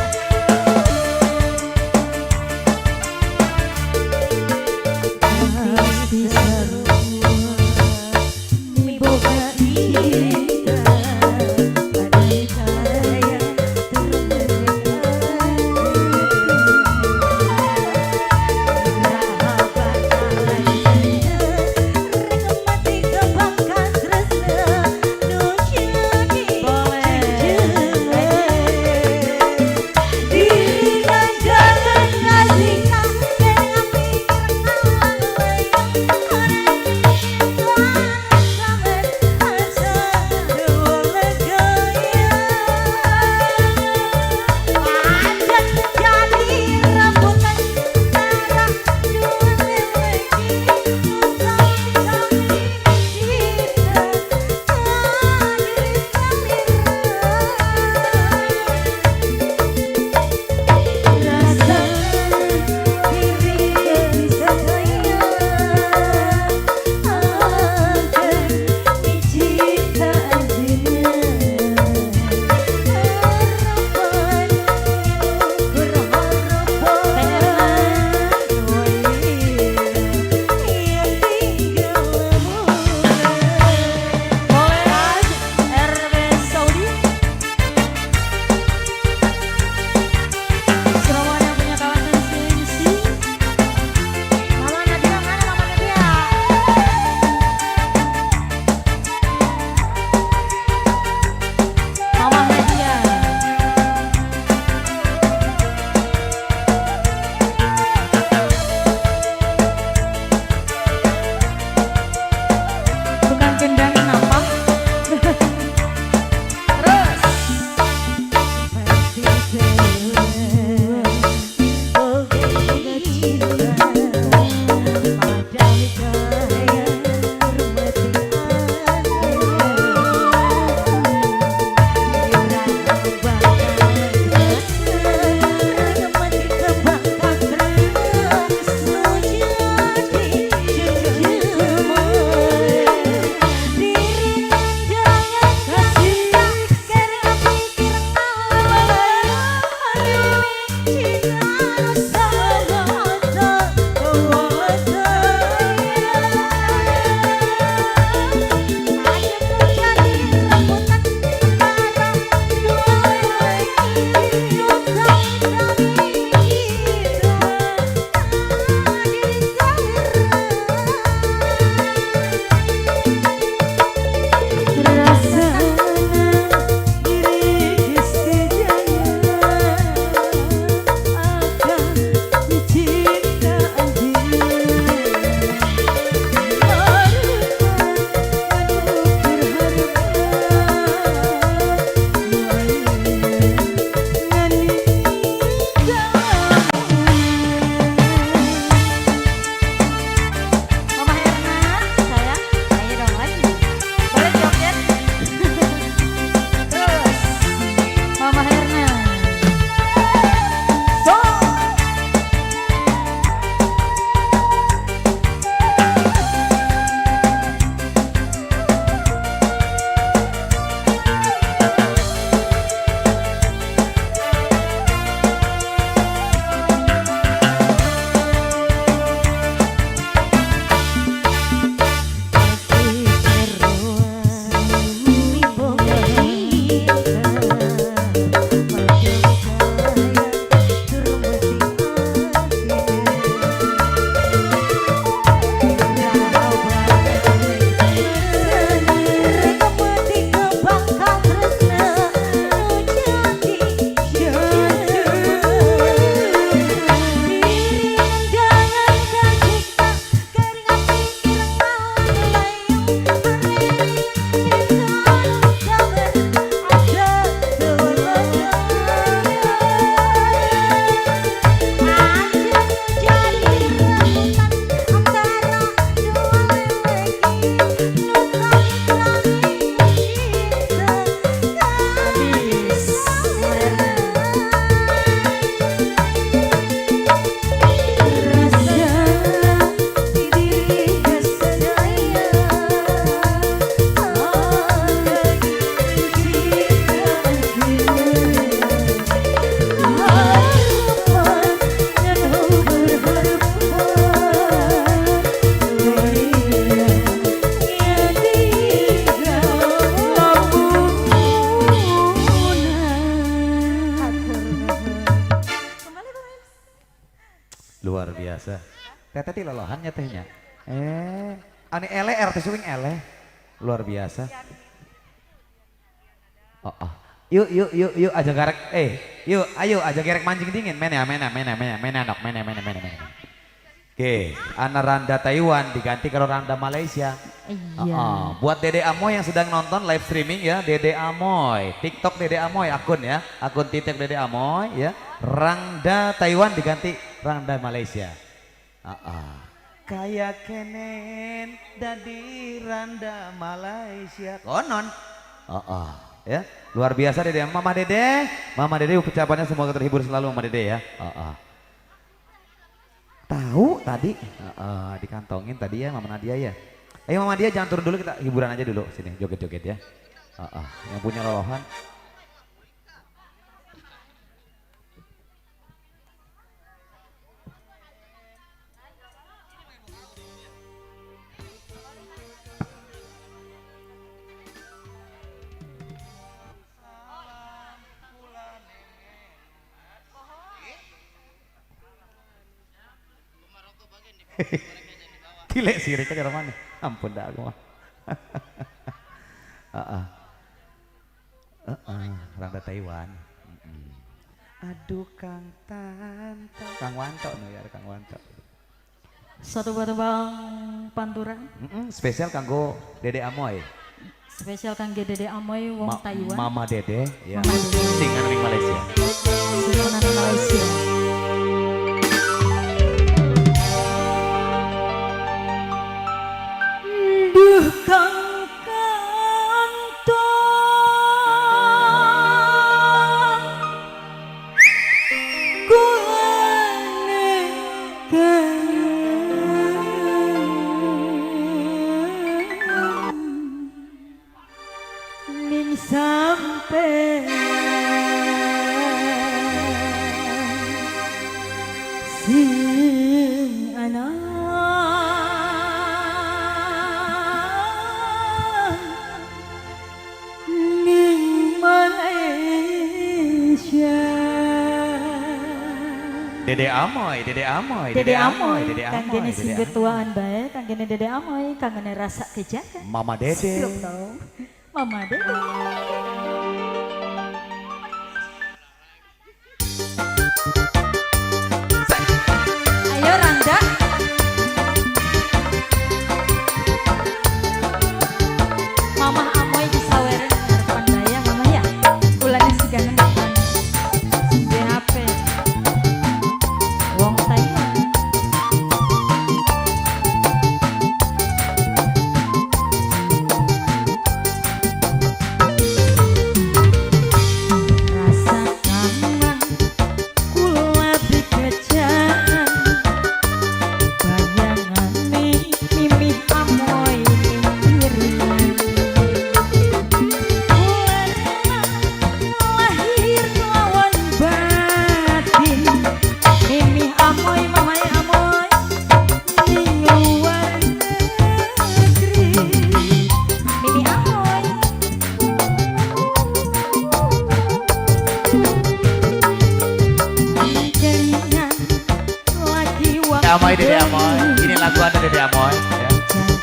luar biasa. Teteh ti lolohannya tehnya. Ani ele RT swing ele. Luar biasa. Oh. Yuk aja garek. Yuk ayo aja garek mancing dingin. Mena. Oke, anak Randa Taiwan diganti kalau Randa Malaysia. Iya. Buat Dede Amoy yang sedang nonton live streaming ya, Dede Amoy, TikTok Dede Amoy akun ya, akun titik Dede Amoy ya. Randa Taiwan diganti Randa Malaysia. Kayak kenen dadi Randa Malaysia. Konon. Ya, luar biasa Dede. Mama Dede ucapannya semoga terhibur selalu Mama Dede ya. Tahu tadi dikantongin tadi ya Mama Nadia ya. Ayo Mama Nadia jangan turun dulu, kita hiburan aja dulu sini joget-joget ya. Yang punya lolohan. Tilek sirik aja mana? Ampun dah aku mah. Randa Taiwan. Aduh Kang Tanto, Kang Wanto no ya, Kang Wanto. Satu buat bang panturan. Spesial kanggo Dede Amoy. Spesial kangge Dede Amoy wong Taiwan. Mama Dede ya. Mama Dede. Singan di Malaysia. Singan di Malaysia. Kang kantong kulane ning sampe sing anak Dede Amoy. Kanggene sing betuaan bae, kanggene Dede Amoy, kanggene rasa kejagan. Mama Dede. Mama Dede. Ayo Randa. Mama Amoy di Saweren harapan daya mama ya. Ulane sigangan depan. Di HP. Wong Taiwan. Rasa kangen kula dikejahan, bayangane mimih Amoy iringan. Lahir lawan batin, mimih Amoy mamai Amoy ning luar negeri. Mimih Amoy kelingan lagi waktu Amoy Dede Amoy. Ini lagu ada Dede Amoy ya.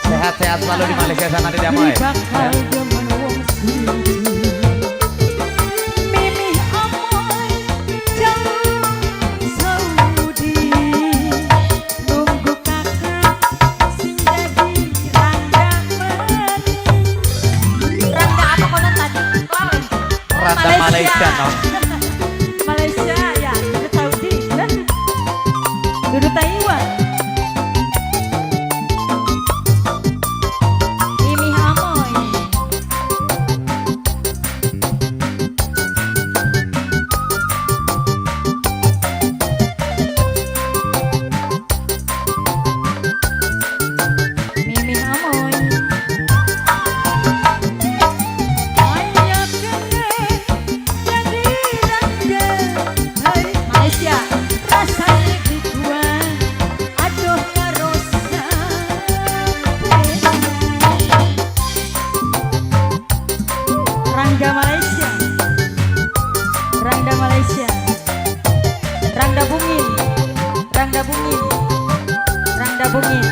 Sehat-sehat selalu di Malaysia sana Dede Amoy. bakal demen wong siji. Mimih Amoy jauh Saudi, nunggu kakak sing jadi Randa Mani. Randa apa konon tadi? Randa Malaysia no. Malaysia ya, ke Saudi. Duduk Taiwan. Mimih Amoy. Mimih Amoy. Ayo kene jadi Randa. Hai Malaysia, rasanya gituan. Bungit.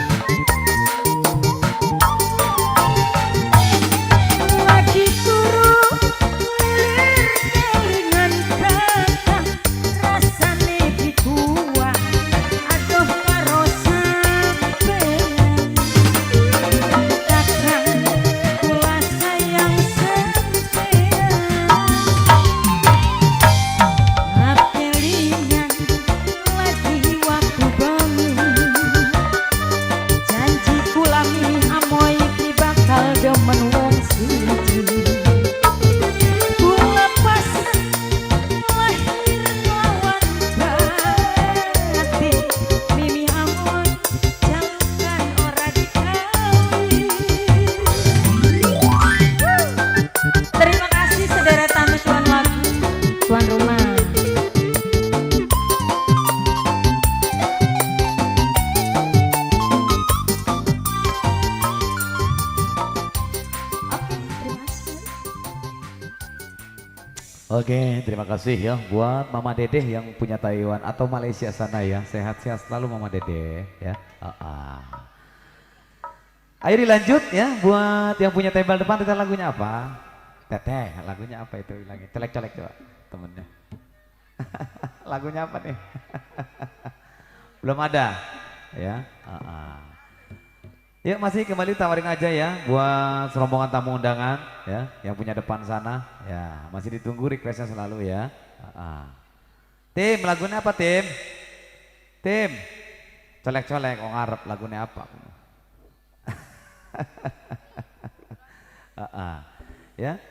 Lagi turu lilir kelingan kakak rasane dituang aduh karo sampean kakak kula sayang sampean kelingan lagi waktu bangun janji kula mi amoy iki bakal demen wong siji kula pasrah lahir lawan batin mimi amoy jangan ora dikawin. Terima kasih sederetan tuan lagu tuan rumah. Oke, terima kasih ya buat Mama Dedeh yang punya Taiwan atau Malaysia sana ya. Sehat-sehat selalu Mama Dedeh ya. Ayo dilanjut ya buat yang punya tembal depan. Kita lagunya apa? Teteh, lagunya apa itu? Lagi colek-colek coba temennya. Lagunya apa nih? Belum ada ya. Yuk masih kembali tawarin aja ya buat rombongan tamu undangan ya yang punya depan sana ya masih ditunggu requestnya selalu ya. Tim lagunya apa tim? Tim colek-colek oh ngarep lagunya apa? Ya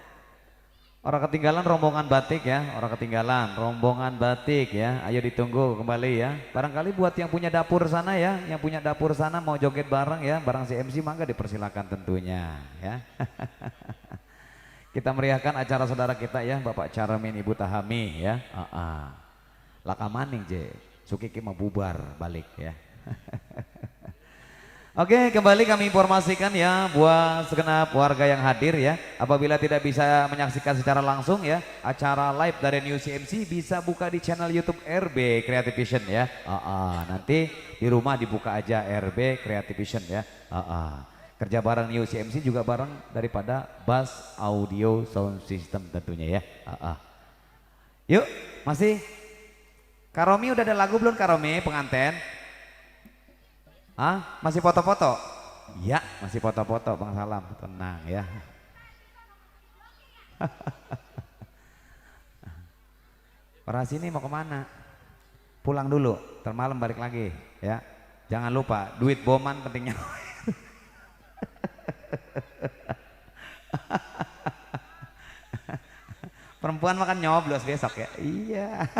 orang ketinggalan rombongan batik ya orang ketinggalan rombongan batik ya ayo ditunggu kembali ya barangkali buat yang punya dapur sana ya yang punya dapur sana mau joget bareng ya bareng si MC mangga dipersilakan tentunya ya. Kita meriahkan acara saudara kita ya Bapak Charmin Ibu Tahami ya. Laka maning je Sukiki mau bubar balik ya. Oke, kembali kami informasikan ya buat segenap warga yang hadir ya. Apabila tidak bisa menyaksikan secara langsung ya, acara live dari New CMC bisa buka di channel YouTube RB Creative Vision ya. Nanti di rumah dibuka aja RB Creative Vision ya. Kerja bareng New CMC juga bareng daripada Bass Audio Sound System tentunya ya. Yuk, masih Karomi udah ada lagu belum Karomi pengantin? Masih foto-foto? Ya, masih foto-foto Bang Salam, tenang ya. Para sini mau kemana? Pulang dulu, termalam balik lagi ya. Jangan lupa duit boman pentingnya. Perempuan makan nyoblos besok ya. Iya.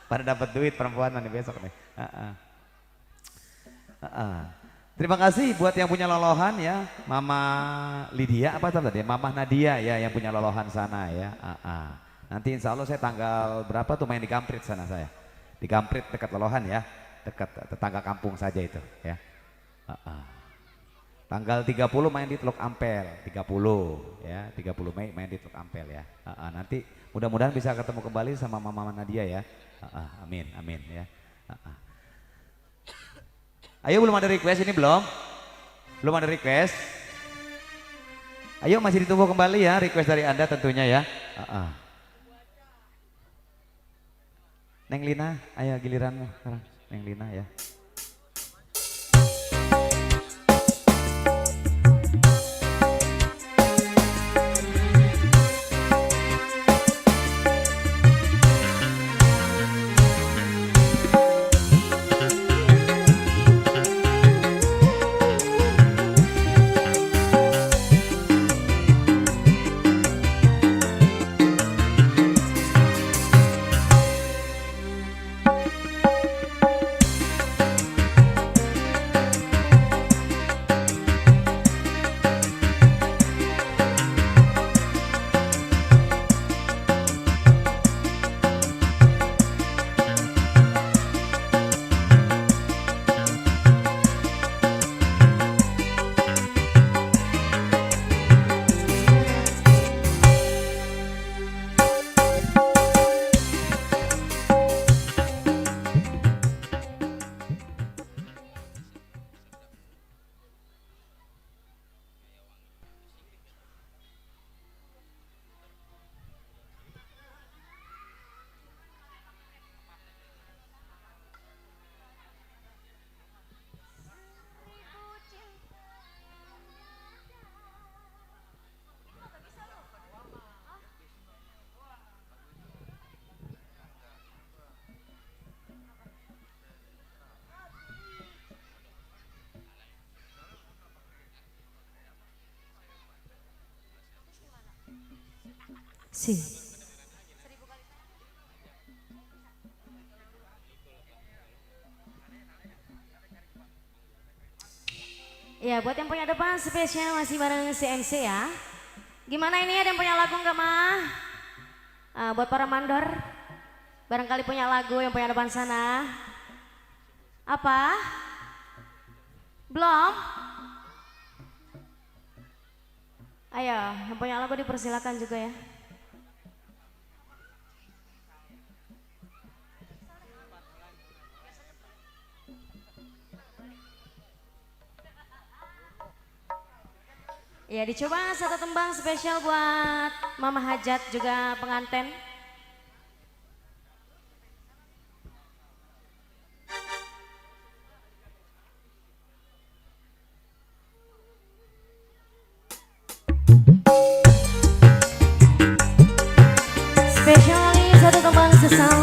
Pada dapat duit perempuan nih besok nih. Terima kasih buat yang punya lolohan ya, Mama Lydia apa tadi? Mama Nadia ya yang punya lolohan sana ya. Nanti insya Allah saya tanggal berapa tuh main di Kamprit sana saya. Di Kamprit dekat lolohan ya, dekat tetangga kampung saja itu ya. Tanggal 30 main di Teluk Ampel, 30 ya, 30 Mei main di Teluk Ampel ya. Nanti mudah-mudahan bisa ketemu kembali sama Mama Nadia ya. Amin, amin ya. Ayo belum ada request ini belum? Belum ada request? Ayo masih ditunggu kembali ya request dari Anda tentunya ya. Neng Lina, ayo giliranmu sekarang. Neng Lina ya. Si. Ya, buat yang punya depan spesial masih bareng CMC ya. Gimana ini, ada yang punya lagu nggak mah? Buat para mandor, barangkali punya lagu yang punya depan sana. Apa? Belum? Ayo, yang punya lagu dipersilakan juga ya. Ya, dicoba satu tembang spesial buat Mama Hajat juga pengantin. Spesial lagi satu tembang sesal.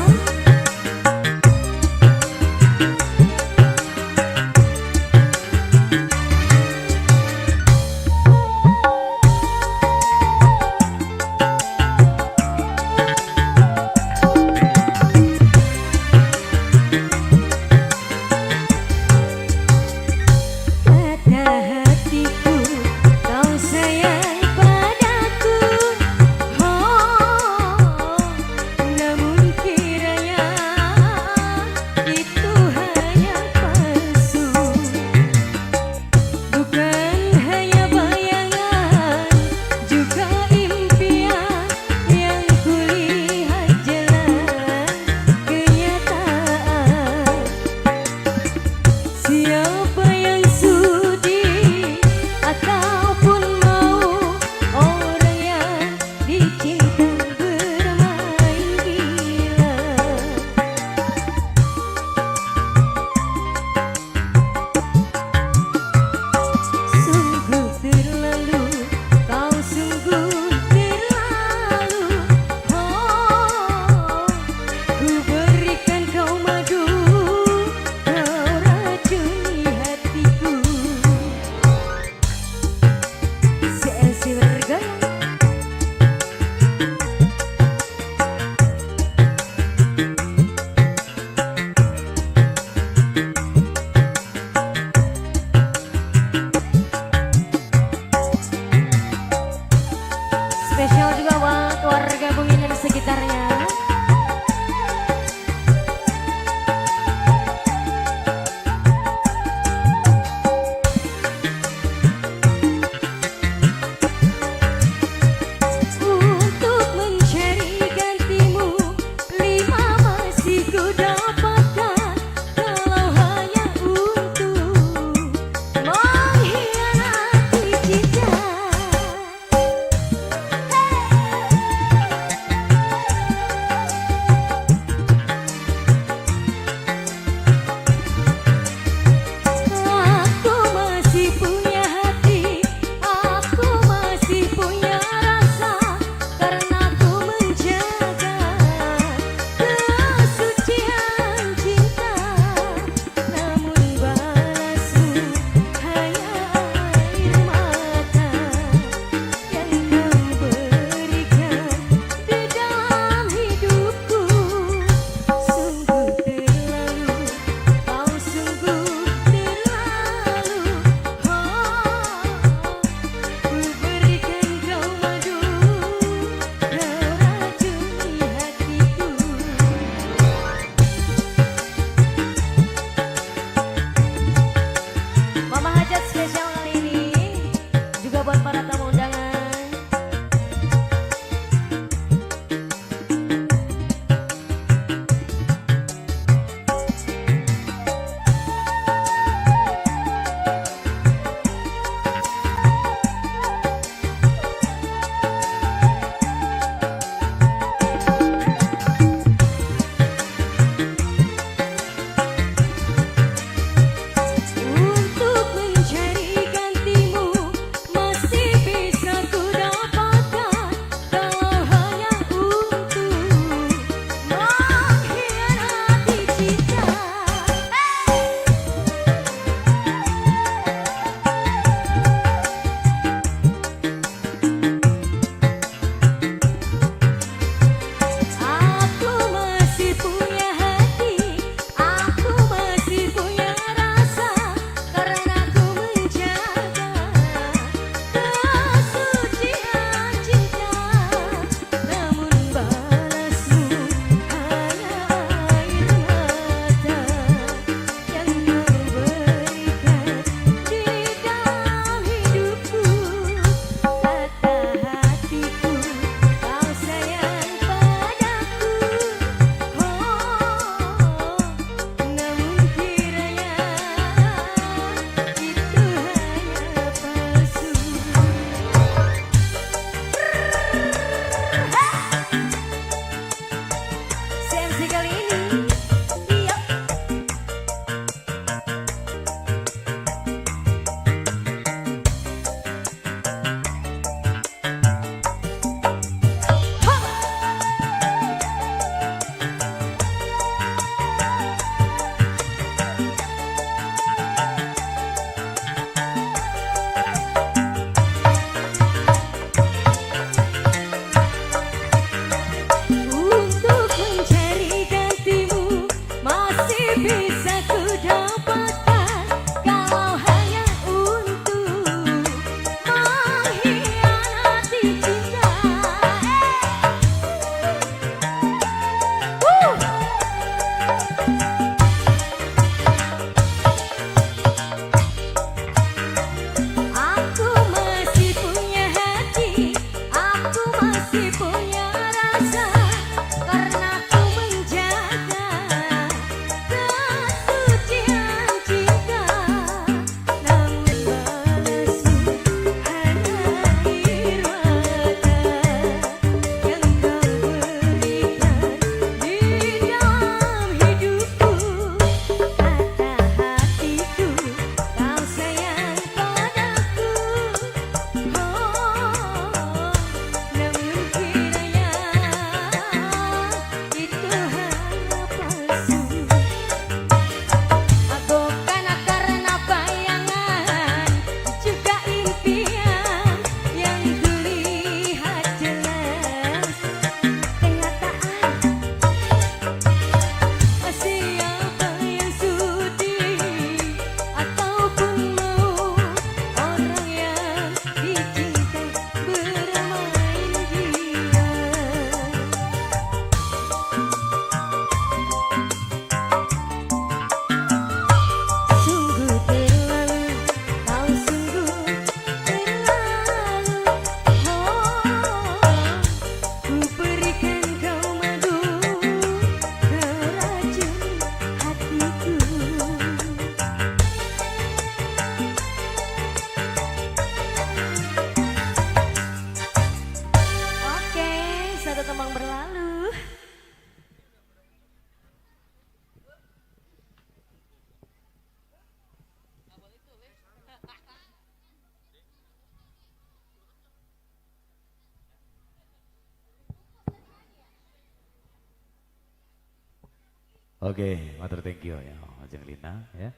Oke, matur thank you ya, Ajeng Lina ya.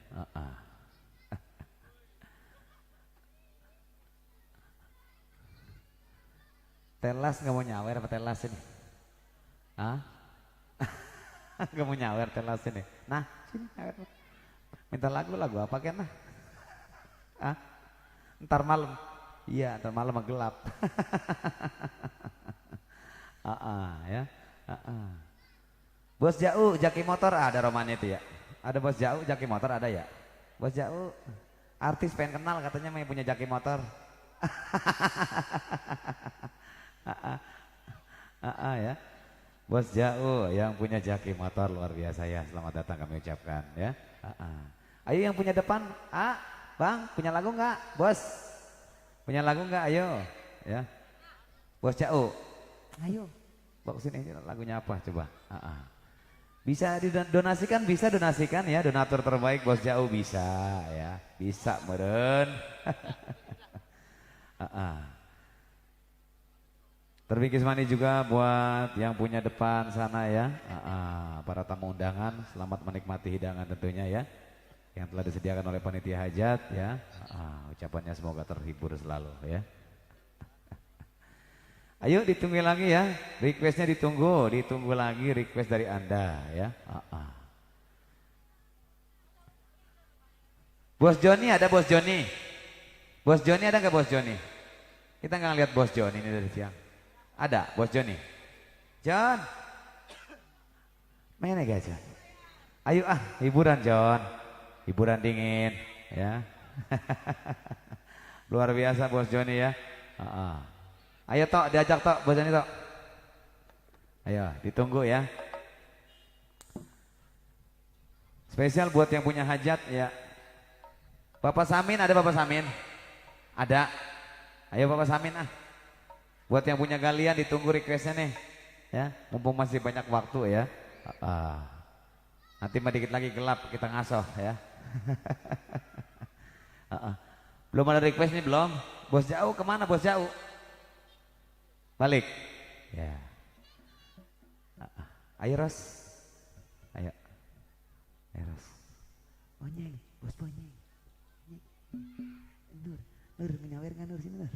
Telas nggak mau nyawer apa telas ini? Hah? Nggak mau nyawer telas ini. Nah, sini nyawer. Minta lagu apa kan nah? Hah? Ntar malam. Iya, ntar malam gelap. Ya. Bos Jau, jaki motor ada romannya itu ya. Ada Bos Jau, jaki motor ada ya. Bos Jau, artis pengen kenal katanya yang punya jaki motor. Ya. Bos Jau yang punya jaki motor luar biasa ya. Selamat datang kami ucapkan ya. Ayo yang punya depan, Bang, punya lagu nggak? Bos, punya lagu nggak? Ayo, ya. Bos Jau, ayo, bawa sini lagunya apa coba? Bisa didonasikan, bisa donasikan ya. Donatur terbaik Bos Jau bisa ya, bisa meren. Terbikis mani juga buat yang punya depan sana ya. Para tamu undangan, selamat menikmati hidangan tentunya ya, yang telah disediakan oleh panitia hajat ya. Ucapannya semoga terhibur selalu ya. Ayo ditunggu lagi ya, requestnya ditunggu lagi request dari Anda ya. Bos Joni ada Bos Joni? Bos Joni ada nggak Bos Joni? Kita nggak lihat Bos Joni ini dari siang. Ada Bos Joni? John, mana gak John? Ayo hiburan John, hiburan dingin ya. Luar biasa Bos Joni ya. Ayo Tok, diajak Tok, Bos Joni Tok. Ayo ditunggu ya. Spesial buat yang punya hajat ya. Bapak Samin ada Bapak Samin? Ada. Ayo Bapak Samin Buat yang punya galian ditunggu requestnya nih ya, mumpung masih banyak waktu ya. Nanti mah dikit lagi gelap kita ngasoh ya. Belum ada request nih belum? Bos Jau kemana Bos Jau? Balik ya. Ayo Ros, ayo Ros. Bonyeng, Bos Bonyeng. Nur menyawer nggak Nur sini Nur.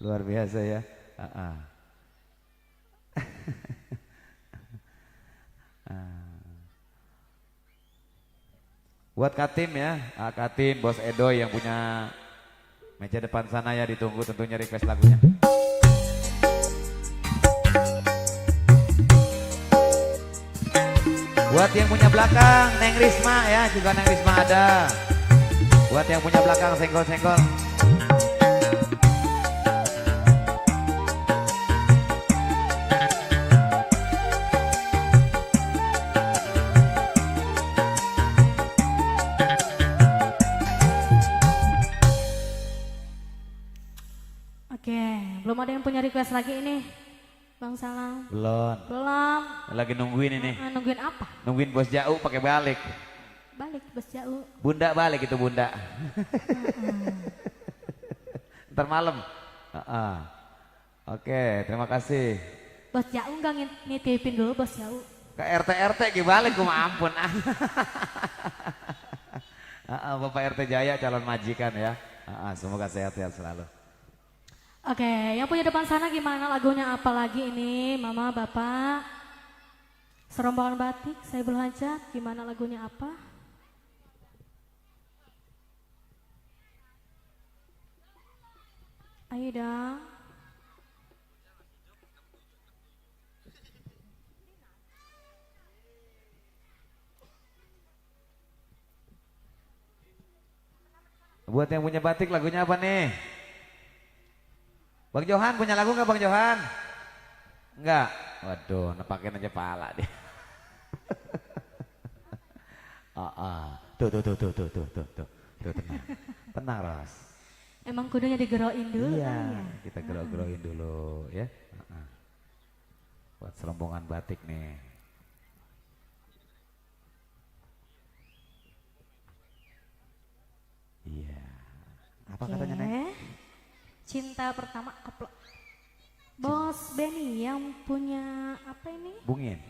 Luar biasa ya. Buat Katim ya, Katim Bos Edo yang punya meja depan sana ya, ditunggu tentunya request lagunya. Buat yang punya belakang Neng Risma ya, juga Neng Risma ada. Buat yang punya belakang senggol-senggol. Oke, belum ada yang punya request lagi ini, Bang Salang. Belum. Lagi nungguin ini. Nungguin apa? Nungguin Bos Jau pakai balik. Balik Bos Jau. Bunda balik itu Bunda. Ntar malam. Oke, terima kasih. Bos Jau nggak nitipin dulu Bos Jau. Ke RT gimana gue ampun. Bapak RT Jaya calon majikan ya. Semoga sehat-sehat selalu. Oke, yang punya depan sana gimana lagunya apa lagi ini? Mama, Bapak, serombongan batik, saya berhajat, gimana lagunya apa? Ayo dong. Buat yang punya batik lagunya apa nih? Bang Johan punya lagu nggak Bang Johan? Enggak. Waduh, nepakin aja pala dia. Tuh tenang. Tenang Ros. Emang kudunya digeroin dulu iya, kan ya? Kita gero-geroin dulu ya. Buat serombongan batik nih. Iya. Apa katanya Neng? Cinta pertama keplok. Bos Benny yang punya apa ini? Bungin.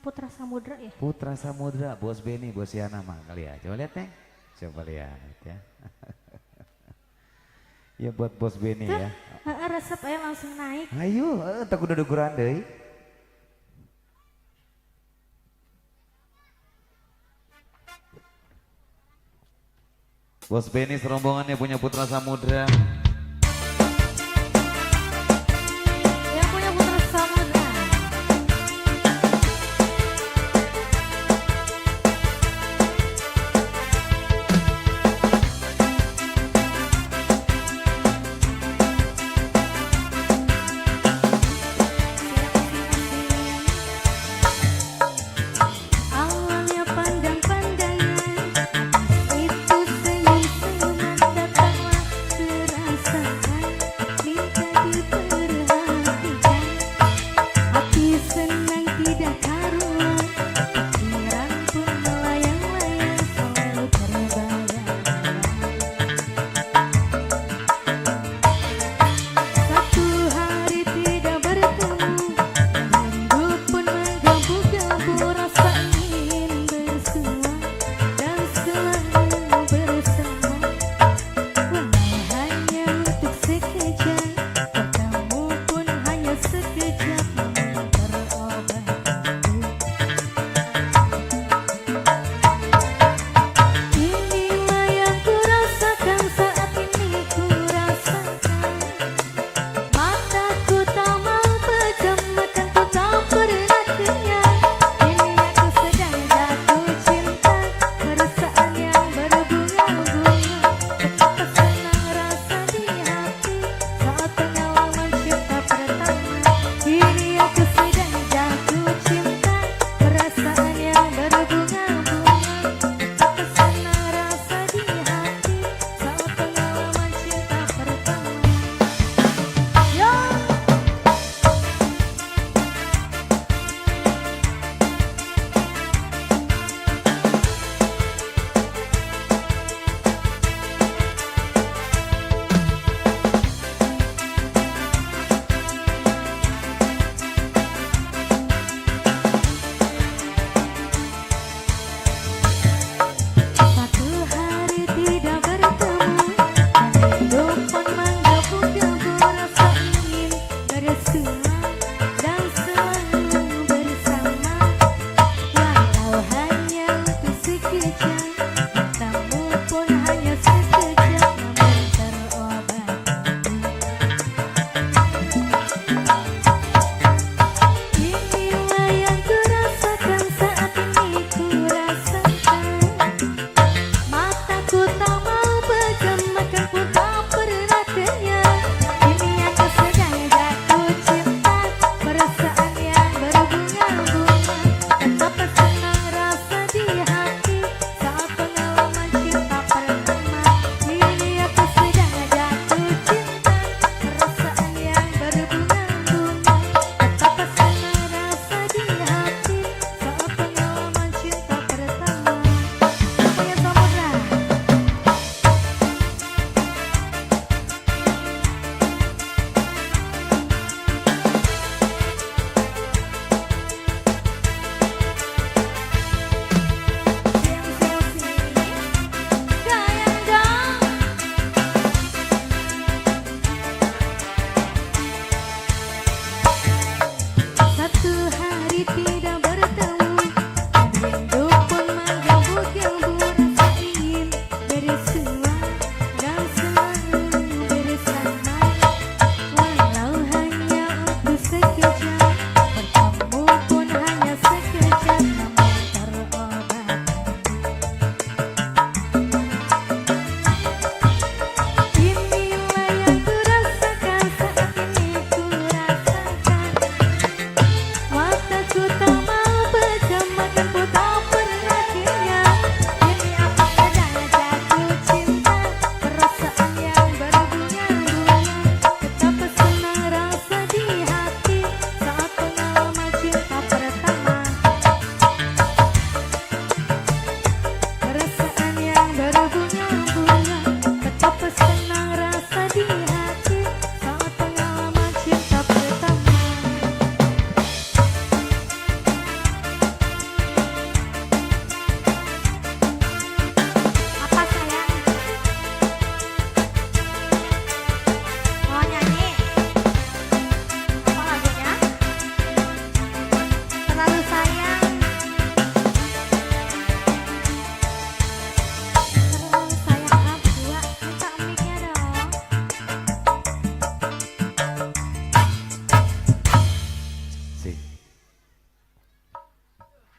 Putra Samudra ya? Putra Samudra, Bos Benny, Bos Yana mah kali ya. Coba lihat Neng. Coba lihat ya. Ya buat Bos Benny ya. Resep aja langsung naik. Ayo, tak udah duguran deh. Bos Benny serombongannya punya Putra Samudra. Yang punya Putra Samudra. Awalnya pandang-pandangan, itu senyum-senyuman datanglah terasa.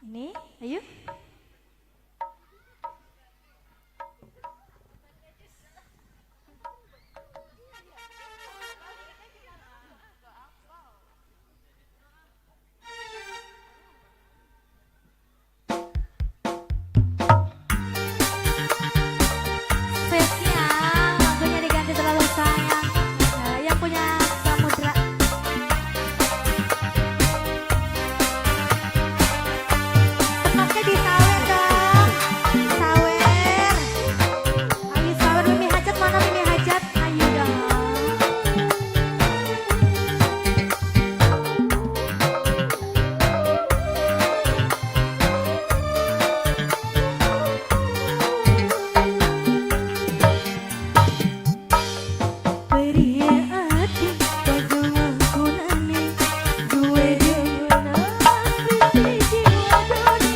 Ini, ayo. Spesial, lagunya diganti terlalu sayang. Nah, yang punya Samudra. Tempatnya di Sawer dong. Sawer. Ayo Sawer, Mimi Hajat mana Mimi Hajat? Ayo dong. Pria hati kadang aku nani duwe deuna siji jiwa doni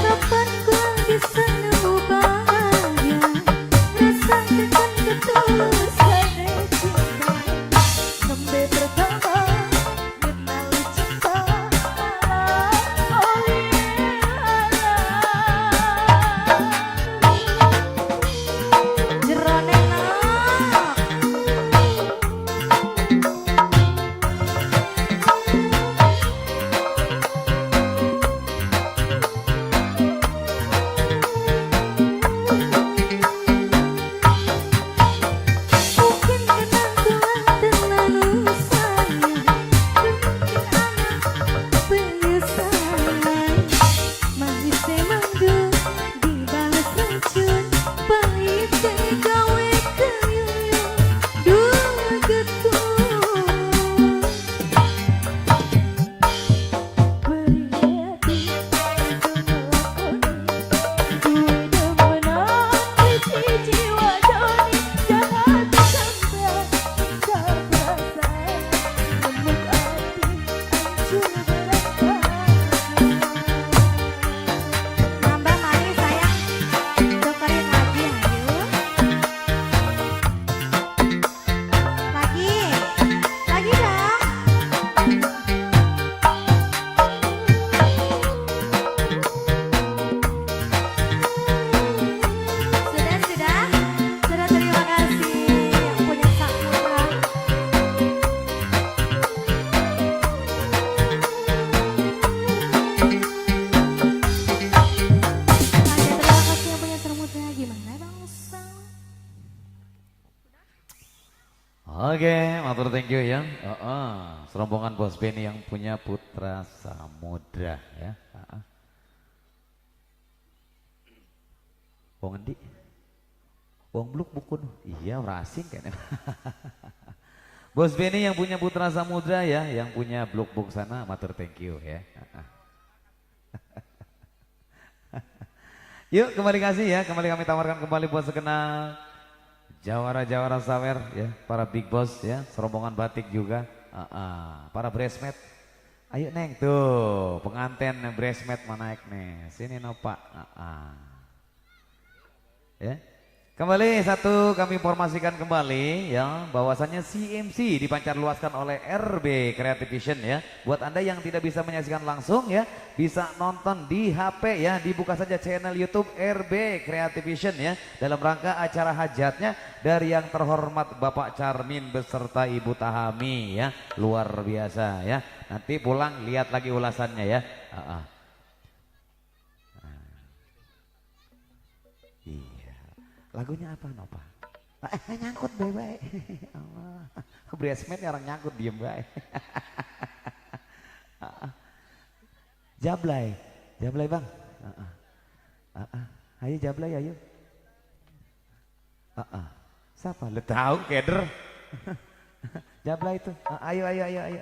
Kapan ku bisa nemu bahagia rasakan ketulusan cinta sampai pertama kenal cinta oh yeah. Jerone enak. Mungkin karena Tuhan terlalu sayang, mungkin anak penyesalan masih semanggu dibalas racun pahit gawe kayuyung dua getun berhati duwe demenan siji jiwa doni jangan sampai keberasa lemuk hati hancur berantakan. Nambah mari sayang, tukerin lagi ayo. Lagi dong. Sudah terima kasih yang punya Samudra. Terima kasih yang punya Samudra. Gimana bangsa? Oke, matur thank you ya. Serombongan Bos Benny yang punya Putra Samudra ya. Wong endi? Wong bluk bukun. Iya, ora asing kayaknya. Bos Benny yang punya Putra Samudra ya, yang punya bluk-bluk sana, matur thank you ya. Yuk kembali kasih ya, kembali kami tawarkan kembali buat sekenal jawara-jawara sawer ya, para big boss ya, serombongan batik juga, para bridesmaid. Ayo neng tuh, pengantin bridesmaid mana naik nih, sini no pak. Ya, Kembali satu kami informasikan kembali ya bahwasannya CMC dipancar luaskan oleh RB Creative Vision ya. Buat Anda yang tidak bisa menyaksikan langsung ya, bisa nonton di HP ya, dibuka saja channel YouTube RB Creative Vision ya dalam rangka acara hajatnya dari yang terhormat Bapak Charmin beserta Ibu Tahami ya. Luar biasa ya. Nanti pulang lihat lagi ulasannya ya. Lagunya apa Nova? Nyangkut baik-baik. Allah. Bresmet orang nyangkut diem baik. Jablay. Jablay Bang. Ayo Jablay ayo. Siapa? Lu tahu keder. Jablay itu. Ayo.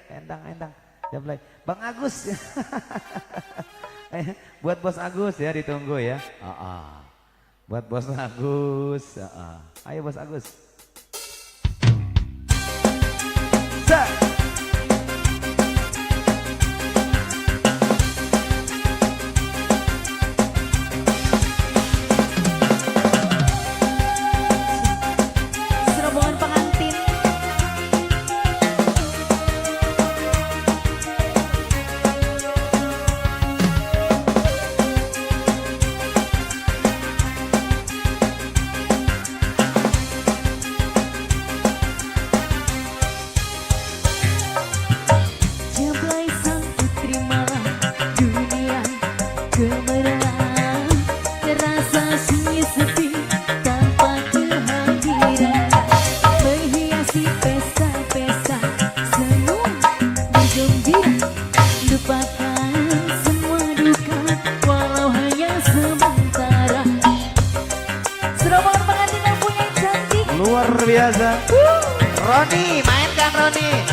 Endang. Jablay. Bang Agus. Buat Bos Agus ya ditunggu ya. Buat Bos Agus. Ayo Bos Agus. Serobongan pengantin. Jablay sang putri malam dunia gemerlap, terasa sunyi sepi tanpa kehadiran, menghiasi pesta-pesta senyum bergembira, lupakan semua duka walau hanya sementara. Serobongan pengantin yang punya cantik. Luar biasa. Roni, mainkan Roni.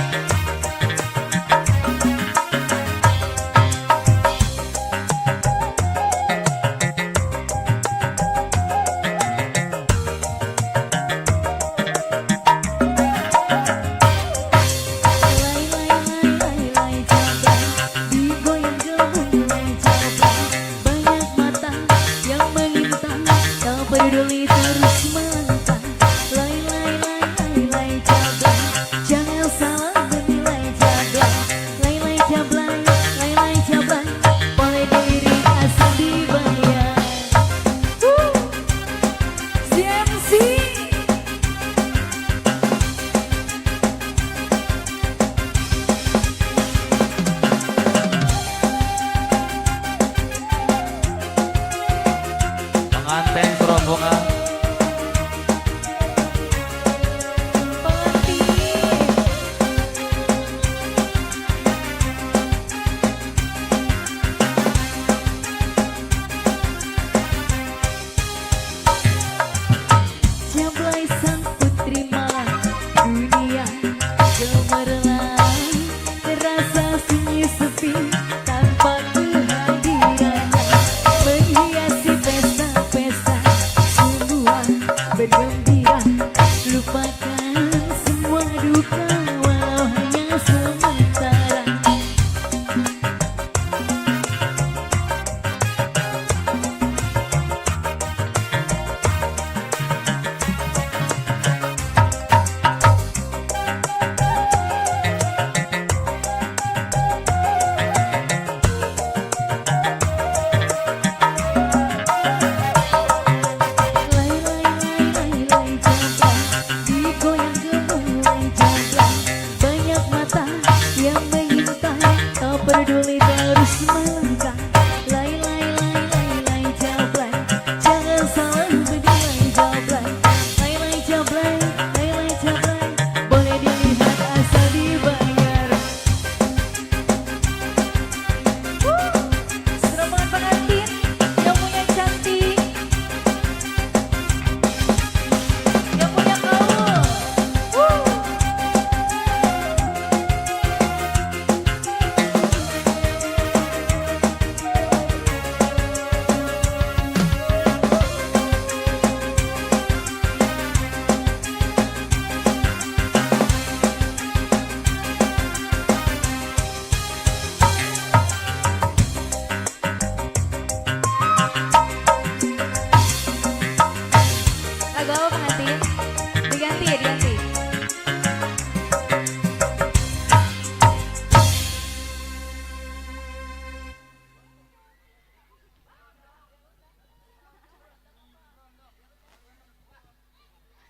Digoyang gelembung Jablay, banyak mata yang mengintai, tak peduli terus melangkah. Lay Jablay, jangan salah dengar.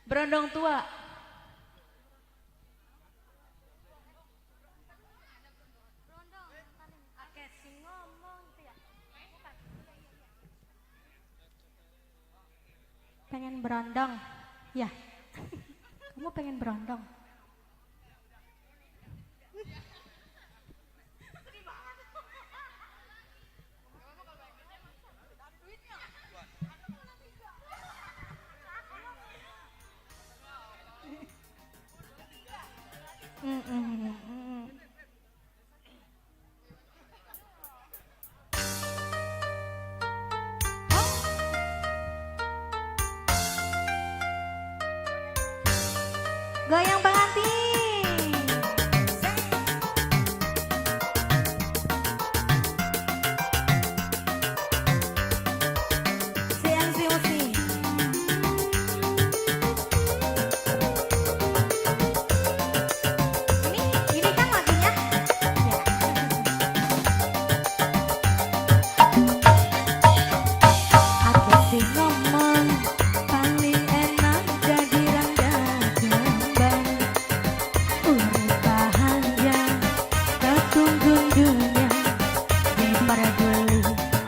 Berondong tua. Pengen berondong, ya. Kamu pengen berondong? Goyang pengantin. CNC musik. Ini kan lagunya. Ya. Aku sih ngomong paling enak jadi rangga kembang. Urip bahagia ketunggung dunia diperguli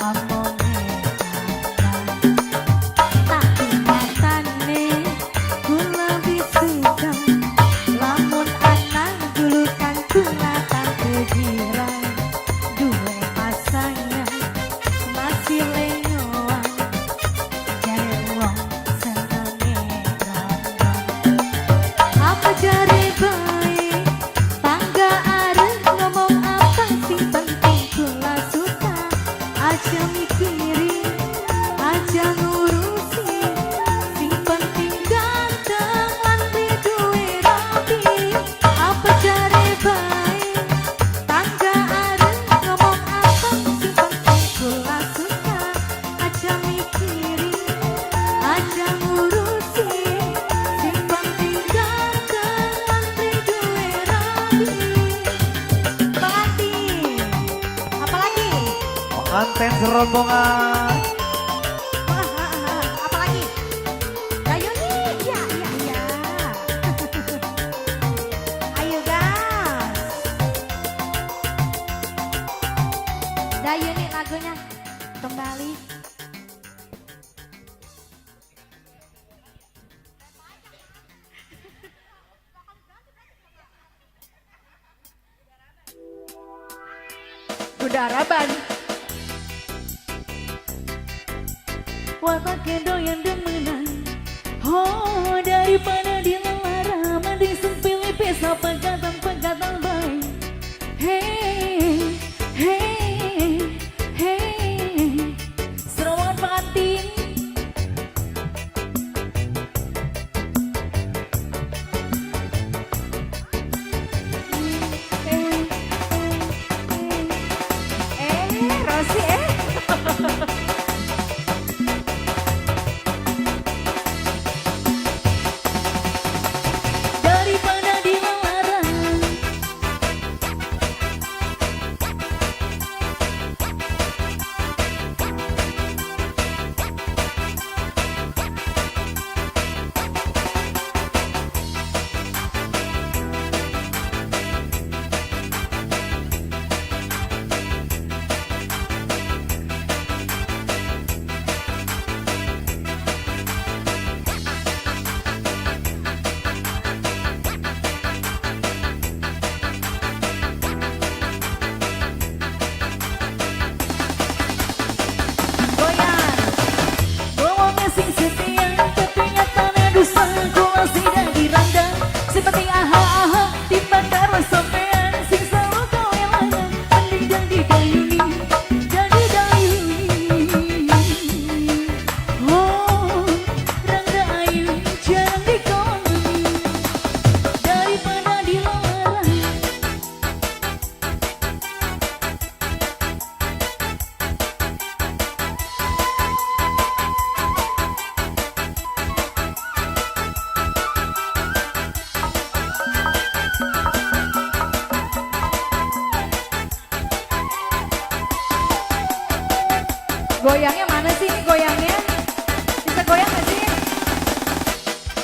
omongnya tapi nyatane ku lebih suka lamun anak julukan kula tante jirang duwe pasangan masih lengoan jare wong senenge rondong apa jare baik tangga arep ngomong apa sih penting kula suka aja mikirin aja ngurusi sing penting ganteng lan duwe rapi apa jare baik tangga arep ngomong apa sing penting kula suka aja mikirin aja ngurusi sing penting ganteng lan duwe rapi. Pengantin apalagi Pengantin serombongan. apalagi Dayuni ya ya ya ayo gas Dayuni lagunya kembali. Udaraban watak doyan demenan oh daripada dilarang mending sempilih pesa pegatan baik hey hey hey seruan pengantin Rosi daripada dilarang Goyangnya mana sih ini goyangnya? Bisa goyang gak sih?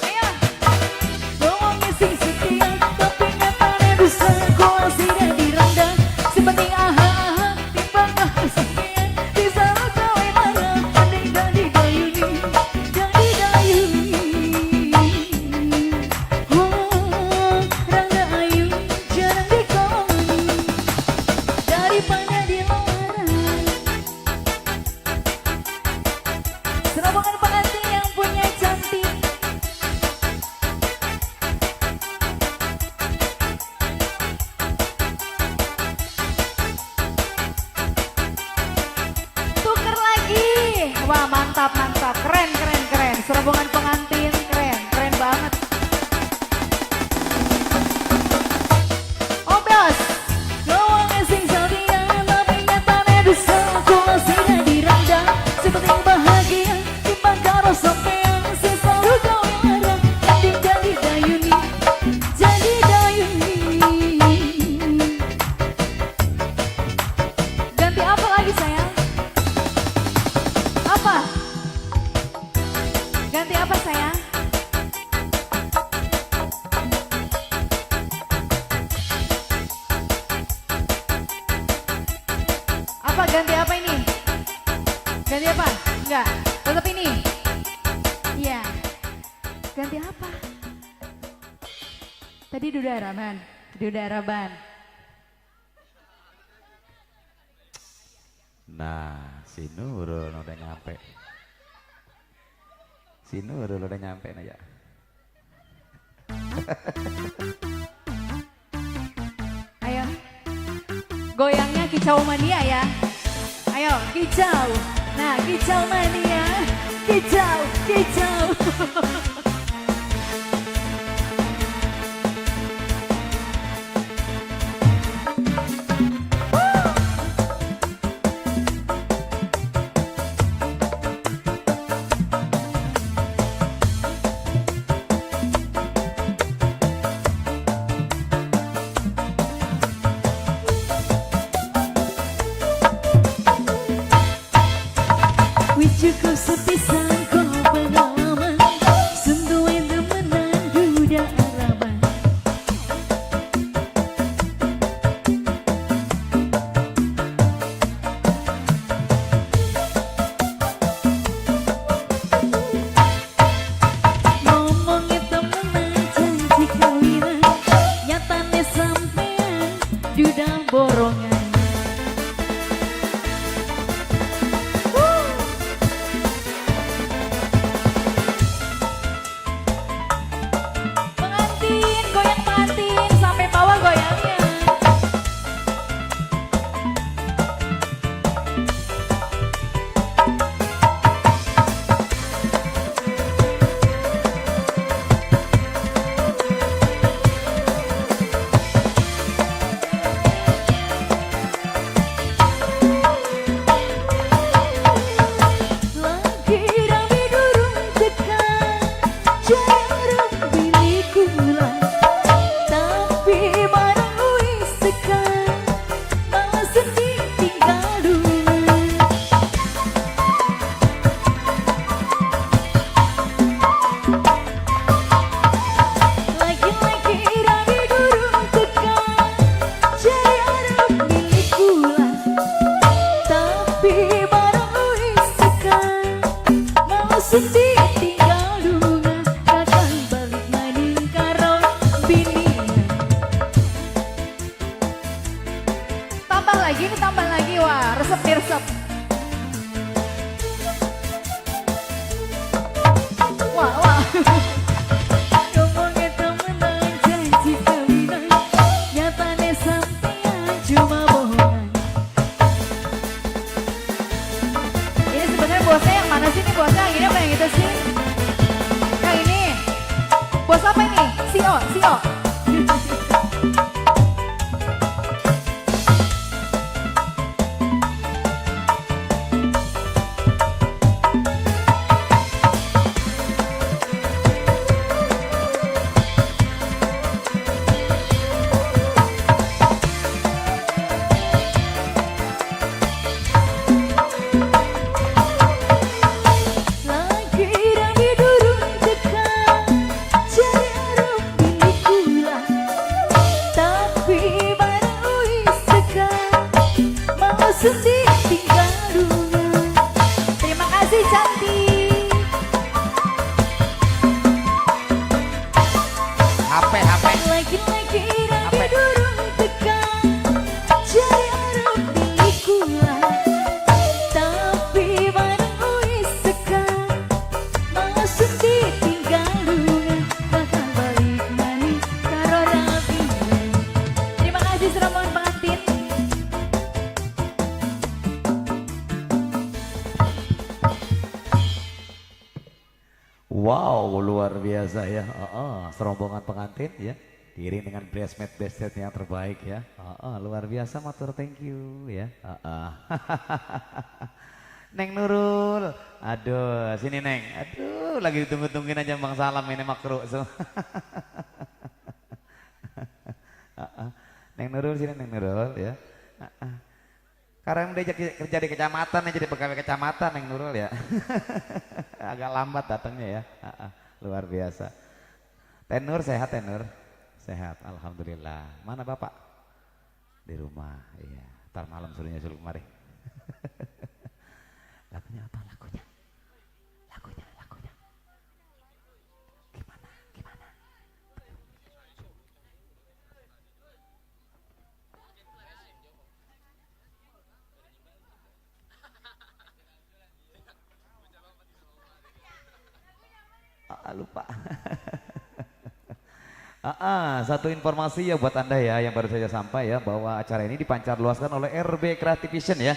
Ayo. Ganti apa? Enggak. Tetap ini. Iya. Ganti apa? Tadi Duda Araban. Duda Araban. Nah, si Nurul udah nyampe. Si Nurul udah nyampe nah ya. Ayo. Goyangnya kicau mania ya. Ayo, kicau. Nah, kicau mania. Kicau, kicau. Cukup sepisan kau pengalaman Sentuh demenan Duda Araban Ngomongnya temenan janji kawinan Nyatanya sampean Duda borongan Sedih tinggal lunga Kakang balik maning karo binian Tambah lagi, ini tambah lagi. Wah, resep nih resep. Wah, wah. Ngomongnya temenan janji kawinan Nyatanya sampean cuma bohongan. Ini sebenarnya bosnya yang mana sih nih bosnya? Ini apa yang itu sih? Yang ini. Bos apa ini? Sio, Sio. Sedih tinggal dunia. Terima kasih cantik. HP Lagi-lagi rapi durung tekan Jari arep dilikulah Tapi bareng wis tekan Mau sedih tinggal dunia Bakal balik manis karo rapian. Terima kasih serombongan pengantin. Wow, luar biasa ya. Serombongan pengantin ya. Diiring dengan bridesmaid yang terbaik ya. Luar biasa, matur thank you ya. Neng Nurul. Aduh, sini Neng. Aduh, lagi ditunggu-tungguin aja Bang Salam ini makro. Neng Nurul sini Neng Nurul ya. Sekarang dia kerja di kecamatan, jadi pegawai kecamatan Neng Nurul ya. Agak lambat datangnya ya. Luar biasa. Tenur sehat Tenur? Sehat, alhamdulillah. Mana Bapak? Di rumah. Iya. Ntar malam suruh nyusul kemari. Katanya lupa. Satu informasi ya buat Anda ya yang baru saja sampai ya bahwa acara ini dipancar luaskan oleh RB Creative Vision ya.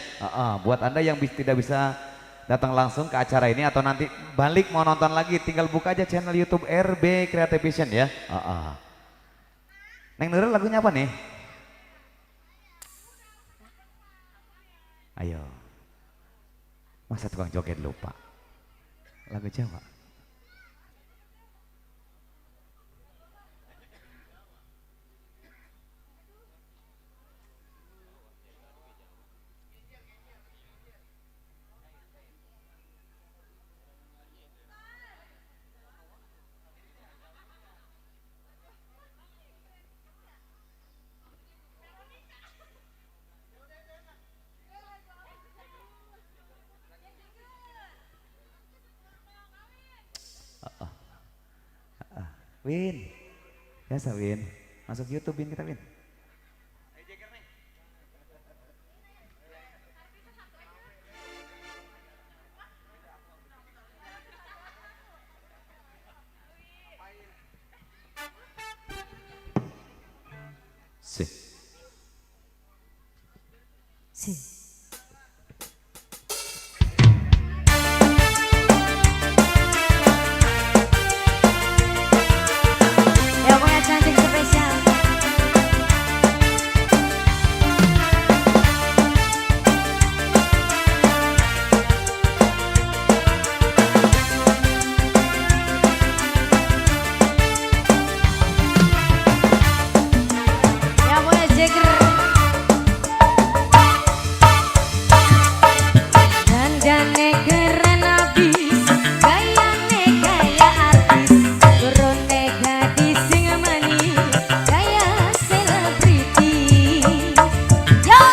Buat Anda yang tidak bisa datang langsung ke acara ini atau nanti balik mau nonton lagi tinggal buka aja channel YouTube RB Creative Vision ya. Neng Nurul lagunya apa nih? Ayo. Masa tukang joget lupa? Lagu Jawa. Win, biasa Win, masuk YouTube Win kita Win. Sih. Yang punya cantik spesial. Yang punya Jagger. Dandannya keren abis, gayane gaya artis, turune gadis sing manis, gaya selebriti. Yo!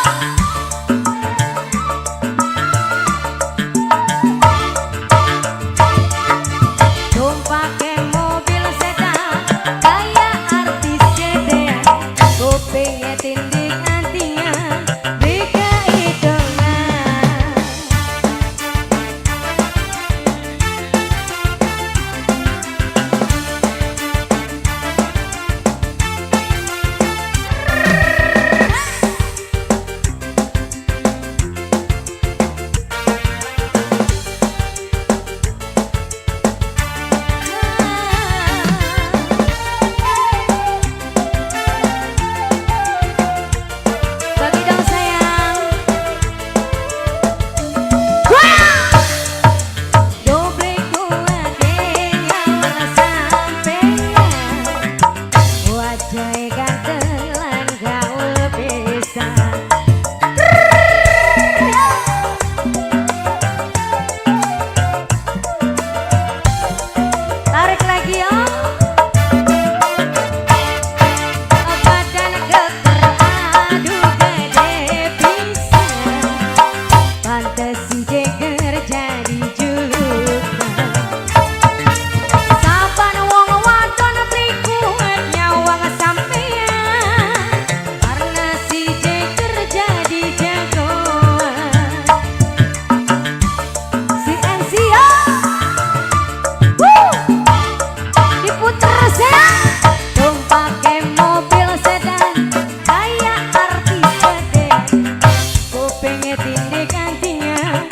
Tumpake mobil sedan, gaya artis sedan, kupingnya tindik nantinya, bika hitungan. Bagi dong sayang. Dobre kuade yang sampean, wajah gantelan gaul pisan. Tarik lagi ya. Badan geger aduh gede pisan, pantes si Jagger jadi julukan. Saban wong wadon berikuat nyawang sampean, karena si Jagger jadi jagoan. Si NCO diputer sayang, tumpake mobil sedan, gaya artis sedan, kupingnya tindik gantinya,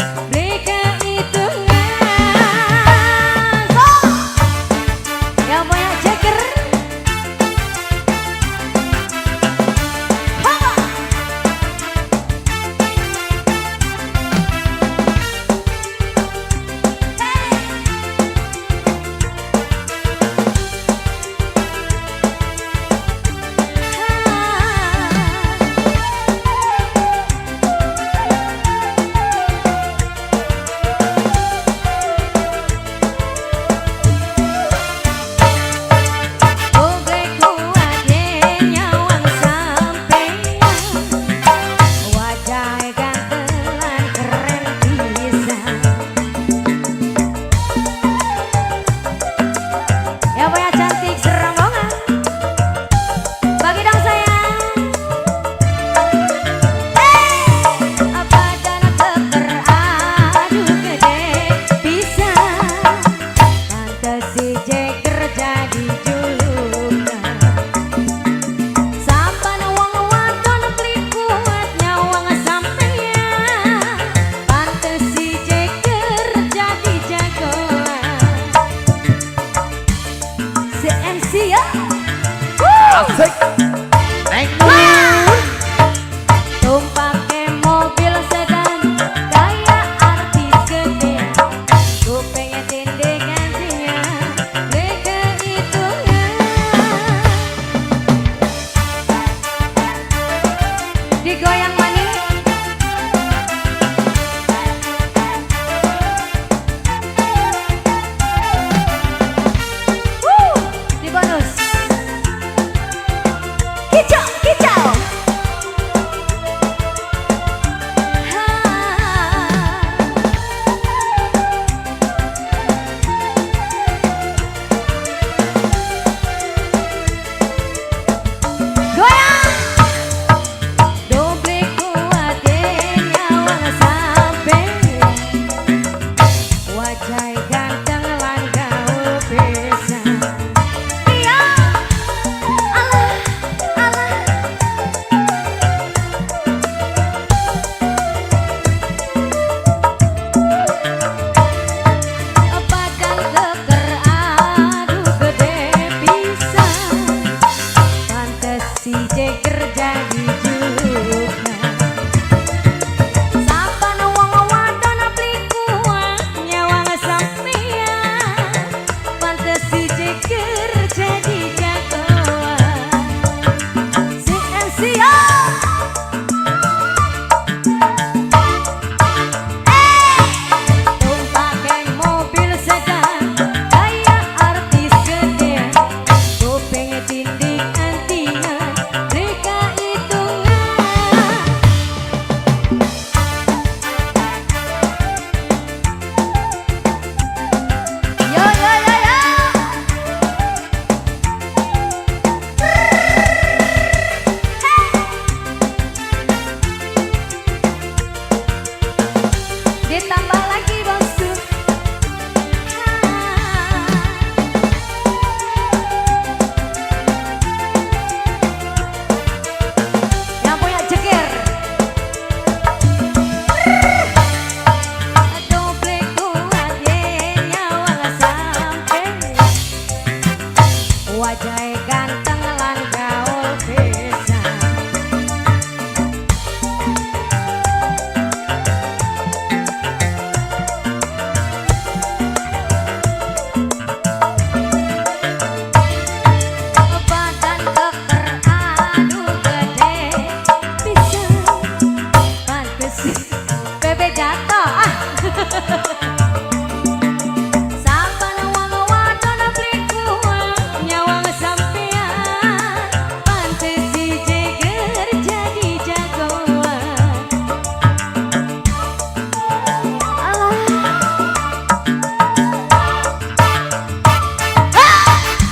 Ditambah lagi bosku. Yang punya jeger. Doble kuat ye nyawa sampai. Wajah ganteng lan gaul pisan. Badan keker aduh gede pisan. Pantes bebe jatuh ah. Saban wong wadon beli kuat nyawang sampean. Pantes si jeger jadi jagoan. Alah.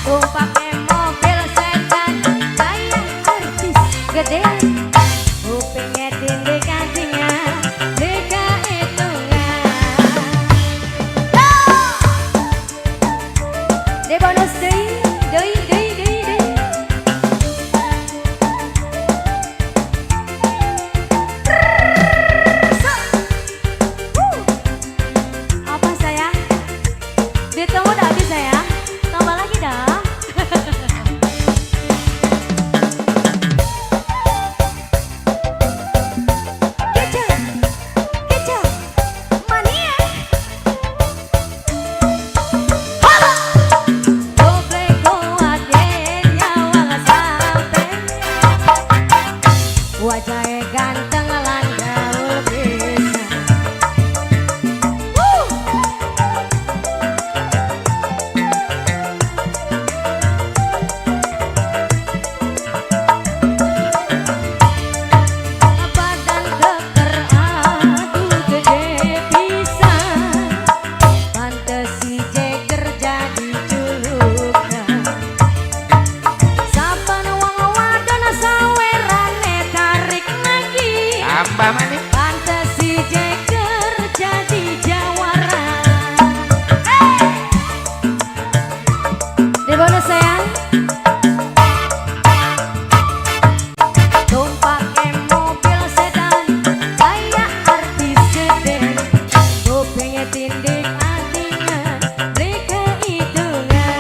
Tumpake mobil sedan kayak artis gede. Kupingnya tindik kancingnya deka hitungan. De bonus deui. Apa sayang? Ditunggu dah habis sayang. Tambah lagi dah. Kecap, mania. Doble kuat ye nyawang sampai. Wajahnya ganteng lan gaul pisan. Badan keker aduh gede pisan. Pantes si jeger jadi julukan. Saban wong wadon sawerane tarik lagi. Tambah manis. Pantes si jeger jadi jawara. Di bonus sayang. Tumpake mobil sedan kayak artis gede. Kupingnya tindik hatinya beli kehitungan.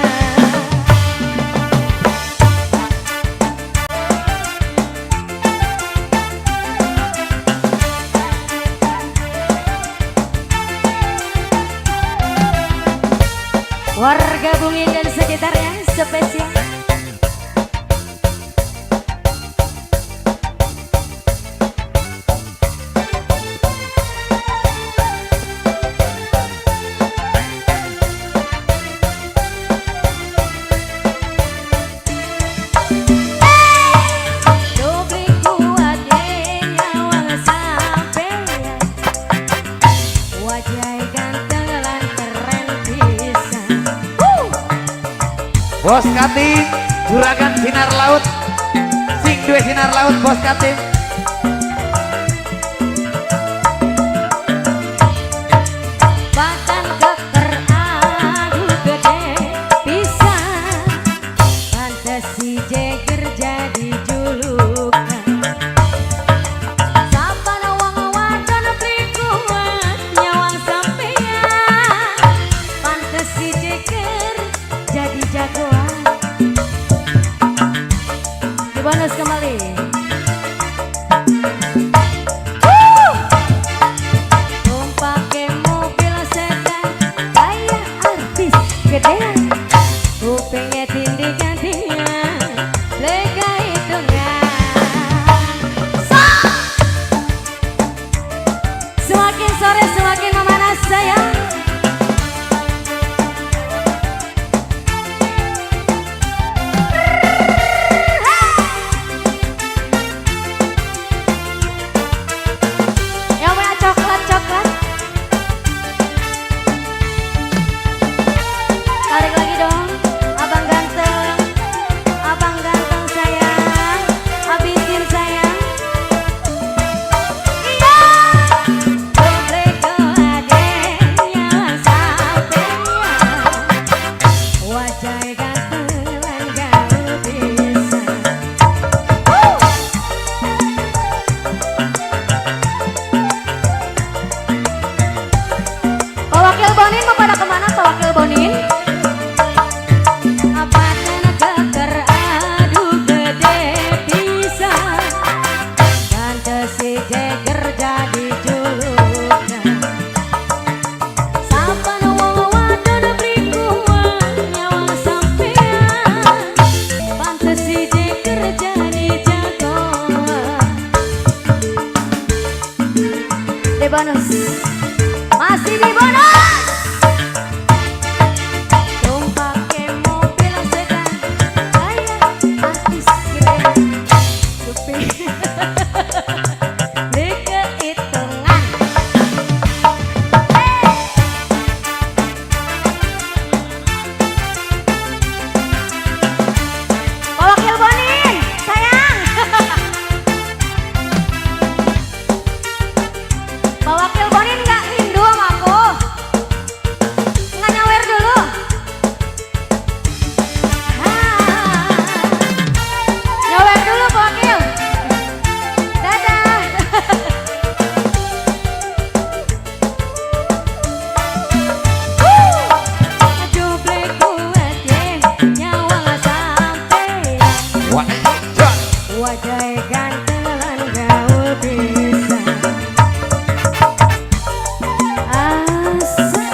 Warga Bumi dan sekitarnya spesial. Doble kuat ye nyawang sampean. Wajah ganteng lan keren pisan. Bos Kating, juragan sinar laut. Sing duwe sinar laut Bos Kating. Badan keker aduh gede pisan. Pantes si jeger jadi julukan. Saban wong wadon beli kuat nyawang sampean. Pantes si jeger jadi jagoan. Di bonus kembali. Tumpake mobil sedan kayak artis gede. Kupingnya tindik gantian lega hitungan. Semakin sore semakin memanas sayang. Yang punya coklat. Tarik lagi dong, abang ganteng sayang, habisin sayang. Iya, doble kuat kemana Pak Wakil Bonin? Apa keker aduh gede bisa, pantes si Jeger jadi juluknya. Saban wong wadon bringkuan nyawang sampean, pantes si Jeger jadi jagoan. De bonus, masih di bonus. Tumpake mobil sedan, kayak artis keren. Supir di kehitungan. Pak Wakil Bonin, sayang. Pak Wakil Bonin nggak rindu sama aku? Nggak nyawer dulu? Nyawer dulu Pak Wakil. Dadah. Juble kuat yen nyawang sampean. Wajah. Wajah ganteng lan gaul bisa. Asa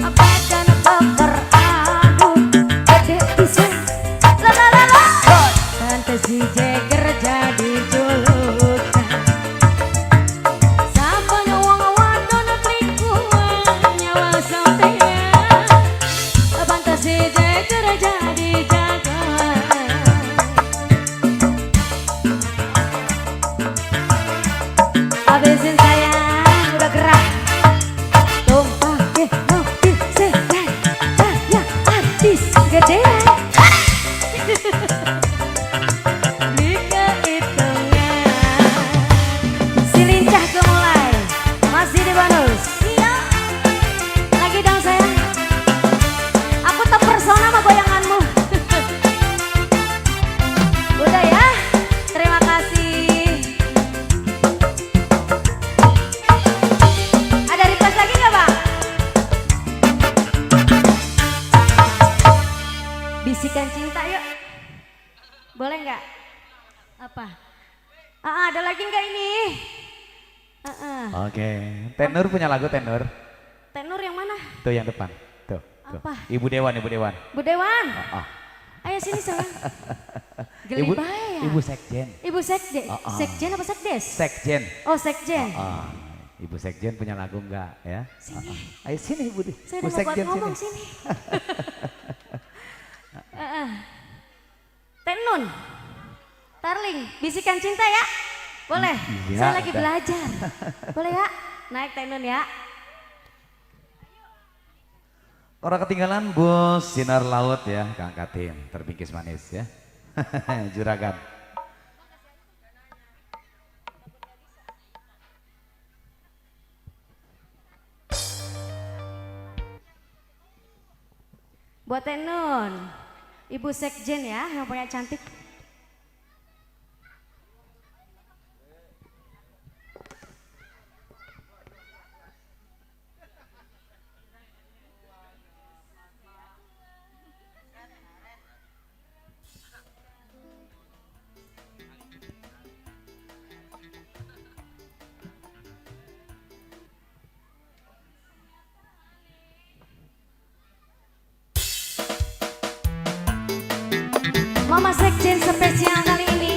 apa dan keker aduh gede bisa. La la la la. Pantes si Jeger jadi julukan. Saban wong wadon bringkuan nyawa sampean, pantes si Jeger jadi jagoan. Habisin sayang, udah gerak. Tumpake mobil sedan, kayak artis gedean. Di kehitungan. Si lincah kemulai, masih di bonus. Iya. Lagi dong sayang. Aku terpersona sama goyanganmu. Udah ya, terima kasih. Ada request lagi nggak Bang? Bisikan cinta yuk. Boleh nggak? Apa? Ada lagi nggak ini? Oke, tenor punya lagu tenor. Tenor yang mana? Tuh yang depan. Tuh. Apa? Ibu Dewan, Ibu Dewan. Bu Dewan. Ah. Ayo sini sayang. Geli Ibu, bae ya? Ibu Sekjen. Ibu Sekjen. Ah. Sekjen apa Sekdes? Sekjen. Oh Sekjen. Ah. Ibu Sekjen punya lagu enggak ya? Sini. Ayo sini Ibu. Saya Ibu udah mau buat Sekjen ngomong sini. sini. Tenun. Tarling, bisikan cinta ya? Boleh? Iya, Saya lagi udah. belajar. Boleh ya? Naik tenun ya? Orang ketinggalan bus sinar laut ya, Kang Katin, terbingkis manis ya. Juragan. Buat tenun. Ibu Sekjen ya, yang punya cantik. Mama Sekjen spesial kali ini.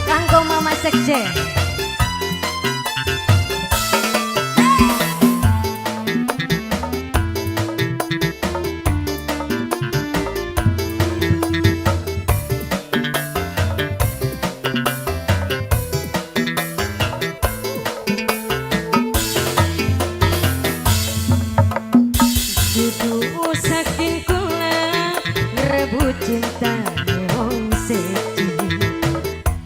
Kanggo Mama Sekjen. Dudu saking kula ngerebut cinta wong siji,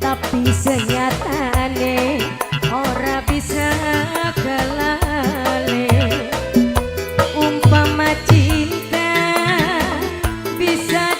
tapi senyatane ora bisa kelale. Umpama cinta bisa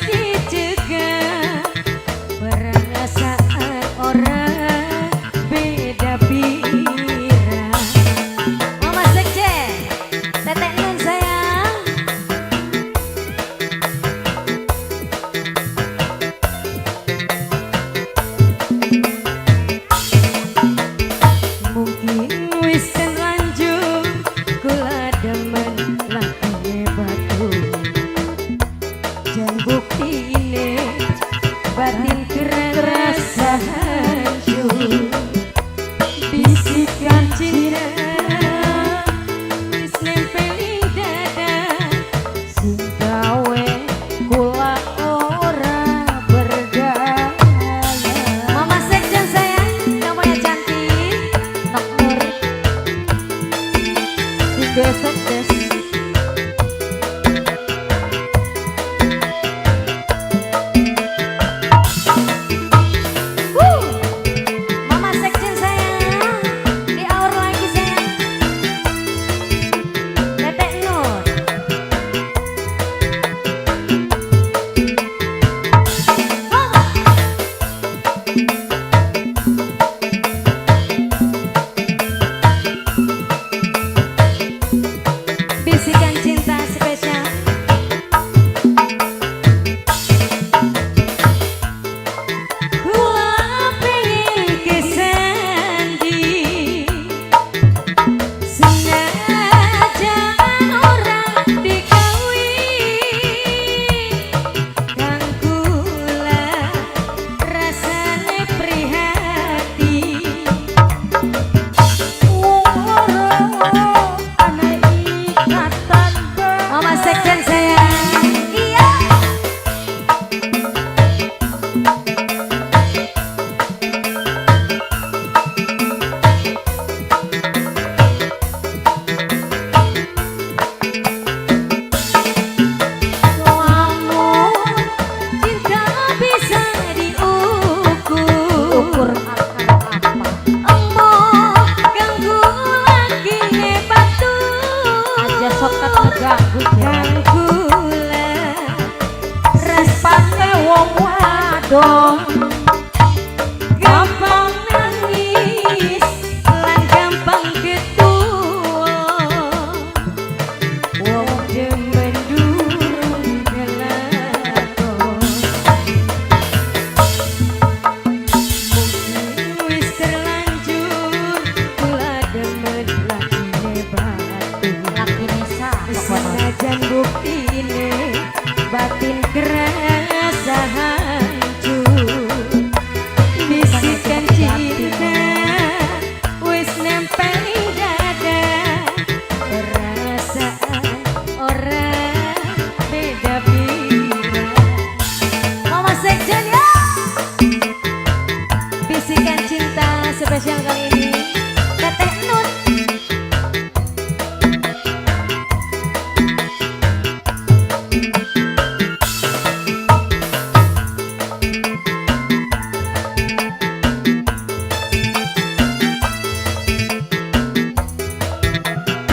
gampang nangis lan gampang ketua wong demen durung kelakon mungkin wis terlanjur kula demen lakine batu lakine senajan buktine batin kerasa hancur bisikan cinta wis nempel ing dada perasaan orang beda beda Mama Sekjen ya bisikan cinta spesial kali ini Teteh Nun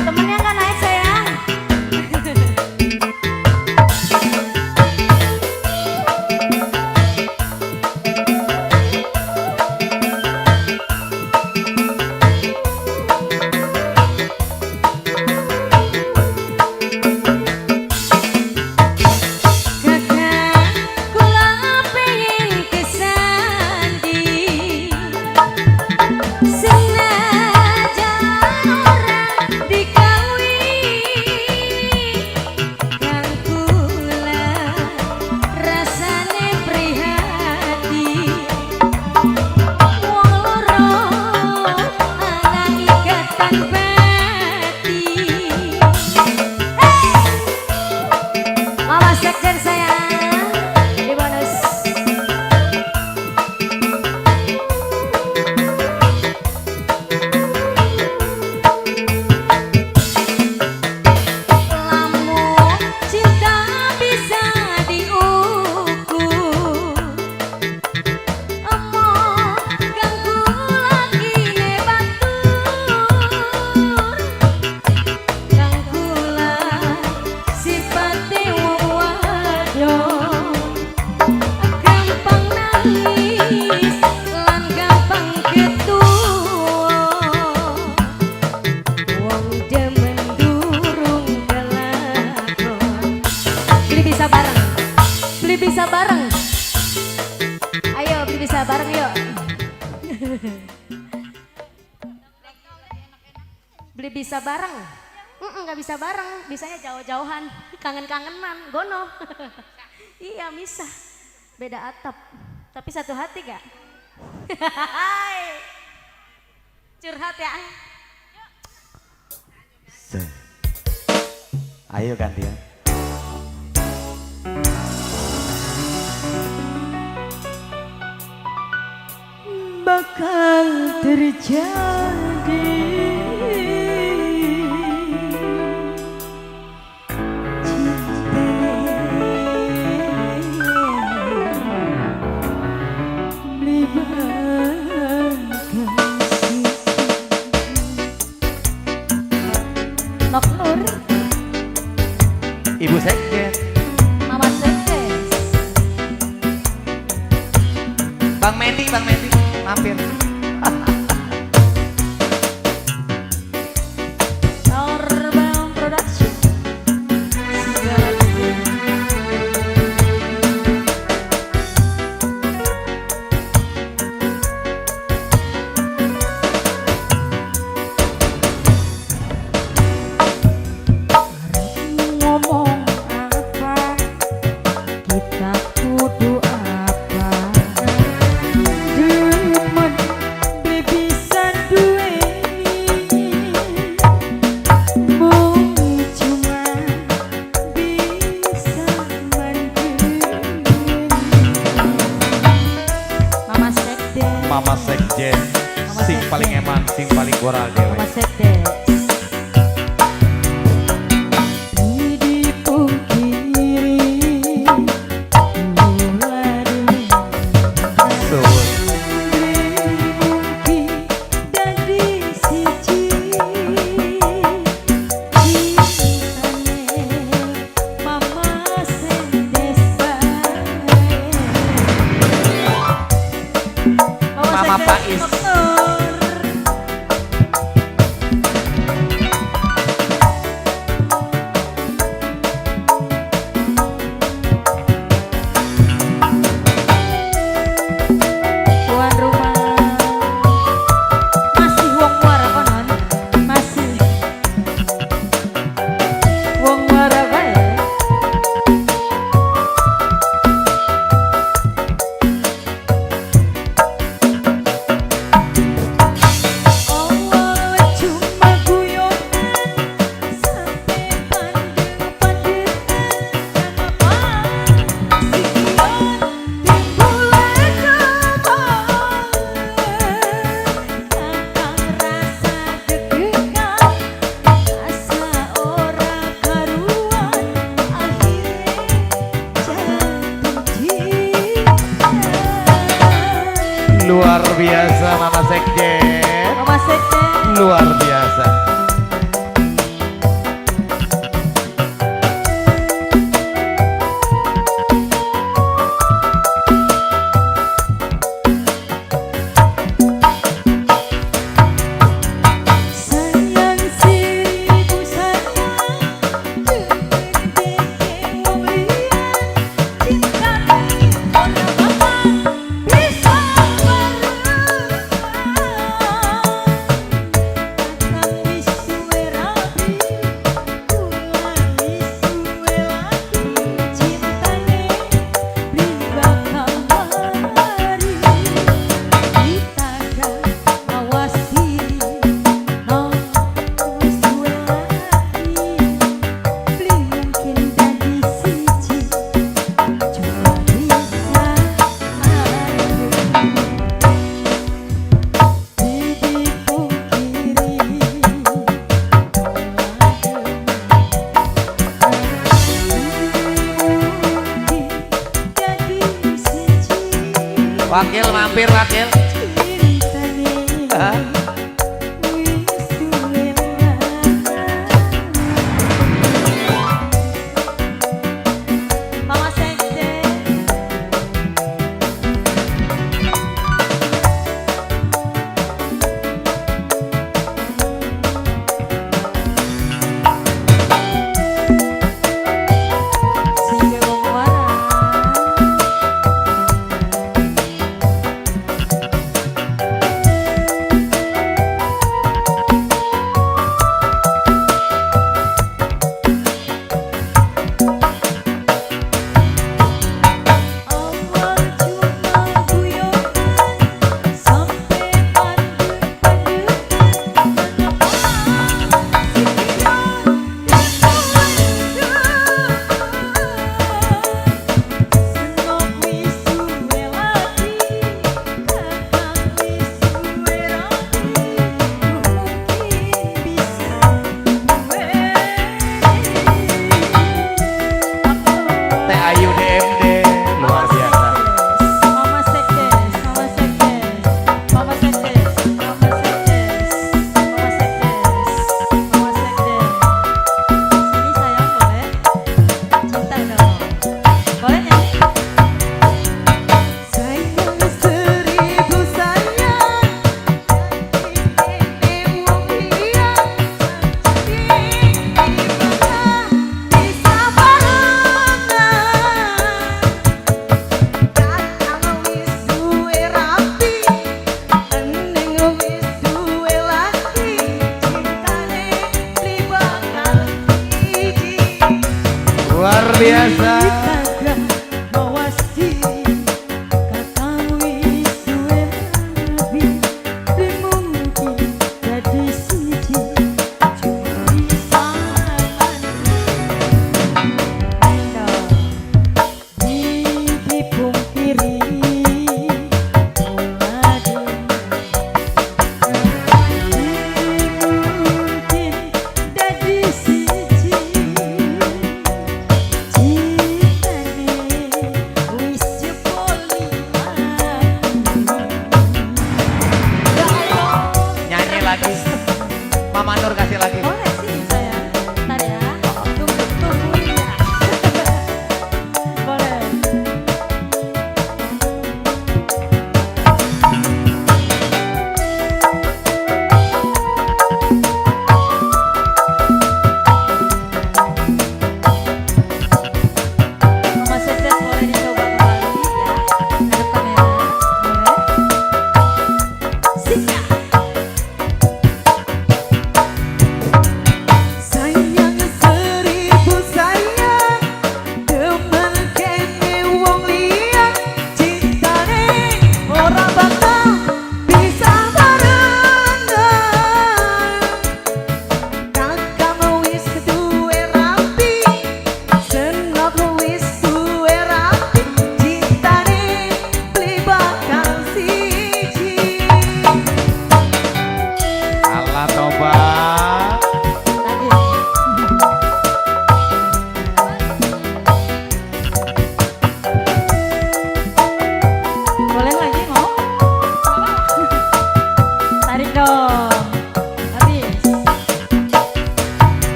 temennya kan naik sayang kakak kula pengen kesandi senajan orang dikawin kang kula rasane prihatin wong loro ana ikatan batin Mama Sekjen sayang di bonus lamun cinta bisa diukur omong ganggu lagi batur ganggulah sifate wong wadon gampang nangis lan gampang ketua wong demen durung kelakon beli bisa bareng beli bisa bareng ayo beli bisa bareng yuk beli bisa bareng nggak bisa bareng bisanya jauh-jauhan kangen-kangenan gono iya bisa beda atap tapi satu hati gak curhat ya Ayo gantian. bakal terjadi Noknur Ibu Sekjen, Mama Sekjen Bang Mendi, mampir. Norbound Production ngomong apa kita kudu apa demen bisa duweni mung cuma bisa mandiri Mama Sekjen, sing paling eman, sing paling gorage. Mama Sekjen Mama Pais. Tuan rumah masih wong muara konon, masih wong muara bae. Awal cuma guyonan sampai pandeng-pandeng kenapa sikian timbul tentang rasa deg-degan, rasa ora karuan, akhirnya jatuh cinta. Luar biasa Mama Sekjen. Mama Sekjen. Luar biasa. Sayang seribu sayang, dengke wong liyan, cintane ora bakal bisa berubah. Takkan wis suwe rapi, ulah wis suwe lagi, cintane bli bakal mari. Kita gak mawas diri, wis suwe lagi, bli mungkin dadi siji, cuma bisa dipungkiri. Jadi siji. Wakil mampir wakil. Hah? Mama Sekjen. Sing wong waras. Awal cuma guyonan sampai pandeng-pandeng kenapa sikian senok wis suwe lagi, kakang wis suwe rapi, mungkin bisa Teh Ayu DMD. Luar biasa. Mama Sekdes, Mama Sekdes, Mama Sekdes, Mama Sekdes, Mama Sekdes, Mama Sekdes. Sini sayang boleh? Cinta dong. Boleh nyanyi? Sayang seribu sayang, ini wong liyan, gimana bisa barengan. Kakang wis suwe rapi, eneng wis suwe lagi, cintane bli bakal siji. Luar biasa. Kita gak mawas diri, kakang wis suwe rapi, bli mungkin dadi siji, cuma bisa dipungkiri. Mungkin dadi siji, cinta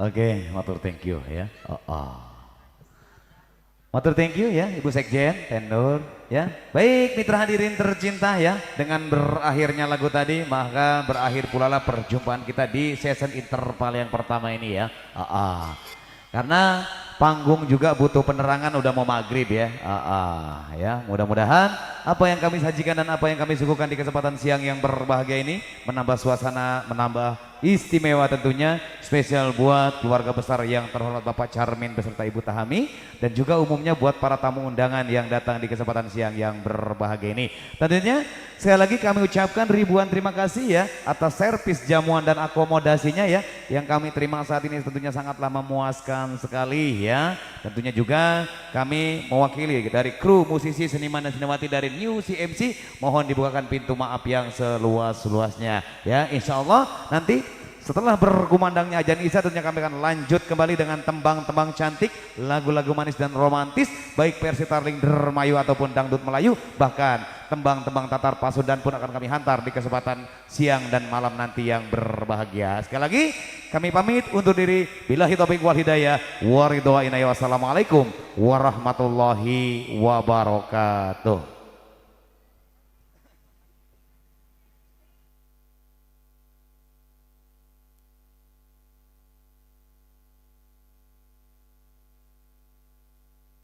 Oke, matur thank you ya. Matur thank you ya Ibu Sekjen, Tenur ya. Baik mitra hadirin tercinta ya, dengan berakhirnya lagu tadi maka berakhir pula lah perjumpaan kita di season interval yang pertama ini ya. Karena panggung juga butuh penerangan, udah mau maghrib ya. Ya, mudah-mudahan apa yang kami sajikan dan apa yang kami suguhkan di kesempatan siang yang berbahagia ini menambah suasana, menambah istimewa tentunya, spesial buat keluarga besar yang terhormat Bapak Charmin beserta Ibu Tahami, dan juga umumnya buat para tamu undangan yang datang di kesempatan siang yang berbahagia ini. Tentunya sekali lagi kami ucapkan ribuan terima kasih ya atas servis jamuan dan akomodasinya ya, yang kami terima saat ini tentunya sangatlah memuaskan sekali ya. Tentunya juga kami mewakili dari kru musisi, seniman dan seniwati dari New CMC mohon dibukakan pintu maaf yang seluas-luasnya ya. Insya Allah nanti setelah berkumandangnya ajan isya tentunya kami akan lanjut kembali dengan tembang-tembang cantik, lagu-lagu manis dan romantis, baik versi Tarling Dermayu ataupun dangdut Melayu, bahkan tembang-tembang Tatar Pasundan pun akan kami hantar di kesempatan siang dan malam nanti yang berbahagia. Sekali lagi kami pamit undur diri. Billahi taufiq wal hidayah. Wassalamualaikum warahmatullahi wabarakatuh.